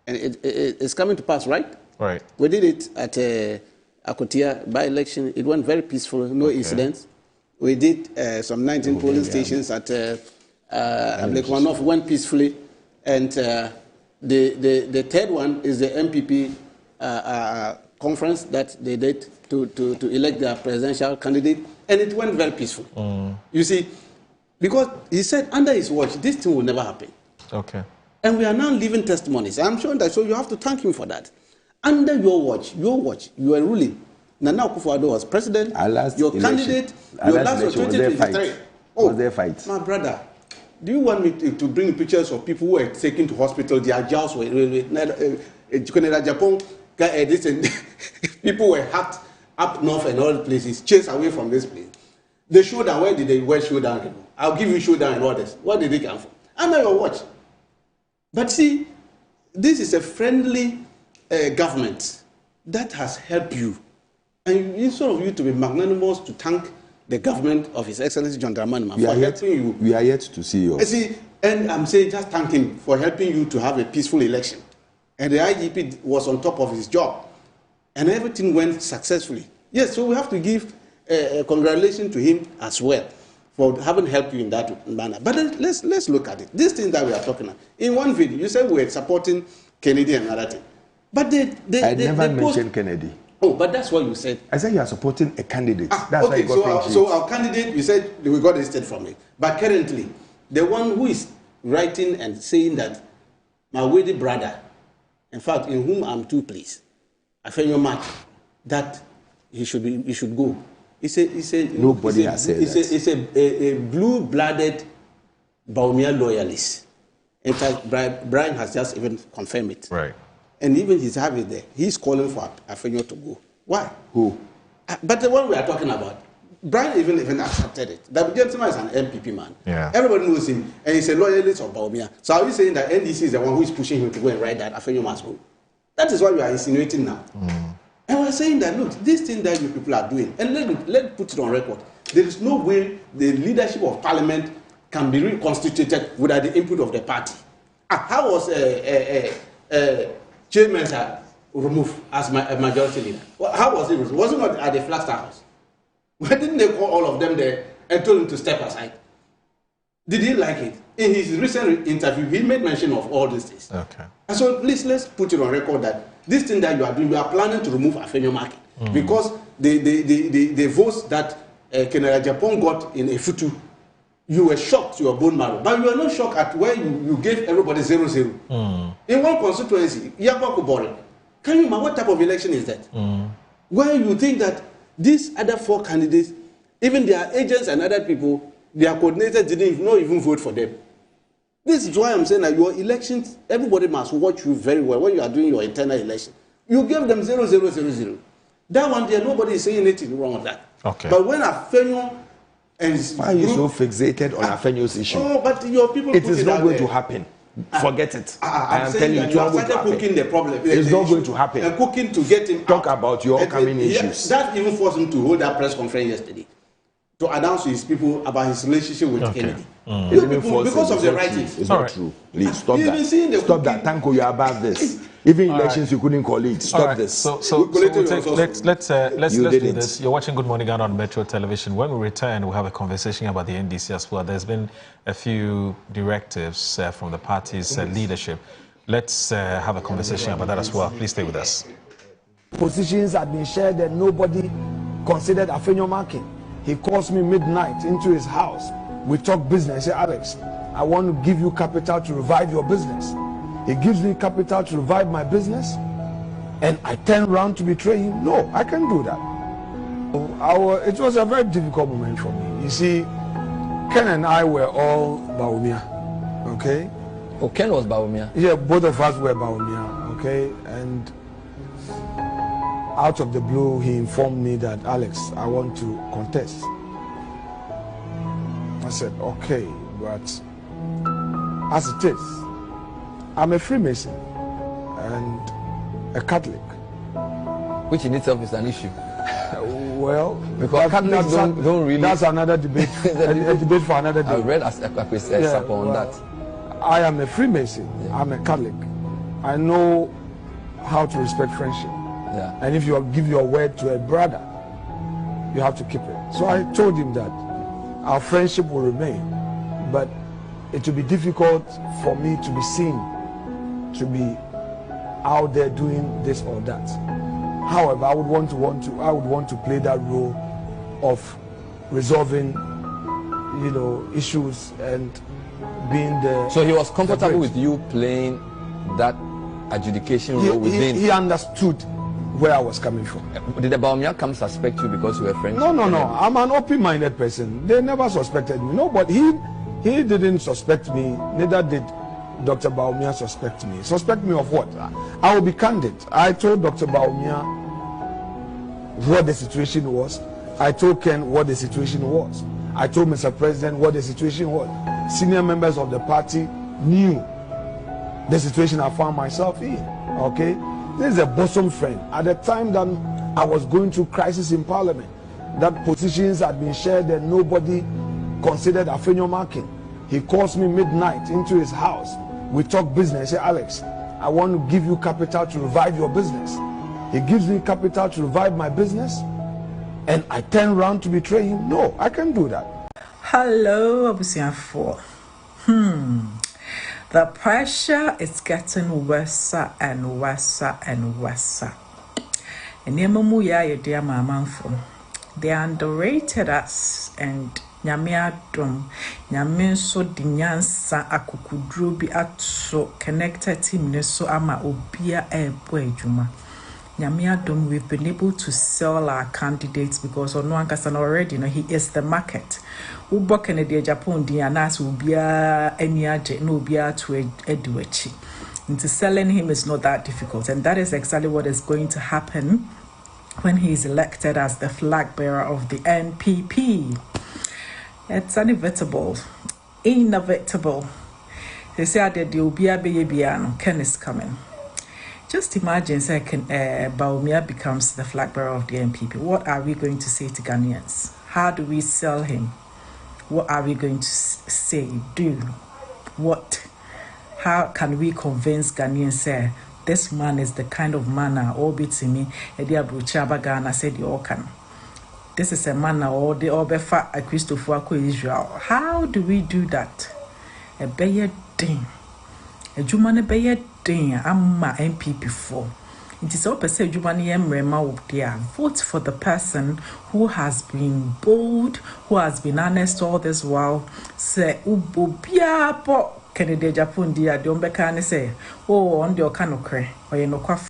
And it's coming to pass, right? Right. We did it at Akotia by-election. It went very peaceful, no incidents. We did some 19 polling stations at Lake Wanoff, went peacefully. And the third one is the MPP conference that they did to elect their presidential candidate, and it went very peaceful. You see, because he said under his watch, this thing will never happen. Okay. And we are now living testimonies. I'm sure that, so you have to thank him for that. Under your watch, you are ruling. Nana Akufo-Addo was president. Your candidate, your last was 2023. Was there fight? My brother, do you want me to bring pictures of people who were taken to hospital? Their jaws were Japan. People were hacked up north and all places, chased away from this place. The showdown, where did they wear showdown? I'll give you showdown and all this. What did they come from? Under your watch. But see, this is a friendly government that has helped you. And instead of you to be magnanimous to thank the government of His Excellency John Dramani Mahama for helping you. We are yet to see you. See, and I'm saying just thank him for helping you to have a peaceful election. And the IGP was on top of his job. And everything went successfully. Yes, so we have to give congratulations to him as well for having helped you in that manner. But let's look at it. This thing that we are talking about. In one video, you said we were supporting Kennedy and another thing. But I never mentioned Kennedy. Oh, but that's what you said. I said you are supporting a candidate. That's okay, why you got so our candidate, you said we got listed from it. But currently, the one who is writing and saying that my worthy brother, in fact, in whom I'm too pleased, I feel your match, that he should go. Nobody has said that. It's a blue-blooded Bawumia loyalist. In fact, Brian has just even confirmed it. Right. And even he's having it there. He's calling for Afenyo to go. Why? Who? But the one we are talking about, Brian even accepted it. The gentleman is an MPP man. Yeah. Everybody knows him. And he's a loyalist of Bawumia. So are you saying that NDC is the one who is pushing him to go and write that Afenyo must go? That is what we are insinuating now. And we're saying that, look, this thing that you people are doing, and let's put it on record. There is no way the leadership of parliament can be reconstituted without the input of the party. How was chairman removed as a majority leader? Well, how was he removed? Was it not at the Flagstaff House? Why didn't they call all of them there and told him to step aside? Did he like it? In his recent interview, he made mention of all these things. Okay. And so please, let's put it on record that this thing that you are doing, you are planning to remove Afenyo Market because the votes that Canada Japan got in Efutu, you were shocked to your bone marrow. But you are not shocked at where you gave everybody 0-0. In one constituency, Yakwa, can you imagine what type of election is that? Where you think that these other 4 candidates, even their agents and other people, their coordinators didn't not even vote for them. This is why I'm saying that your elections, everybody must watch you very well when you are doing your internal election. You gave them 0-0-0-0. That one there, nobody is saying anything wrong with that. Okay. But when Afenyo and why are you so fixated on Afenyo's issue? Oh, but your people it is not going to happen. Forget it. I am telling you, it's not going to happen. Cooking the problem. It's not going to happen. And cooking to get him talk about your upcoming issues. That even forced him to hold that press conference yesterday to announce to his people about his relationship with Kennedy. Because of the writings. It's not true. Please stop that. Stop that. Tanko, you are above this. Even elections you couldn't call it. Stop this. So let's do this. You're watching Good Morning Ghana on Metro Television. When we return, we'll have a conversation about the NDC as well. There's been a few directives from the party's leadership. Let's have a conversation about that as well. Please stay with us. Positions had been shared that nobody considered Afenyo Market. He calls me midnight into his house. We talk business. I say, Alex, I want to give you capital to revive your business. He gives me capital to revive my business, and I turn around to betray him. No, I can't do that. It was a very difficult moment for me. You see, Ken and I were all Bawumia, okay? Oh, Ken was Bawumia? Yeah, both of us were Bawumia, okay? And out of the blue, he informed me that, Alex, I want to contest. I said, okay, but as it is, I'm a Freemason and a Catholic. Which in itself is an issue. Well, because Catholics don't really... That's another debate, a debate for another day. I read on that. I am a Freemason, I'm a Catholic. I know how to respect friendship. Yeah. And if you give your word to a brother, you have to keep it. So I told him that our friendship will remain, but it will be difficult for me to be seen to be out there doing this or that. However, I would want to play that role of resolving, issues and being the. So he was comfortable with you playing that adjudication role within. He understood where I was coming from. Did the Bawumia come suspect you because you were friends? No. I'm an open-minded person. They never suspected me. No, but he didn't suspect me. Neither did Dr. Bawumia suspect me. Suspect me of what? I will be candid. I told Dr. Bawumia what the situation was. I told Ken what the situation was. I told Mr. President what the situation was. Senior members of the party knew the situation I found myself in. Okay? This is a bosom friend. At the time that I was going through crisis in Parliament, that positions had been shared and nobody considered Afenyo Market. He calls me midnight into his house. We talk business. I say, Alex, I want to give you capital to revive your business. He gives me capital to revive my business, and I turn around to betray him. No, I can't do that. Hello, Abusiafo. The pressure is getting worse and worse and worse. And they underrated us, and Nyamiadum, Nyaminso Dinyansa Akukudru be so connected team Neso Ama Obia Juma. Nyamiadum, we've been able to sell our candidates because Onoankasan already know he is the market. Ubo Kennedy Japan Dianas Ubia Eniaje no Ubia to Eduechi. Into selling him is not that difficult, and that is exactly what is going to happen when he is elected as the flag bearer of the NPP. It's inevitable. They say that the Ubia Beyabiano, Ken is coming. Just imagine, Bawumia becomes the flag bearer of the NPP. What are we going to say to Ghanaians? How do we sell him? What are we going to say, do? How can we convince Ghanaians, this man is the kind of man all beats me. Edia Bruchabagana said, you all can. This is a man all the Obefa a Christopher Israel. How do we do that? A bayer ding. A Jumane bayer ding. I'm my MPP for. It is all per se Jumani Emrema there. Vote for the person who has been bold, who has been honest all this while. Say Ububia po Kennedy Japon dear, don't be can say, oh, on your canocre, or you know quaff.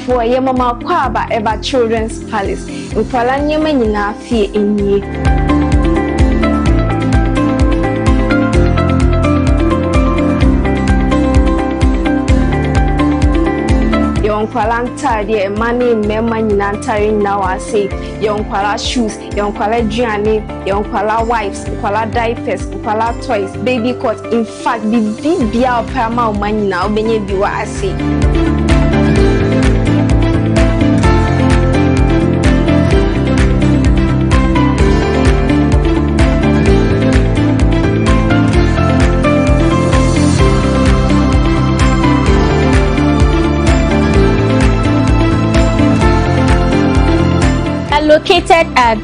For your mama kwaba ever children's palace. Nkwala nyema nyina fie enyi. Yonkwala ntade mani mema nyina ntare na wase. Yonkwala shoes, yonkwala duane, yonkwala wipes, yonkwala diapers, yonkwala toys, baby cot. In fact, bibia opama o manyina obenye biwa ase. Located at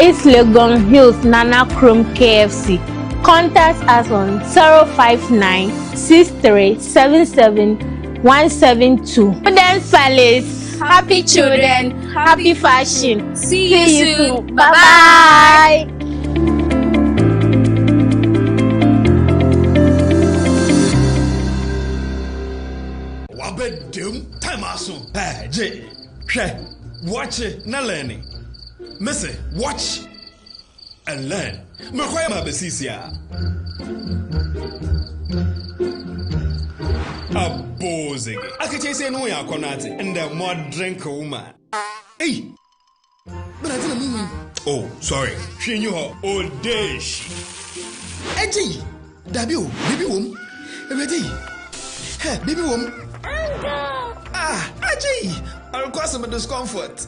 East Legon Hills, Nana Chrome KFC. Contact us on 059-6377-172. Children's Palace. Happy children, happy fashion. See you soon. Bye-bye. Wabedum time aso. Hey, Jay. Watch it, na learning. Missy, watch and learn. Makwaya mabesisia. Abozing. I can say no ya konati and the more drink woman. Hey, but I didn't mean. Oh, sorry. She knew her old dish. Eji, Dabio, baby womb. Ready? Hey, baby womb. Ah, Aji. I'll cause some discomfort.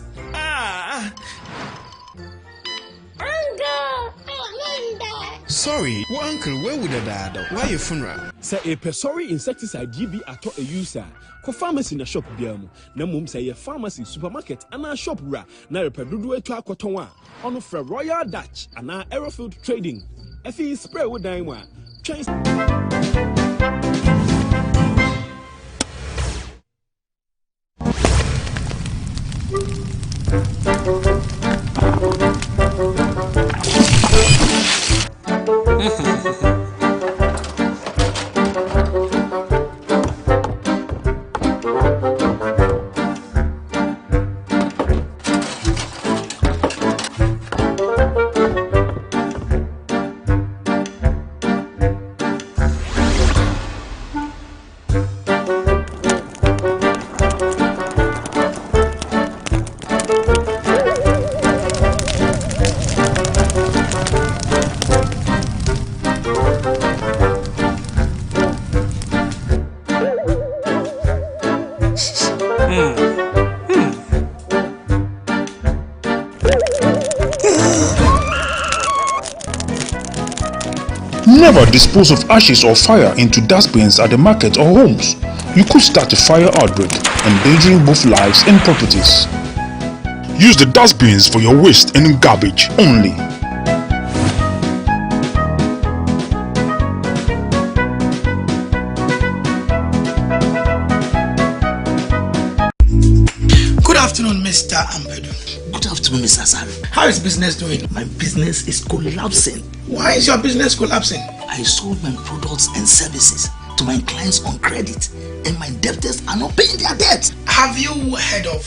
Sorry, well, uncle, where would I die? Why your funeral? Say a Pesori insecticide GB at a user. Co pharmacy in a shop biamu. Namum say a pharmacy supermarket and a shop ra. Na repedudu to a cotonwa. On for Royal Dutch and our Aerofield Trading. FE spray with Daimwa. Change. Never dispose of ashes or fire into dustbins at the market or homes. You could start a fire outbreak, endangering both lives and properties. Use the dustbins for your waste and garbage only. Good afternoon, Mr. Ambedu. Good afternoon, Mr. Asare. How is business doing? My business is collapsing. Why is your business collapsing? I sold my products and services to my clients on credit, and my debtors are not paying their debt. Have you heard of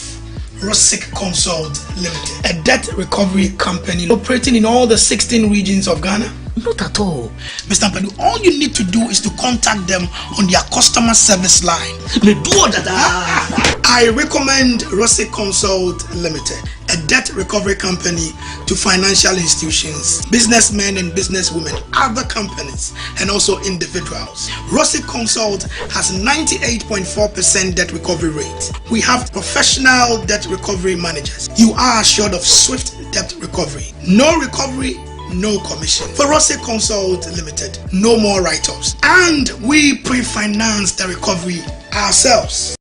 Rosic Consult Limited, a debt recovery company operating in all the 16 regions of Ghana? Not at all. Mr. Ampadu, all you need to do is to contact them on their customer service line. I recommend Rosic Consult Limited, a debt recovery company to financial institutions, businessmen and businesswomen, other companies, and also individuals. Rosic Consult has 98.4% debt recovery rate. We have professional debt recovery managers. You are assured of swift debt recovery. No recovery, no commission. For Rosic Consult Limited, no more write-offs. And we pre-finance the recovery ourselves.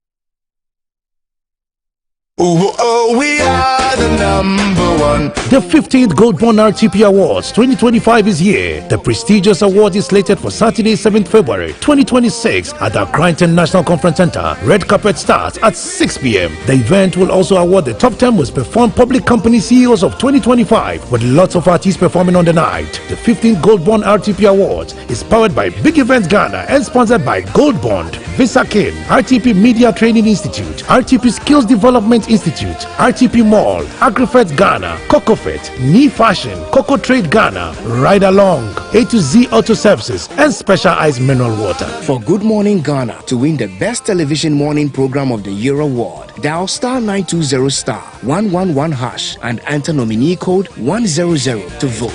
We are the number one. The 15th Gold Bond RTP Awards 2025 is here. The prestigious award is slated for Saturday, 7th February 2026 at the Accra International Conference Center. Red carpet starts at 6 p.m. The event will also award the top 10 most performed public company CEOs of 2025 with lots of artists performing on the night. The 15th Gold Bond RTP Awards is powered by Big Events Ghana and sponsored by Gold Bond, Visa Kin, RTP Media Training Institute, RTP Skills Development Institute, RTP Mall, AgriFet Ghana, CocoFit, Knee Fashion, Coco Trade Ghana, Ride Along, A to Z Auto Services, and Specialized Mineral Water. For Good Morning Ghana to win the Best Television Morning Program of the Year award, dial star 920 star 111 hash and enter nominee code 100 to vote.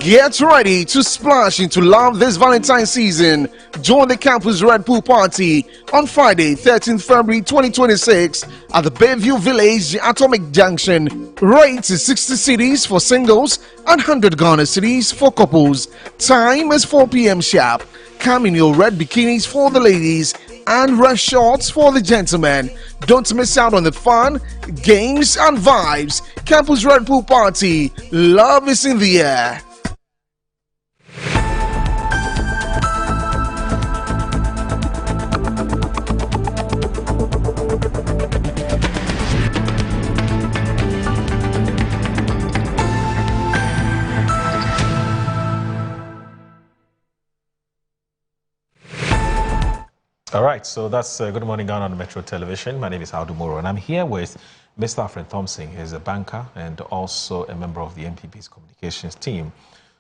Get ready to splash into love this Valentine's season. Join the Campus Red Pool Party on Friday, 13th February 2026 at the Bayview Village, Atomic Junction. Rates is 60 cedis for singles and 100 Ghana cedis for couples. Time is 4 p.m. sharp. Come in your red bikinis for the ladies and red shorts for the gentlemen. Don't miss out on the fun, games, and vibes. Campus Red Pool Party. Love is in the air. All right, so that's Good Morning Ghana on Metro Television. My name is Audu Moro, and I'm here with Mr. Alfred Thompson. He's a banker and also a member of the MPP's communications team.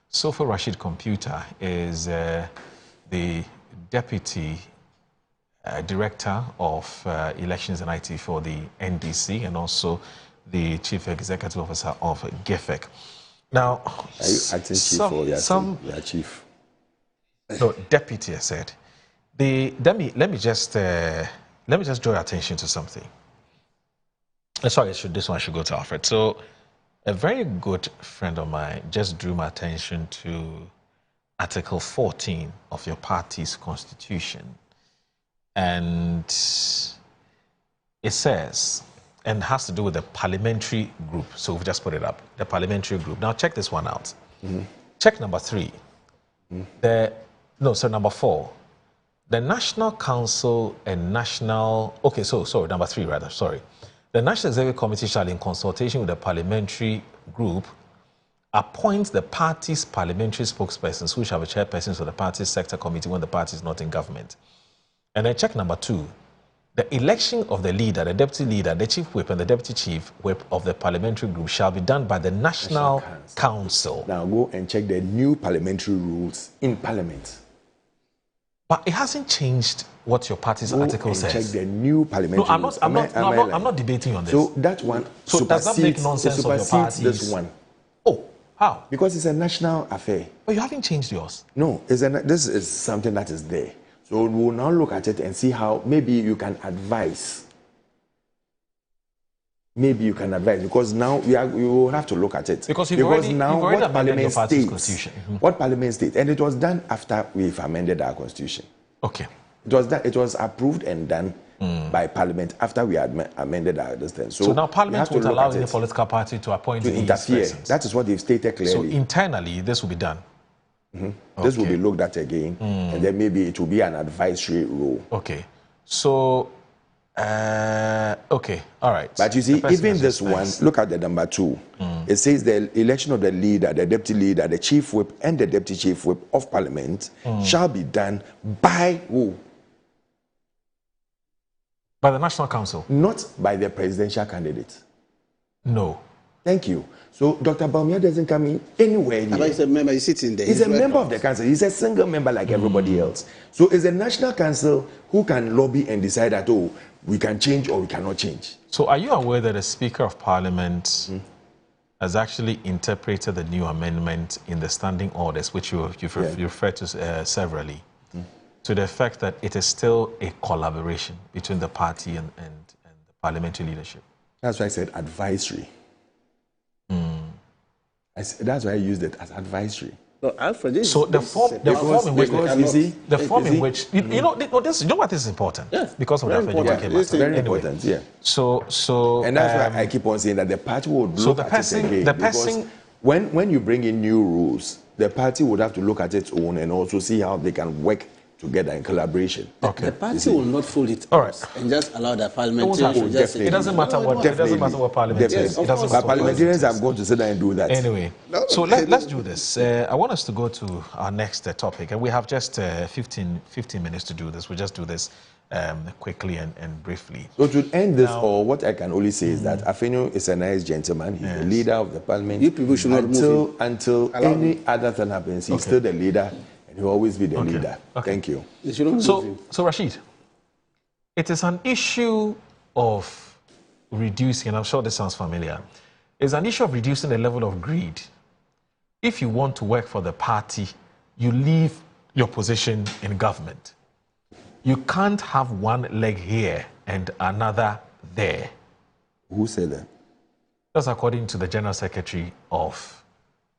Sofa Rashid Computer is the Deputy Director of Elections and IT for the NDC and also the Chief Executive Officer of GEFEC. Now, are you acting chief or your chief? No, deputy, I said. Let me just draw your attention to something. Sorry, this one should go to Alfred. So, a very good friend of mine just drew my attention to Article 14 of your party's constitution, and it says, and has to do with the parliamentary group. So we've just put it up, the parliamentary group. Now check this one out. Mm-hmm. Check number 3. Mm-hmm. Number 4. The National Council and number 3 rather, sorry. The National Executive Committee shall, in consultation with the parliamentary group, appoint the party's parliamentary spokespersons who shall be chairpersons of the party's sector committee when the party is not in government. And then check number 2. The election of the leader, the deputy leader, the chief whip, and the deputy chief whip of the parliamentary group shall be done by the National Council. Now go and check the new parliamentary rules in Parliament. But it hasn't changed what your party's article says. Check the new parliamentary. No, I'm not debating on this. So that one. So does that make nonsense of your party's? This one. Oh, how? Because it's a national affair. But you haven't changed yours. No, this is something that is there. So we'll now look at it and see how maybe you can advise. Maybe you can advise, because now we will have to look at it. Because now what Parliament states, what Parliament states, and it was done after we've amended our constitution. Okay. It was approved and done by Parliament after we had amended our distance. So now Parliament would allow any political party to appoint to interfere. That is what they've stated clearly. So internally, this will be done. This will be looked at again, and then maybe it will be an advisory role. Okay. So, okay, all right. But you see, even this one, look at the number 2. It says the election of the leader, the deputy leader, the chief whip, and the deputy chief whip of parliament shall be done by who? By the National Council. Not by the presidential candidate. No. Thank you. So Dr. Bawumia doesn't come in anywhere near. He's a member, he's sitting there. He's a member of the council. He's a single member like everybody else. So it's the National Council who can lobby and decide that, oh, we can change or we cannot change. So are you aware that the Speaker of Parliament has actually interpreted the new amendment in the standing orders, which you referred to severally, to the effect that it is still a collaboration between the party and the parliamentary leadership? That's why I said advisory. That's why I used it as advisory. So, Alfred, so the form in which you know what this is important. Yes. Because of the Alfred Joba came It's very important, yeah. So and that's why I keep on saying that the party would look at it again. Because when you bring in new rules, the party would have to look at its own and also see how they can work together in collaboration. Okay. The party will not fold it and just allow the parliamentarians. It doesn't matter what parliamentarians. Parliamentarians are going to sit down and do that. Anyway, so let's do this. I want us to go to our next topic, and we have just 15 minutes to do this. We'll just do this quickly and briefly. So to end this, or what I can only say is that Afenyo is a nice gentleman. He's the leader of the parliament. You people should not move until any other thing happens. He's still the leader. And he'll always be the leader. Okay. Thank you. So Rashid, it is an issue of reducing, and I'm sure this sounds familiar, it's an issue of reducing the level of greed. If you want to work for the party, you leave your position in government. You can't have one leg here and another there. Who said that? That's according to the General Secretary of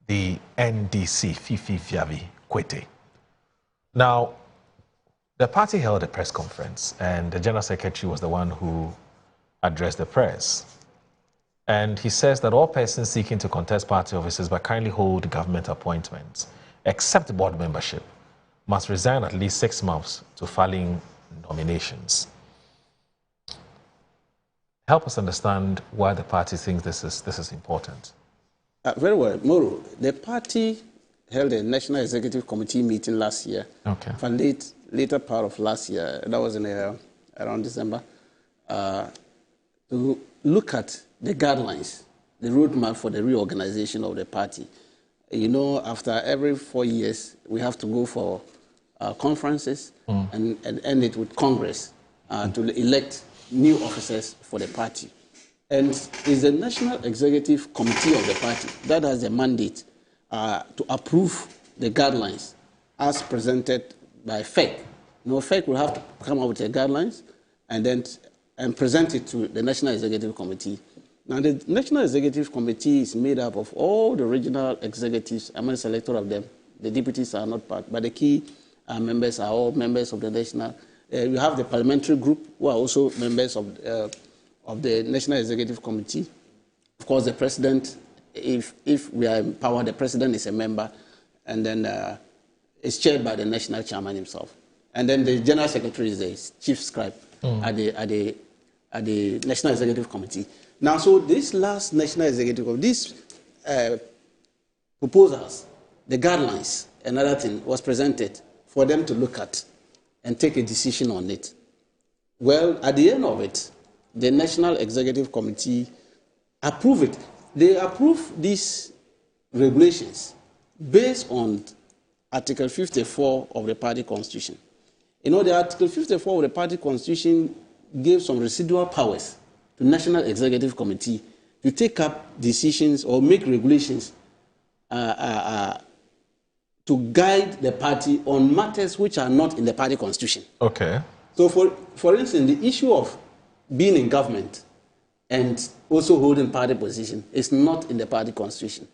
the NDC, Fifi Fiavi Kwete. Now, the party held a press conference, and the General Secretary was the one who addressed the press. And he says that all persons seeking to contest party offices but currently hold government appointments, except board membership, must resign at least 6 months to filing nominations. Help us understand why the party thinks this is important. Very well, Moro. The party held a National Executive Committee meeting last year. Okay. For later part of last year, that was in around December, to look at the guidelines, the roadmap for the reorganization of the party. You know, after every 4 years, we have to go for conferences and end it with Congress to elect new officers for the party. And it's the National Executive Committee of the party that has the mandate to approve the guidelines as presented by FEC. You know, FEC will have to come up with the guidelines and present it to the National Executive Committee. Now, the National Executive Committee is made up of all the regional executives. I'm a selector of them. The deputies are not part, but the key members are all members of the national. You have the parliamentary group, who are also members of the National Executive Committee. Of course, the president, if we are in power, the president is a member, and then it's chaired by the national chairman himself. And then the general secretary is the chief scribe at the National Executive Committee. Now, so this last National Executive Committee, these proposals, the guidelines, another thing was presented for them to look at and take a decision on it. Well, at the end of it, the National Executive Committee approved it. They approved these regulations based on Article 54 of the party constitution. You know, the Article 54 of the party constitution gave some residual powers to National Executive Committee to take up decisions or make regulations to guide the party on matters which are not in the party constitution. Okay. So, for instance, the issue of being in government and also holding party position is not in the party constitution.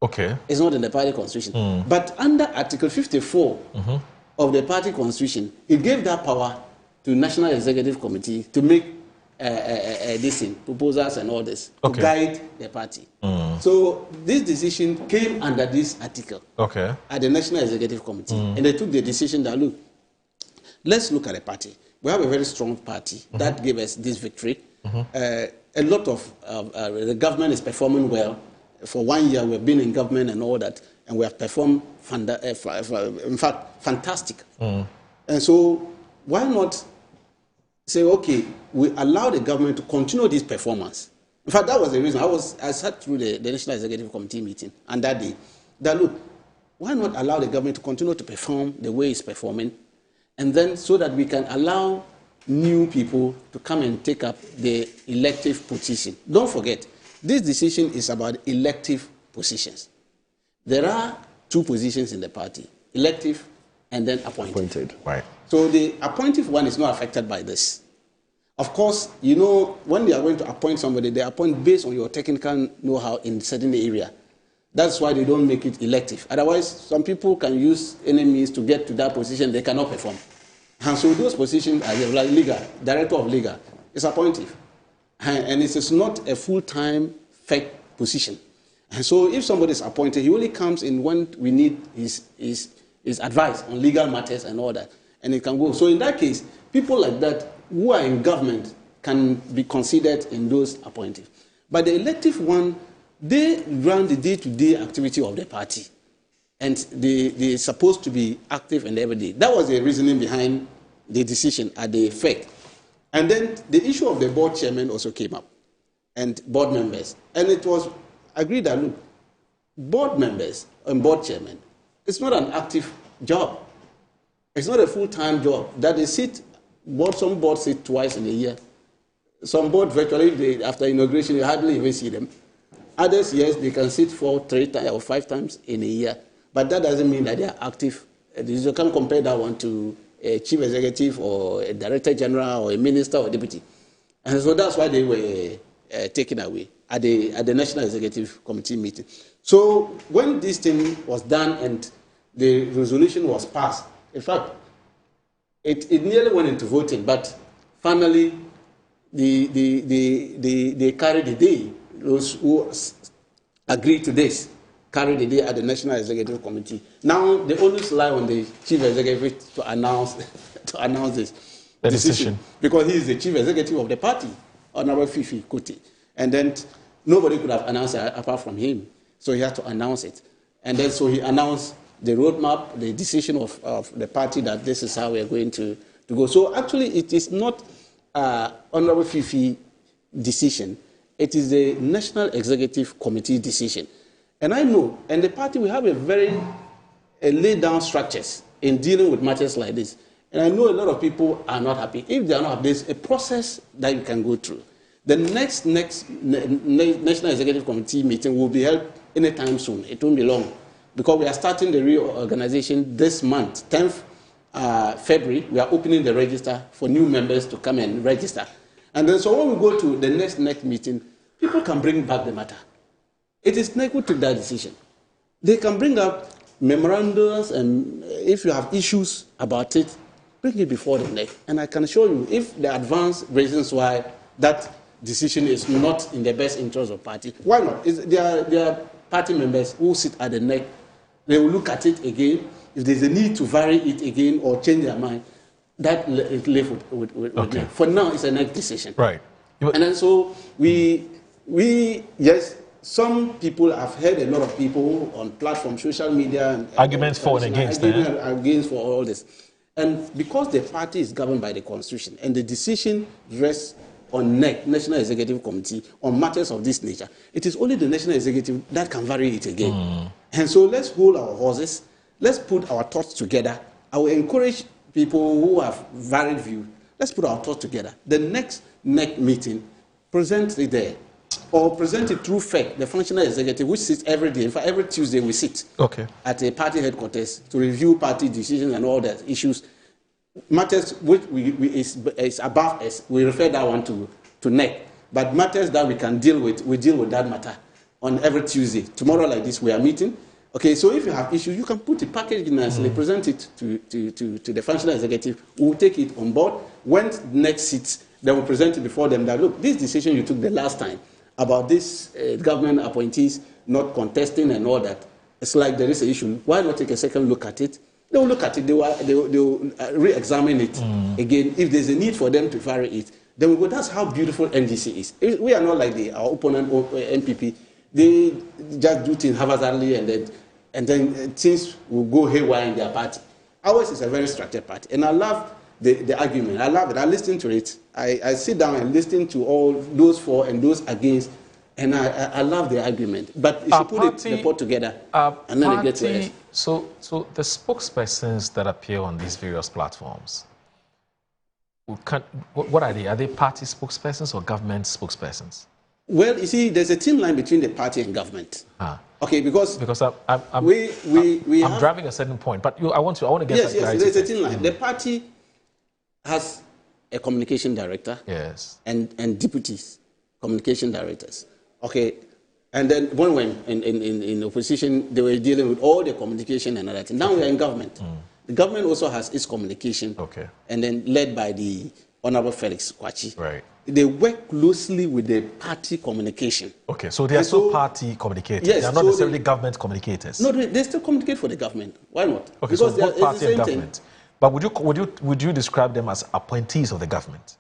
Okay. It's not in the party constitution. But under Article 54 of the party constitution, it gave that power to National Executive Committee to make this thing, proposals and all this to Okay. guide the party. So this decision came under this article at the National Executive Committee, and they took the decision that, look, let's look at the party. We have a very strong party that gave us this victory. A lot of the government is performing well. For 1 year, we've been in government and all that, and we have performed, in fact, fantastic. And so why not say, okay, we allow the government to continue this performance? In fact, that was the reason I sat through the National Executive Committee meeting on that day. That look, why not allow the government to continue to perform the way it's performing, and then so that we can allow new people to come and take up the elective position. Don't forget, this decision is about elective positions. There are two positions in the party, elective and then appointed. Right. So the appointive one is not affected by this. Of course, you know, when they are going to appoint somebody, they appoint based on your technical know-how in certain area. That's why they don't make it elective. Otherwise, some people can use any means to get to that position, they cannot perform. And so those positions are like legal, director of legal, is appointive. And it is not a full-time fake position. And so if somebody is appointed, he only comes in when we need his advice on legal matters and all that. And he can go. So in that case, people like that who are in government can be considered in those appointed. But the elective one, they run the day-to-day activity of the party. And they're supposed to be active and every day. That was the reasoning behind the decision at the effect. And then the issue of the board chairman also came up, and board members. And it was agreed that, look, board members and board chairman, it's not an active job. It's not a full-time job. That they sit, some boards sit twice in a year. Some board virtually, after inauguration, you hardly even see them. Others, yes, they can sit 4, 3 times or 5 times in a year. But that doesn't mean that they are active. You can't compare that one to a chief executive or a director general or a minister or deputy. And so that's why they were taken away at the National Executive Committee meeting. So when this thing was done and the resolution was passed, in fact, it nearly went into voting, but finally they carried the day. Those who agreed to this carried the day at the National Executive Committee. Now they only rely on the chief executive to announce this decision, because he is the chief executive of the party, Honorable Fifi Kuti, and then nobody could have announced it apart from him, so he had to announce it, and then so he announced the roadmap, the decision of the party that this is how we are going to go. So actually, it is not Honorable Fifi decision. It is the National Executive Committee decision. And I know, and the party will have a very laid down structures in dealing with matters like this. And I know a lot of people are not happy. If they are not happy, there's a process that you can go through. The next National Executive Committee meeting will be held anytime soon. It won't be long, because we are starting the reorganization this month, 10th February. We are opening the register for new members to come and register. And then so when we go to the next meeting, people can bring back the matter. It is NEC who took that decision. They can bring up memorandums, and if you have issues about it, bring it before the NEC. And I can assure you, if the advanced reasons why that decision is not in the best interest of party, why not? There are party members who sit at the NEC. They will look at it again. If there's a need to vary it again or change their mind, that is left with NEC. For now, it's a NEC decision. Right. And then so we yes, some people have heard a lot of people on platforms, social media, and arguments for and against against for all this. And because the party is governed by the Constitution and the decision rests on NEC, National Executive Committee, on matters of this nature, it is only the National Executive that can vary it again. And so let's hold our horses, let's put our thoughts together. I will encourage people who have varied views, let's put our thoughts together. The next NEC meeting, present it there, or present it through FEC, the Functional Executive, which sits every day. In fact, every Tuesday we sit at a party headquarters to review party decisions and all the issues. Matters which is above us, we refer that one to NEC. But matters that we can deal with, we deal with that matter on every Tuesday. Tomorrow like this, we are meeting. Okay, so if you have issues, you can put the package nicely, present it to the Functional Executive, who will take it on board. When NEC sits, They will present it before them that, look, this decision you took the last time about this government appointees not contesting and all that, it's like there is an issue. Why not take a second look at it? They will look at it, they will re-examine it again. If there's a need for them to vary it, then we go, that's how beautiful NDC is. We are not like our opponent, NPP. They just do things haphazardly and then things will go haywire in their party. Ours is a very structured party. And I love the argument. I love it. I listen to it. I sit down and listen to all those for and those against, and I love the argument. But you should put the pot together and then it gets to it. So the spokespersons that appear on these various platforms, what are they? Are they party spokespersons or government spokespersons? Well, you see, there's a thin line between the party and government. Okay, because I'm driving a certain point, but I want to get that clarity. There's a thin line. The party has a communication director, and deputies, communication directors. Okay, and then when we were in opposition, they were dealing with all the communication and all that. Now we are in government. The government also has its communication, and then led by the Honorable Felix Kwachi. Right. They work closely with the party communication. Okay, so they are still party communicators. Yes, they are not necessarily government communicators. No, they still communicate for the government. Why not? Okay, because so both party and government. But would you describe them as appointees of the government?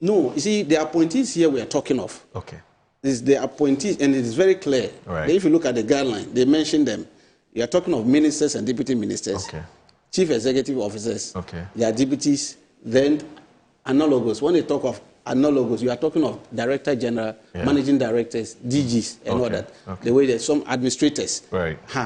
No, you see, the appointees here we are talking of. Okay. It's the appointees, and it is very clear. Right. If you look at the guideline, they mention them. You are talking of ministers and deputy ministers, chief executive officers, their deputies, then analogous. When they talk of analogous, you are talking of director general, managing directors, DGs, and all that. The way that some administrators,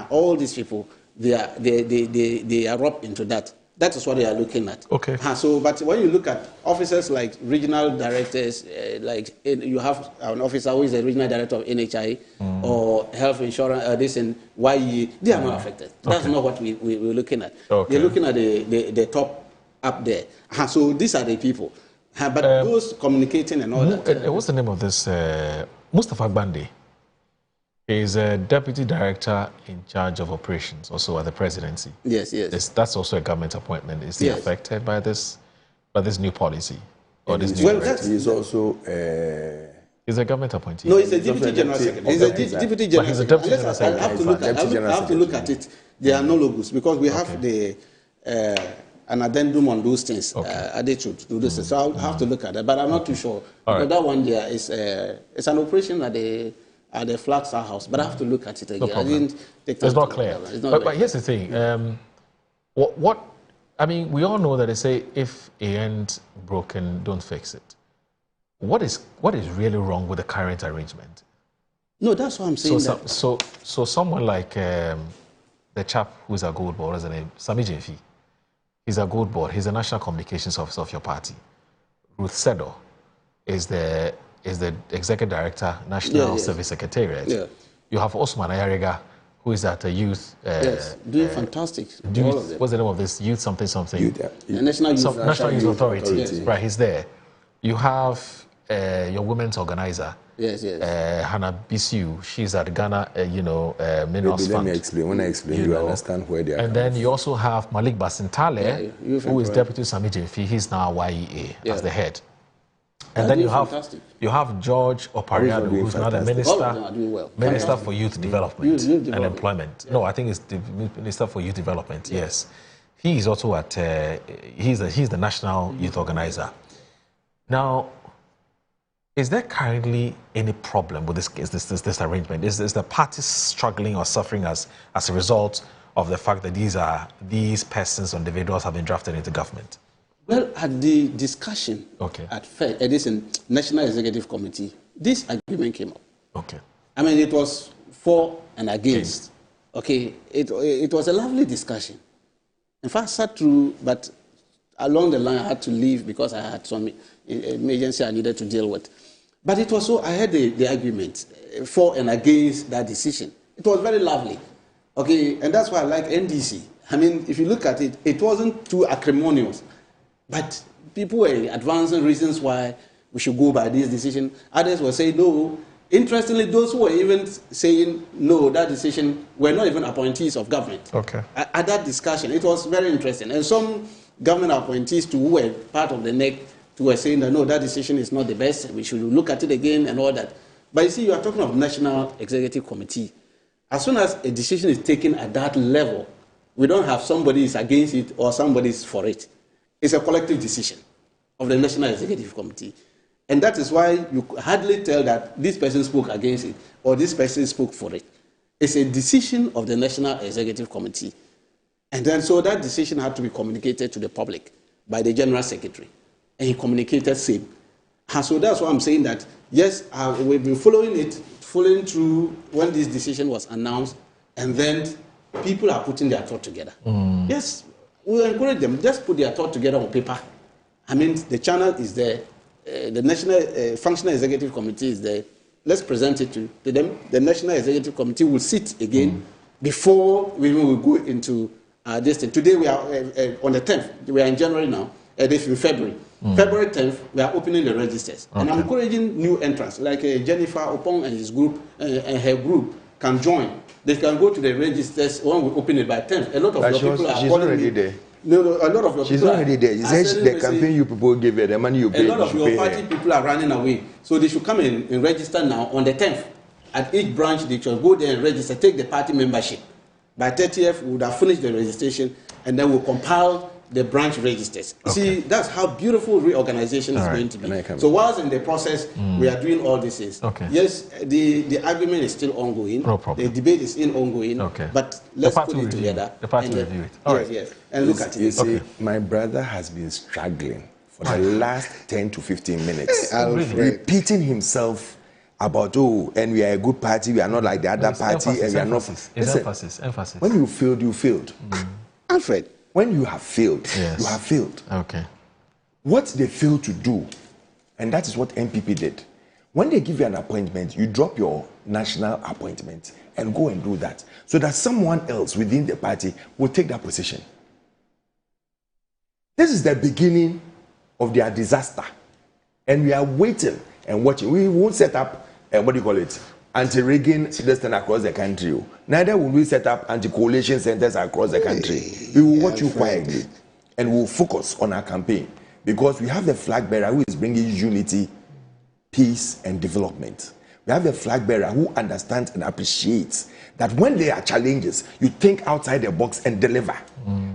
all these people, they are up into that. That is what they are looking at. Okay. But when you look at officers like regional directors, like you have an officer who is the regional director of NHI or health insurance, this and YE, they are not affected. That's not what we're looking at. They're looking at the top up there. So these are the people. But those communicating and all that. What's the name of this? Mustafa Bande is a deputy director in charge of operations, also at the presidency. Yes. That's also a government appointment. Is he affected by this new policy or this new? Well, he's also. He's a government appointee. No, he's a deputy general secretary. He's a deputy general secretary. I have to look at it. They are analogous because we have an addendum on those things. They should do this. So I'll have to look at it, but I'm not too sure. But that one there is it's an operation at the Flagstaff House, but I have to look at it again. No, I didn't take time. It's not clear. But here's the thing. I mean, we all know that they say if a end broken, don't fix it. What is really wrong with the current arrangement? No, that's what I'm saying. So someone like the chap who's a gold board, what's his name? Sami Jefi. He's a gold board. He's the national communications officer of your party. Ruth Sedo is the executive director, National Service Secretariat. Yeah. You have Osman Ayariga, who is at a youth. Doing fantastic. What's the name of this? Youth something. National Youth Authority. Right, he's there. You have your women's organizer. Yes. Hannah Bisiu. She's at Ghana, Minerals Fund. Let me explain. When I explain, you understand where they are. And then you also have Malik Basintale, who is Deputy Sami Jefi. He's now YEA as the head. And then you have George Opariado, who's now the Minister for Youth Development and Employment. No, I think it's the Minister for Youth Development. Yes, he is also at. He's the National Youth Organizer. Now, is there currently any problem with this arrangement? Is the party struggling or suffering as a result of the fact that these persons or individuals have been drafted into government? Well, at the discussion at this National Executive Committee, this agreement came up. Okay. I mean, it was for and against. Okay. It was a lovely discussion. In fact, I sat through, but along the line, I had to leave because I had some emergency I needed to deal with. But it was so, I had the argument for and against that decision. It was very lovely. Okay, and that's why I like NDC. I mean, if you look at it, it wasn't too acrimonious. But people were advancing reasons why we should go by this decision. Others were saying no. Interestingly, those who were even saying no, that decision were not even appointees of government. Okay. At that discussion, it was very interesting. And some government appointees too who were part of the NEC were saying that no, that decision is not the best. We should look at it again and all that. But you see, you are talking of National Executive Committee. As soon as a decision is taken at that level, we don't have somebody is against it or somebody is for it. It's a collective decision of the National Executive Committee. And that is why you hardly tell that this person spoke against it or this person spoke for it. It's a decision of the National Executive Committee. And then so that decision had to be communicated to the public by the General Secretary. And he communicated same. And so that's why I'm saying that, yes, we've been following through when this decision was announced, and then people are putting their thought together. Yes, we encourage them, just put their thought together on paper. I mean, the channel is there, the National Functional Executive Committee is there. Let's present it to them. The National Executive Committee will sit again before we will go into this thing. Today we are on the 10th, we are in January now, this is in February. February 10th, we are opening the registers. Okay. And I'm encouraging new entrants, like Jennifer Opong and his group, and her group can join. They can go to the registers when we open it by 10th. A lot of your people are calling me. There. No, a lot of your she's people already there. You said the campaign you people give her, the money you pay. A lot of your party people are running away. So they should come and register now on the 10th. At each branch, they should go there and register, take the party membership. By 30th, we would have finished the registration, and then we'll compile the branch registers. Okay. See, that's how beautiful reorganization is going to be. So whilst in the process, we are doing all these things. Okay. Yes, the argument is still ongoing. No problem. The debate is still ongoing. Okay. But let's put it together. The party will review it. All right. Yes. And look at it. You see, my brother has been struggling for the last 10 to 15 minutes, repeating himself about, and we are a good party, we are not like the other party, and we are not. Emphasis. When you failed, you failed. Alfred, when you have failed, you have failed. Okay. What they failed to do, and that is what MPP did. When they give you an appointment, you drop your national appointment and go and do that, so that someone else within the party will take that position. This is the beginning of their disaster, and we are waiting and watching. We won't set up, anti-Reagan system across the country. Neither will we set up anti-coalition centers across the country. We will watch you quietly, and we will focus on our campaign, because we have the flag bearer who is bringing unity, peace, and development. We have the flag bearer who understands and appreciates that when there are challenges, you think outside the box and deliver.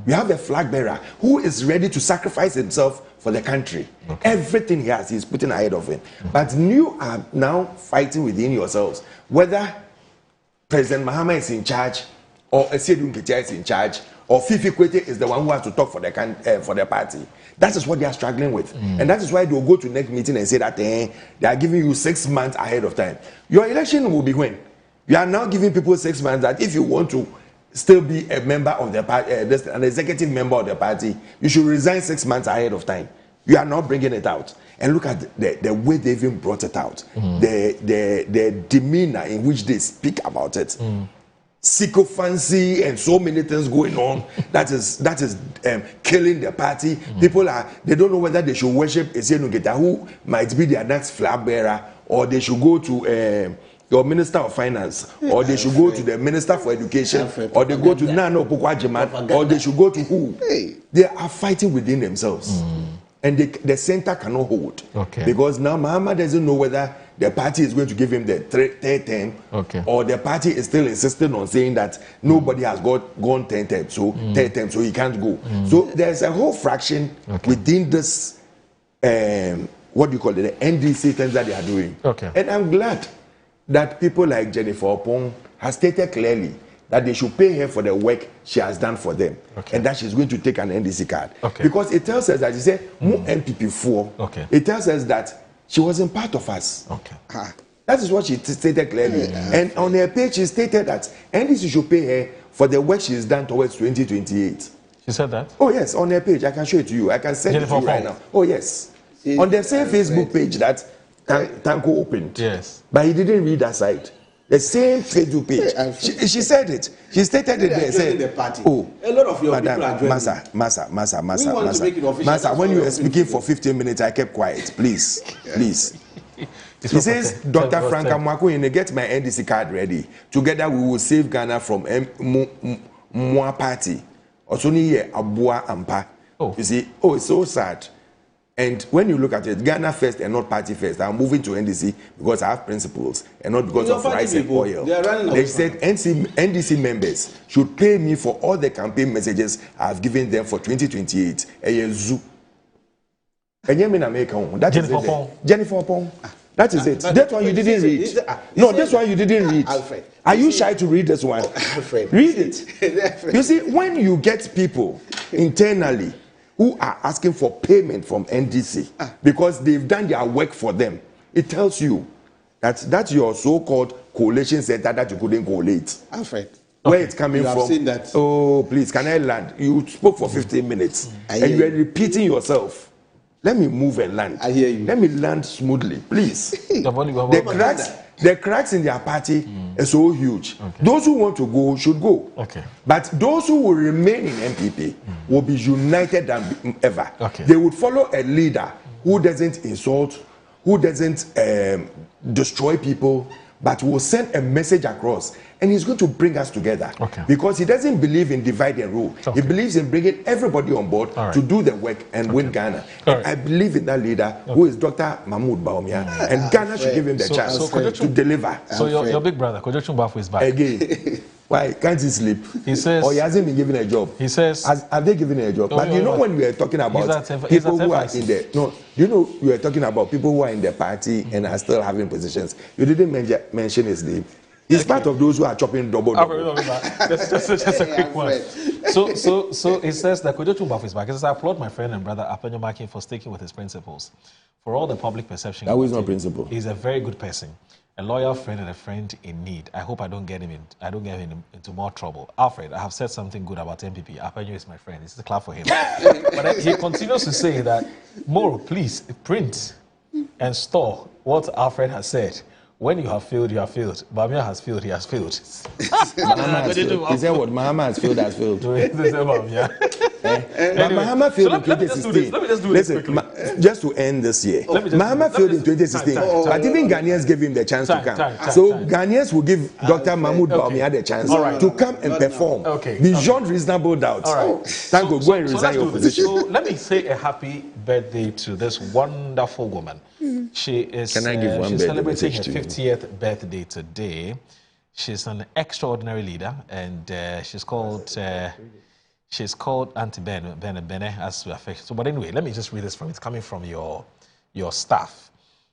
We have the flag bearer who is ready to sacrifice himself for the country. Everything he has, he's putting ahead of him. But you are now fighting within yourselves whether President Mahama is in charge, or Esiedun Ketia is in charge, or Fifi Kwete is the one who has to talk for the party. That is what they are struggling with. And that is why they will go to next meeting and say that they are giving you 6 months ahead of time. Your election will be when? You are now giving people 6 months that if you want to still be a member of the party, an executive member of the party, you should resign 6 months ahead of time. You are not bringing it out. And look at the way they even brought it out. The demeanor in which they speak about it. Sycophancy and so many things going on that is killing the party. People they don't know whether they should worship Esiedun Ketia, who might be their next flag bearer, or they should go to your Minister of Finance, or they should go to the Minister for Education, or they go to Nana Opoku-Agyeman, or they should go to who? They are fighting within themselves. And the center cannot hold. Because now Mahama doesn't know whether the party is going to give him the third term, or the party is still insisting on saying that nobody has gone 10 terms, so third term, so he can't go. So there's a whole fraction within this, what do you call it, the NDC things that they are doing. And I'm glad that people like Jennifer Opong has stated clearly that they should pay her for the work she has done for them, and that she's going to take an NDC card. Because it tells us that, she said, MPP4, it tells us that she wasn't part of us. That is what she stated clearly. And on her page, she stated that NDC should pay her for the work she's done towards 2028. She said that? Oh, yes, on her page. I can show it to you. I can send it to you right now. Oh, yes. On the same Facebook page that Tanko opened. Yes. But he didn't read that side. The same Facebook page. She said it. She stated it there. Said, the party. Oh, a lot of your people are joining. Massa, when you were speaking for 15 minutes, I kept quiet. Please. He says, Dr. Frank Amwako, get my NDC card ready. Together we will save Ghana from Mwa party. Also, Abua Ampa. You see, it's so sad. And when you look at it, Ghana first and not party first. I'm moving to NDC because I have principles and not because of rice and oil. They said NDC members should pay me for all the campaign messages I've given them for 2028. That is it. Jennifer Pong. That is it. That one you didn't read. No, this one you didn't read. Alfred. Are you shy to read this one? Alfred. Read it. You see, when you get people internally who are asking for payment from NDC because they've done their work for them, it tells you that that's your so-called coalition center that you couldn't collate. Alfred. Where it's coming You have from. seen that. Oh, please, can I land? You spoke for 15 minutes and you are repeating yourself. Let me move and land. I hear you. Let me land smoothly, please. The cracks in their party are so huge. Okay. Those who want to go should go. Okay. But those who will remain in MPP will be united than ever. Okay. They would follow a leader who doesn't insult, who doesn't destroy people, but will send a message across. And he's going to bring us together. Okay. Because he doesn't believe in divide and rule. Okay. He believes in bringing everybody on board to do the work and win Ghana. And I believe in that leader who is Dr. Mahmoud Bawumia. And Ghana should give him the chance to deliver. So your big brother, Kojo Chumbafu, is back. Again. Why? Can't he sleep? He says... Or he hasn't been given a job. He says... Have they given him a job? But you know when we are talking about people who are in the... No, you know we are talking about people who are in the party and are still having positions. You didn't mention his name. He's part of those who are chopping double. Just a quick one. So it says that Kojo Chumbafu is back. It says, I applaud my friend and brother Apenyo Makin for sticking with his principles. For all the public perception... That was not principle. He's a very good person. A loyal friend and a friend in need. I hope I don't get him into more trouble. Alfred, I have said something good about MPP. Apenyo is my friend. This is a clap for him. But he continues to say that, Moro, please print and store what Alfred has said. When you have failed, you have failed. Bawumia has failed, he has failed. He said what? Mahama has failed, has failed. But Mahama failed in 2016. Let me just do this quickly. Just to end this year. Mahama failed in 2016. But even Ghanaians gave him the chance to come. So Ghanaians will give Dr. Mahmoud Bawumia the chance to come and perform beyond reasonable doubt. Thank God, go and resign your position. So let me say a happy birthday to this wonderful woman. She is she's celebrating her 50th birthday today. She's an extraordinary leader, and she's called Auntie Bene as we affect. So, but anyway, let me just read this from it's coming from your staff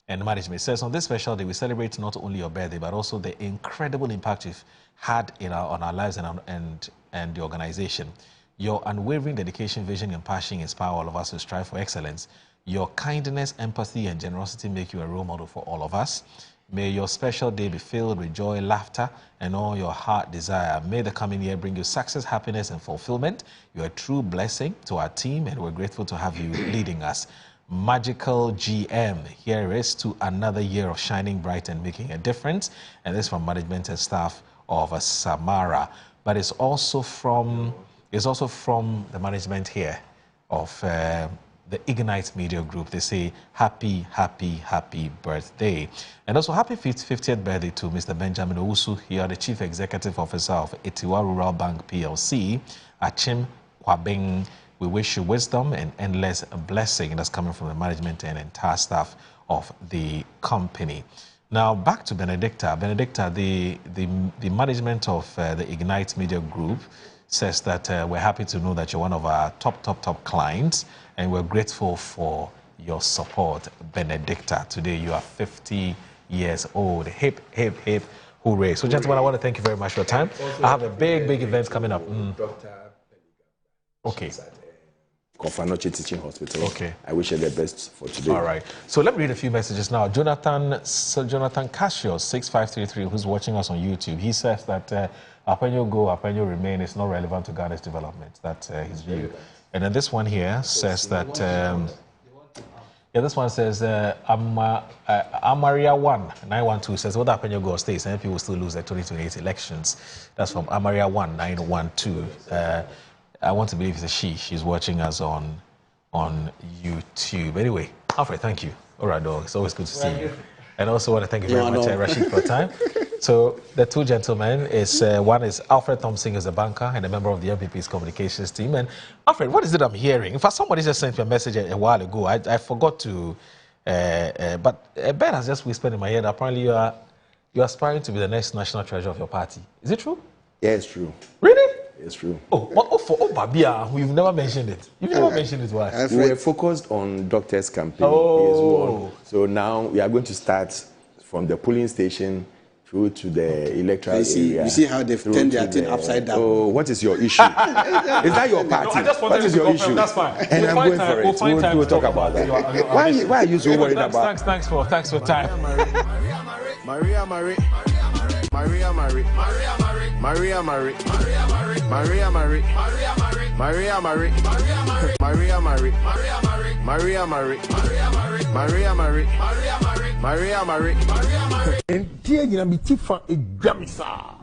and management. It says, on this special day, we celebrate not only your birthday, but also the incredible impact you've had on our lives and the organization. Your unwavering dedication, vision, and passion inspire all of us to strive for excellence. Your kindness, empathy, and generosity make you a role model for all of us. May your special day be filled with joy, laughter, and all your heart desire. May the coming year bring you success, happiness, and fulfillment. You're a true blessing to our team, and we're grateful to have you leading us. Magical GM, here is to another year of shining bright and making a difference. And this from management and staff of Samara. But it's also from the management here of the Ignite Media Group. They say happy, happy, happy birthday. And also happy 50th birthday to Mr. Benjamin Owusu. You are the Chief Executive Officer of Etiwa Rural Bank PLC. Achim Kwabeng, we wish you wisdom and endless blessing. That's coming from the management and entire staff of the company. Now back to Benedicta. Benedicta, the management of the Ignite Media Group says that we're happy to know that you're one of our top clients, and we're grateful for your support, Benedicta. Today you are 50 years old. Hip, hip, hip, hooray. So gentlemen, I want to thank you very much for your time. I have a big event coming up. Okay. Kofanoche Teaching Hospital. Okay. I wish you the best for today. All right. So let me read a few messages now. Jonathan Cassius, 6533, who's watching us on YouTube, he says that Apenyo go, Apenyo remain is not relevant to Ghana's development. That's his view. And then this one here says that, this one says, Amaria 1912 says, whether Apenyo go or stays, MP will still lose the 2028 elections. That's from Amaria 1912. I want to believe it's a she. She's watching us on YouTube. Anyway, Alfred, thank you. All right, dog. It's always good to see you. And also want to thank you very much, Rashid, for your time. So the two gentlemen is one is Alfred Thompson, is a banker and a member of the MPP's communications team. And Alfred, what is it I'm hearing? In fact, somebody just sent me a message a while ago. I forgot to, but Ben has just whispered in my ear that apparently you're aspiring to be the next national treasurer of your party. Is it true? Yeah, it's true. Really? It's true. Babia, you've never mentioned it. You've never mentioned it. Why? We were focused on doctors' campaign. Oh. So now we are going to start from the polling station through to the electoral area. You see how they've turned their thing upside down. Oh, what is your issue? Is that your party? No, I just what is your issue? That's fine. And I'm going for it. We'll talk about that. Why are you so worried about? Thanks for time. Maria Marie. Maria Marie. Maria Marie. Maria Marie. Maria Marie. Maria Marie. Maria Marie. Maria Marie. Maria Marie. And dear, you know, me tifa a jamisa.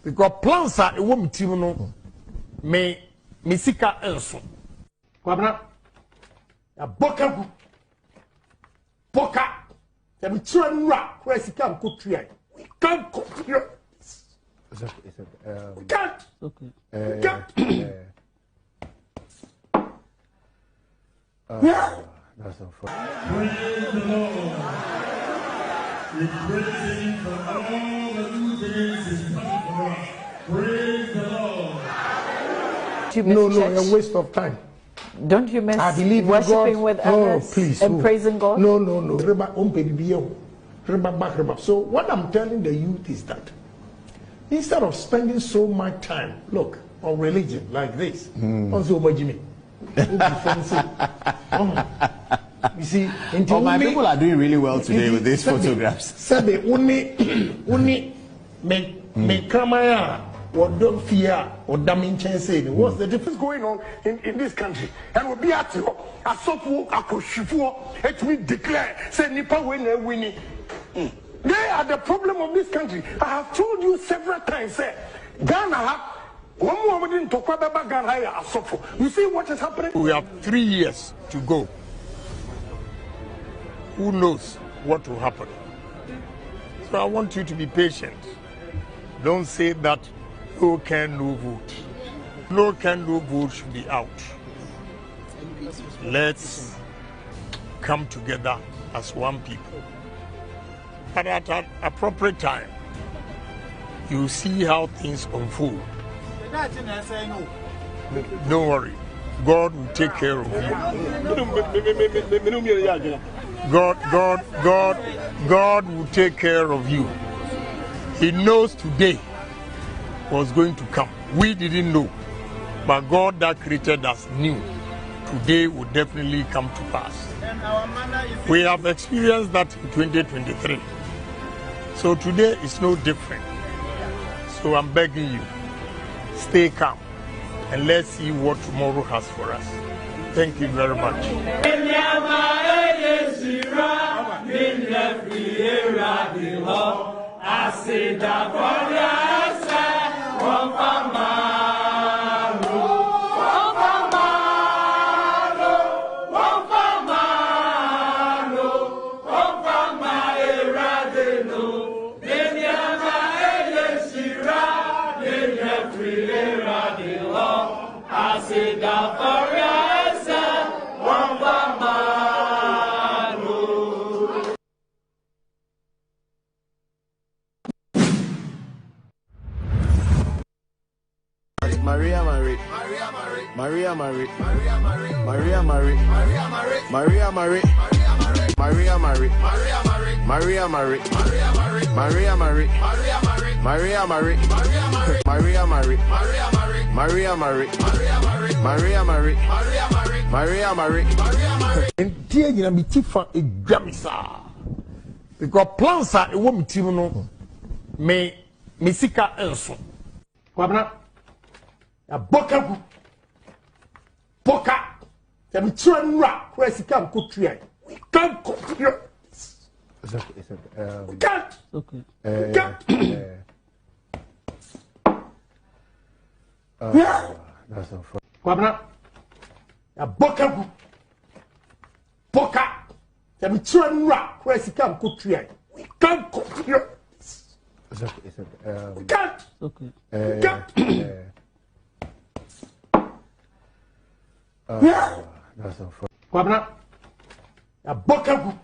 Because plans are a woman team no me sika enso. Kwabna a boka ya me twa where sika ko twa. We can't continue. We can't. Okay. That's Praise the Lord. The praising for all the new things is coming for us. Praise the Lord. No, a waste of time. Don't you miss I believe worshiping with others please, and praising God? No. So what I'm telling the youth is that instead of spending so much time, look, on religion like this, you see, my people are doing really well today with these photographs. Or don't fear or damning chance. What's the difference going on in this country? And we'll be at you. A software, a koshifu, let me declare, say Nipa winning. They are the problem of this country. I have told you several times, say, Ghana, one more didn't talk about Ghana, you see what is happening? We have 3 years to go. Who knows what will happen? So I want you to be patient. Don't say that no can, no vote. No can, no vote should be out. Let's come together as one people. But at an appropriate time, you see how things unfold. Don't worry. God will take care of you. God will take care of you. He knows today was going to come. We didn't know. But God that created us knew today would definitely come to pass. We have experienced that in 2023. So today is no different. So I'm begging you, stay calm and let's see what tomorrow has for us. Thank you very much. Maria Marie. Maria Marie. Maria Marie. Maria Marie. Maria Marie. Maria Marie. Maria Marie. Maria Marie. Maria Marie. Maria Marie. Maria Marie. Maria Marie. Maria Marie. And dear, you know, me tifa a jamisa. Because plans are a woman team no me sika enso. Kwabna a boka. Ya me try nra where sika ko tria. We can't continue. We can't. Okay. We can't. That's not fun. Kwabna a boka. Ya me try nra where sika ko tria. We can't continue. It's okay. It's okay. Cut! Okay. That's unfortunate. Kwabena, ya boka.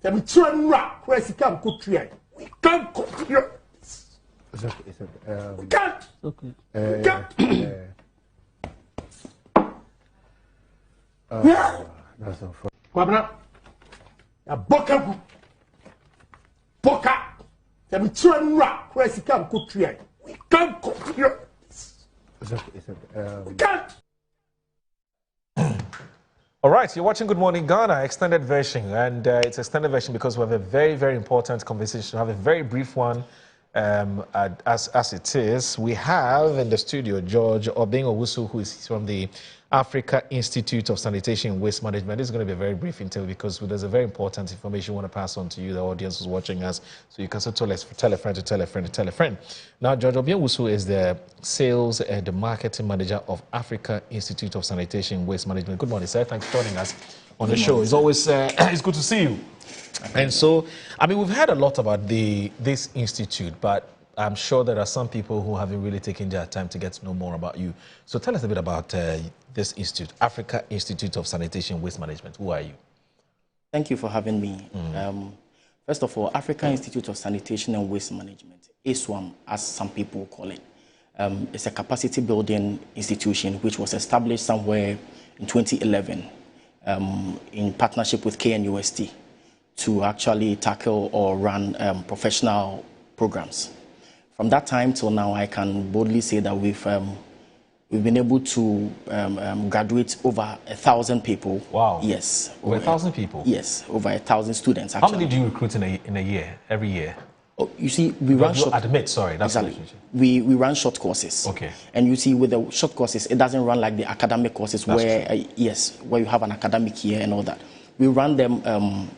Let me try and rock where she can't cook here. We can't cook here. It's okay. It's okay. Cut! Okay. That's unfortunate. Kwabena, ya boka. Let me try and rock where she can't cook here. We can't cook here. It's okay. It's okay. Cut! All right, you're watching Good Morning Ghana, extended version. And it's extended version because we have a very, very important conversation. We have a very brief one as it is. We have in the studio George Obeng Owusu, who is from the Africa Institute of Sanitation and Waste Management. This is going to be a very brief interview because there's a very important information we want to pass on to you, the audience who's watching us. So you can also tell a friend to tell a friend to tell a friend. Now, George Obeng Owusu is the sales and the marketing manager of Africa Institute of Sanitation and Waste Management. Good morning, sir. Thanks for joining us on the show. It's always it's good to see you. And so, I mean, we've heard a lot about this institute, but I'm sure there are some people who haven't really taken their time to get to know more about you. So tell us a bit about this institute, Africa Institute of Sanitation and Waste Management. Who are you? Thank you for having me. First of all, Africa Institute of Sanitation and Waste Management, ASWAM, as some people call it. It's a capacity building institution which was established somewhere in 2011 in partnership with KNUST to actually tackle or run professional programs. From that time till now, I can boldly say that we've been able to graduate over 1,000 people. Wow. Yes. Over 1,000 people? Yes, over 1,000 students actually. How many do you recruit in a year, every year? Oh, you see, we run short... Sorry, that's exactly. We run short courses. Okay. And you see, with the short courses, it doesn't run like the academic courses That's where, where you have an academic year and all that. We run them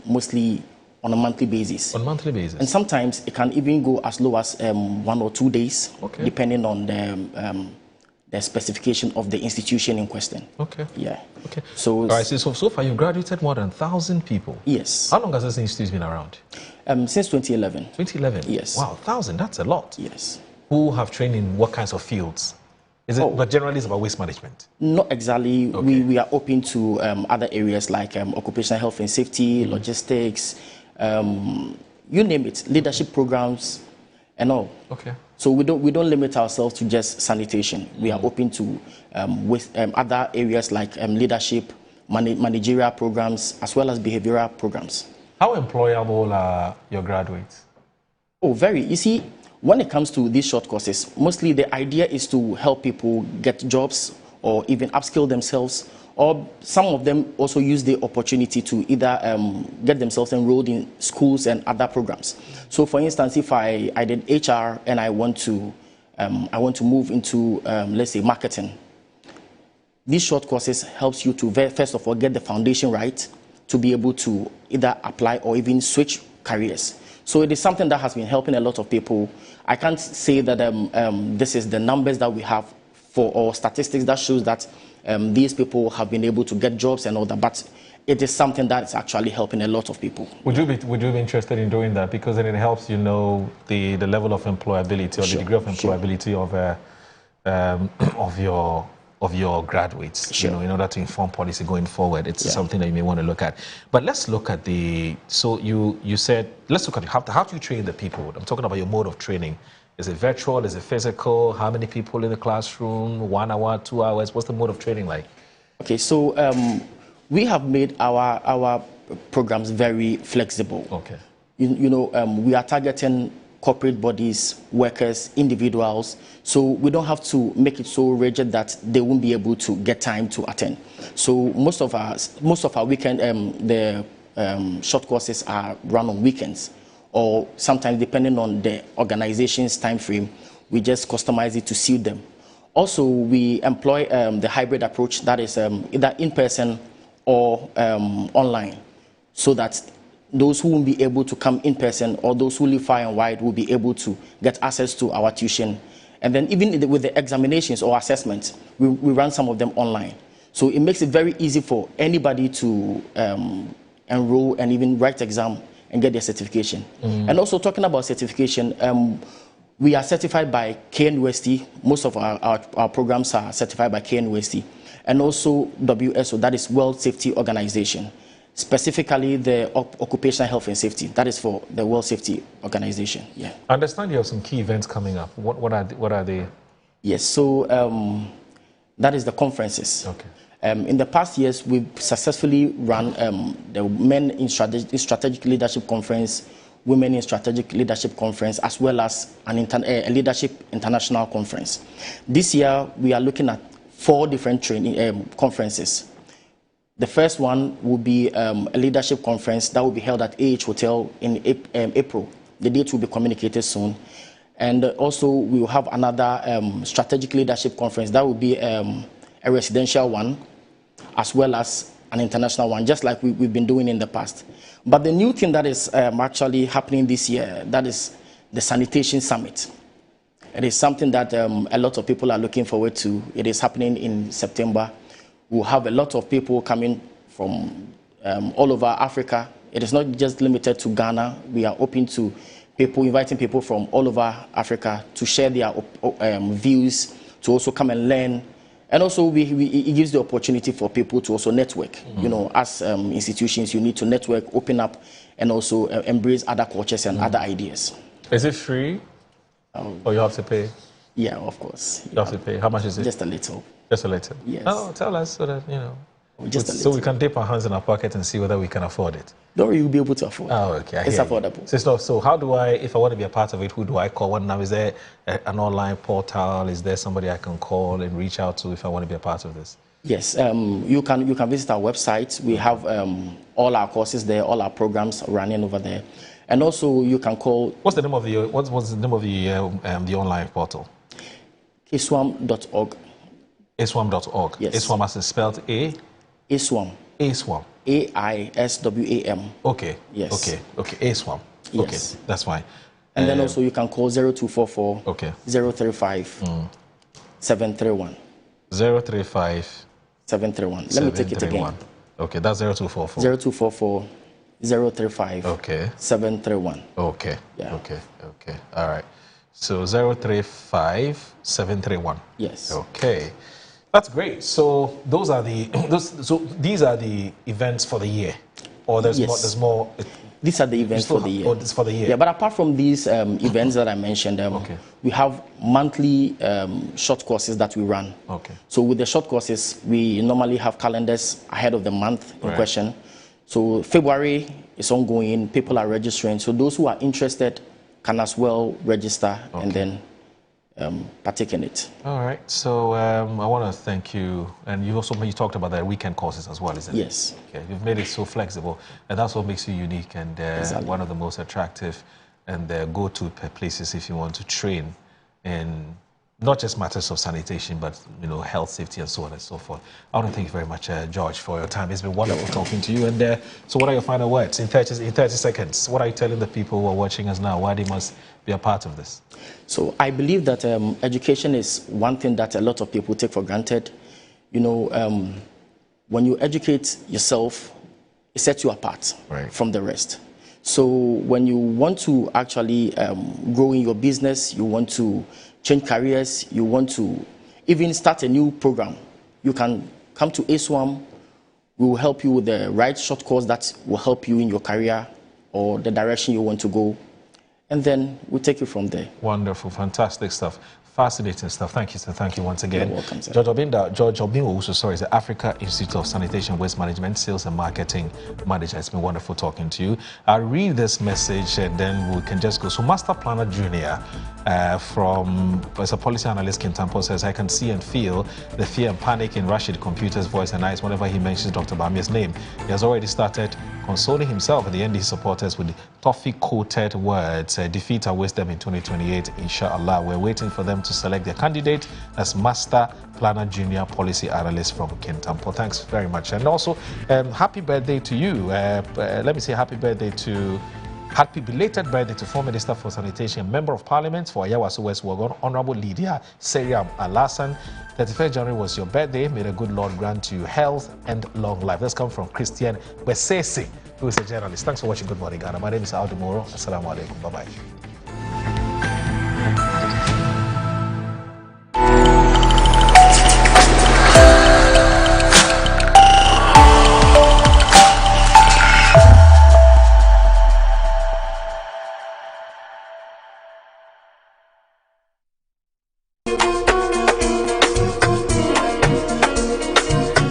mostly on a monthly basis. On a monthly basis? And sometimes it can even go as low as 1 or 2 days, okay, depending on the specification of the institution in question. Okay. Yeah. Okay. So, all right, so far you've graduated more than 1,000 people. Yes. How long has this institute been around? Since 2011. 2011? Yes. Wow, 1,000, that's a lot. Yes. Who have trained in what kinds of fields? Is it, but generally it's about waste management? Not exactly. Okay. We are open to other areas like occupational health and safety, logistics, you name it, leadership programs and all. Okay. So we don't limit ourselves to just sanitation. We are open to other areas like leadership, managerial programs, as well as behavioral programs. How employable are your graduates? Oh, very. You see, when it comes to these short courses, mostly the idea is to help people get jobs or even upskill themselves, or some of them also use the opportunity to either get themselves enrolled in schools and other programs. So, for instance, if I did HR and I want to move into, let's say, marketing, these short courses helps you to first of all get the foundation right to be able to either apply or even switch careers. So it is something that has been helping a lot of people. I can't say that this is the numbers that we have for or statistics that shows that these people have been able to get jobs and all that, but it is something that is actually helping a lot of people. Would you be interested in doing that? Because then it helps you know the level of employability or the degree of employability of your graduates, you know, in order to inform policy going forward. It's something that you may want to look at. But let's look at so you said, let's look at how do you train the people? I'm talking about your mode of training. Is it virtual? Is it physical? How many people in the classroom? 1 hour, 2 hours? What's the mode of training like? Okay, so we have made our programs very flexible. Okay. You know, we are targeting corporate bodies, workers, individuals, so we don't have to make it so rigid that they won't be able to get time to attend. So most of our weekend, the short courses are run on weekends, or sometimes depending on the organization's time frame, we just customize it to suit them. Also, we employ the hybrid approach, that is either in person or online, so that those who won't be able to come in person or those who live far and wide will be able to get access to our tuition. And then even with the examinations or assessments, we run some of them online. So it makes it very easy for anybody to enroll and even write exam and get their certification. And also talking about certification, we are certified by KNUST. Most of our programs are certified by KNUST. And also WSO, that is World Safety Organization. Specifically the Occupational Health and Safety. That is for the World Safety Organization. Yeah. I understand you have some key events coming up. What are they? Yes, so that is the conferences. Okay. In the past years, we've successfully run the Men in Strategic Leadership Conference, Women in Strategic Leadership Conference, as well as a Leadership International Conference. This year, we are looking at 4 different training conferences. The first one will be a leadership conference that will be held at AH Hotel in April. The date will be communicated soon. And also, we will have another strategic leadership conference that will be a residential one, as well as an international one, just like we've been doing in the past. But the new thing that is actually happening this year, that is the Sanitation Summit. It is something that a lot of people are looking forward to. It is happening in September. We'll have a lot of people coming from all over Africa. It is not just limited to Ghana. We are open to people, inviting people from all over Africa to share their views, to also come and learn. And also, it gives the opportunity for people to also network. You know, as institutions, you need to network, open up, and also embrace other cultures and other ideas. Is it free? Or you have to pay? Yeah, of course. You have to pay. How much is it? Just a little. Just a little? Yes. Oh, tell us so that, you know. Just a so little. we can dip our hands in our pocket and see whether we can afford it. No, you'll be able to afford it. Oh, okay. It's affordable. So how do I, if I want to be a part of it, who do I call? What now? Is there an online portal? Is there somebody I can call and reach out to if I want to be a part of this? Yes, you can visit our website. We have all our courses there, all our programs running over there, and also you can call. What's the name of the the online portal? ASWAM.org. ASWAM.org. Yes. ASWAM as is spelled A. ASWAM. ASWAM. AISWAM. Okay. Yes. Okay. ASWAM. Yes. Okay, that's fine. And then also you can call 0244 035 731. 035 731. Let me take it again. Okay, that's 0244. 0244 035 731. Okay. Yeah. Okay. All right. So 035 731. Yes. Okay. That's great. So those are these are the events for the year, or there's more. These are the events for the year. Oh, it's for the year. Yeah, but apart from these events that I mentioned, we have monthly short courses that we run. Okay. So with the short courses, we normally have calendars ahead of the month in question. So February is ongoing. People are registering. So those who are interested can as well register and then partake in it. All right. So I want to thank you. And you talked about the weekend courses as well, isn't it? Yes. Okay. You've made it so flexible, and that's what makes you unique and one of the most attractive and go-to places if you want to train in not just matters of sanitation, but health, safety, and so on and so forth. I want to thank you very much, George, for your time. It's been wonderful talking to you. And so, what are your final words in 30 seconds? What are you telling the people who are watching us now why they must be a part of this? So, I believe that education is one thing that a lot of people take for granted. When you educate yourself, it sets you apart from the rest. So, when you want to actually grow in your business, you want to change careers, you want to even start a new program, you can come to ASWAM. We will help you with the right short course that will help you in your career or the direction you want to go. And then we'll take you from there. Wonderful, fantastic stuff. Fascinating stuff. Thank you, sir. Thank you once again. You're welcome, sir. George Obinwo is the Africa Institute of Sanitation Waste Management Sales and Marketing Manager. It's been wonderful talking to you. I'll read this message and then we can just go. So Master Planner Junior as a policy analyst, Kim Tampo says, I can see and feel the fear and panic in Rashid Computer's voice and eyes whenever he mentions Dr. Bamia's name. He has already started consoling himself and the NDC supporters with toffee-coated words. Defeat our wisdom in 2028, inshallah. We're waiting for them to select their candidate as Master Planner Junior Policy Analyst from Kintampo. Thanks very much. And also, happy birthday to you. Let me say happy birthday to Happy belated birthday to former Minister for Sanitation, Member of Parliament for Ayawaso West Wuogon, Honorable Lydia Seriam Alasan. 31st January was your birthday. May the good Lord grant you health and long life. Let's come from Christian Besese, who is a journalist. Thanks for watching Good Morning Ghana. My name is Aldo Moro. Assalamu alaikum. Bye-bye.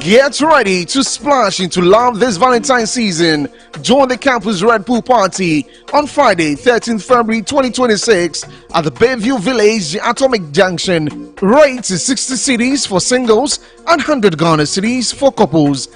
Get ready to splash into love this Valentine's season. Join the Campus Red Pool Party on Friday, 13th February 2026 at the Bayview Village, Atomic Junction. Rates is 60 cedis for singles and 100 Ghana cedis for couples.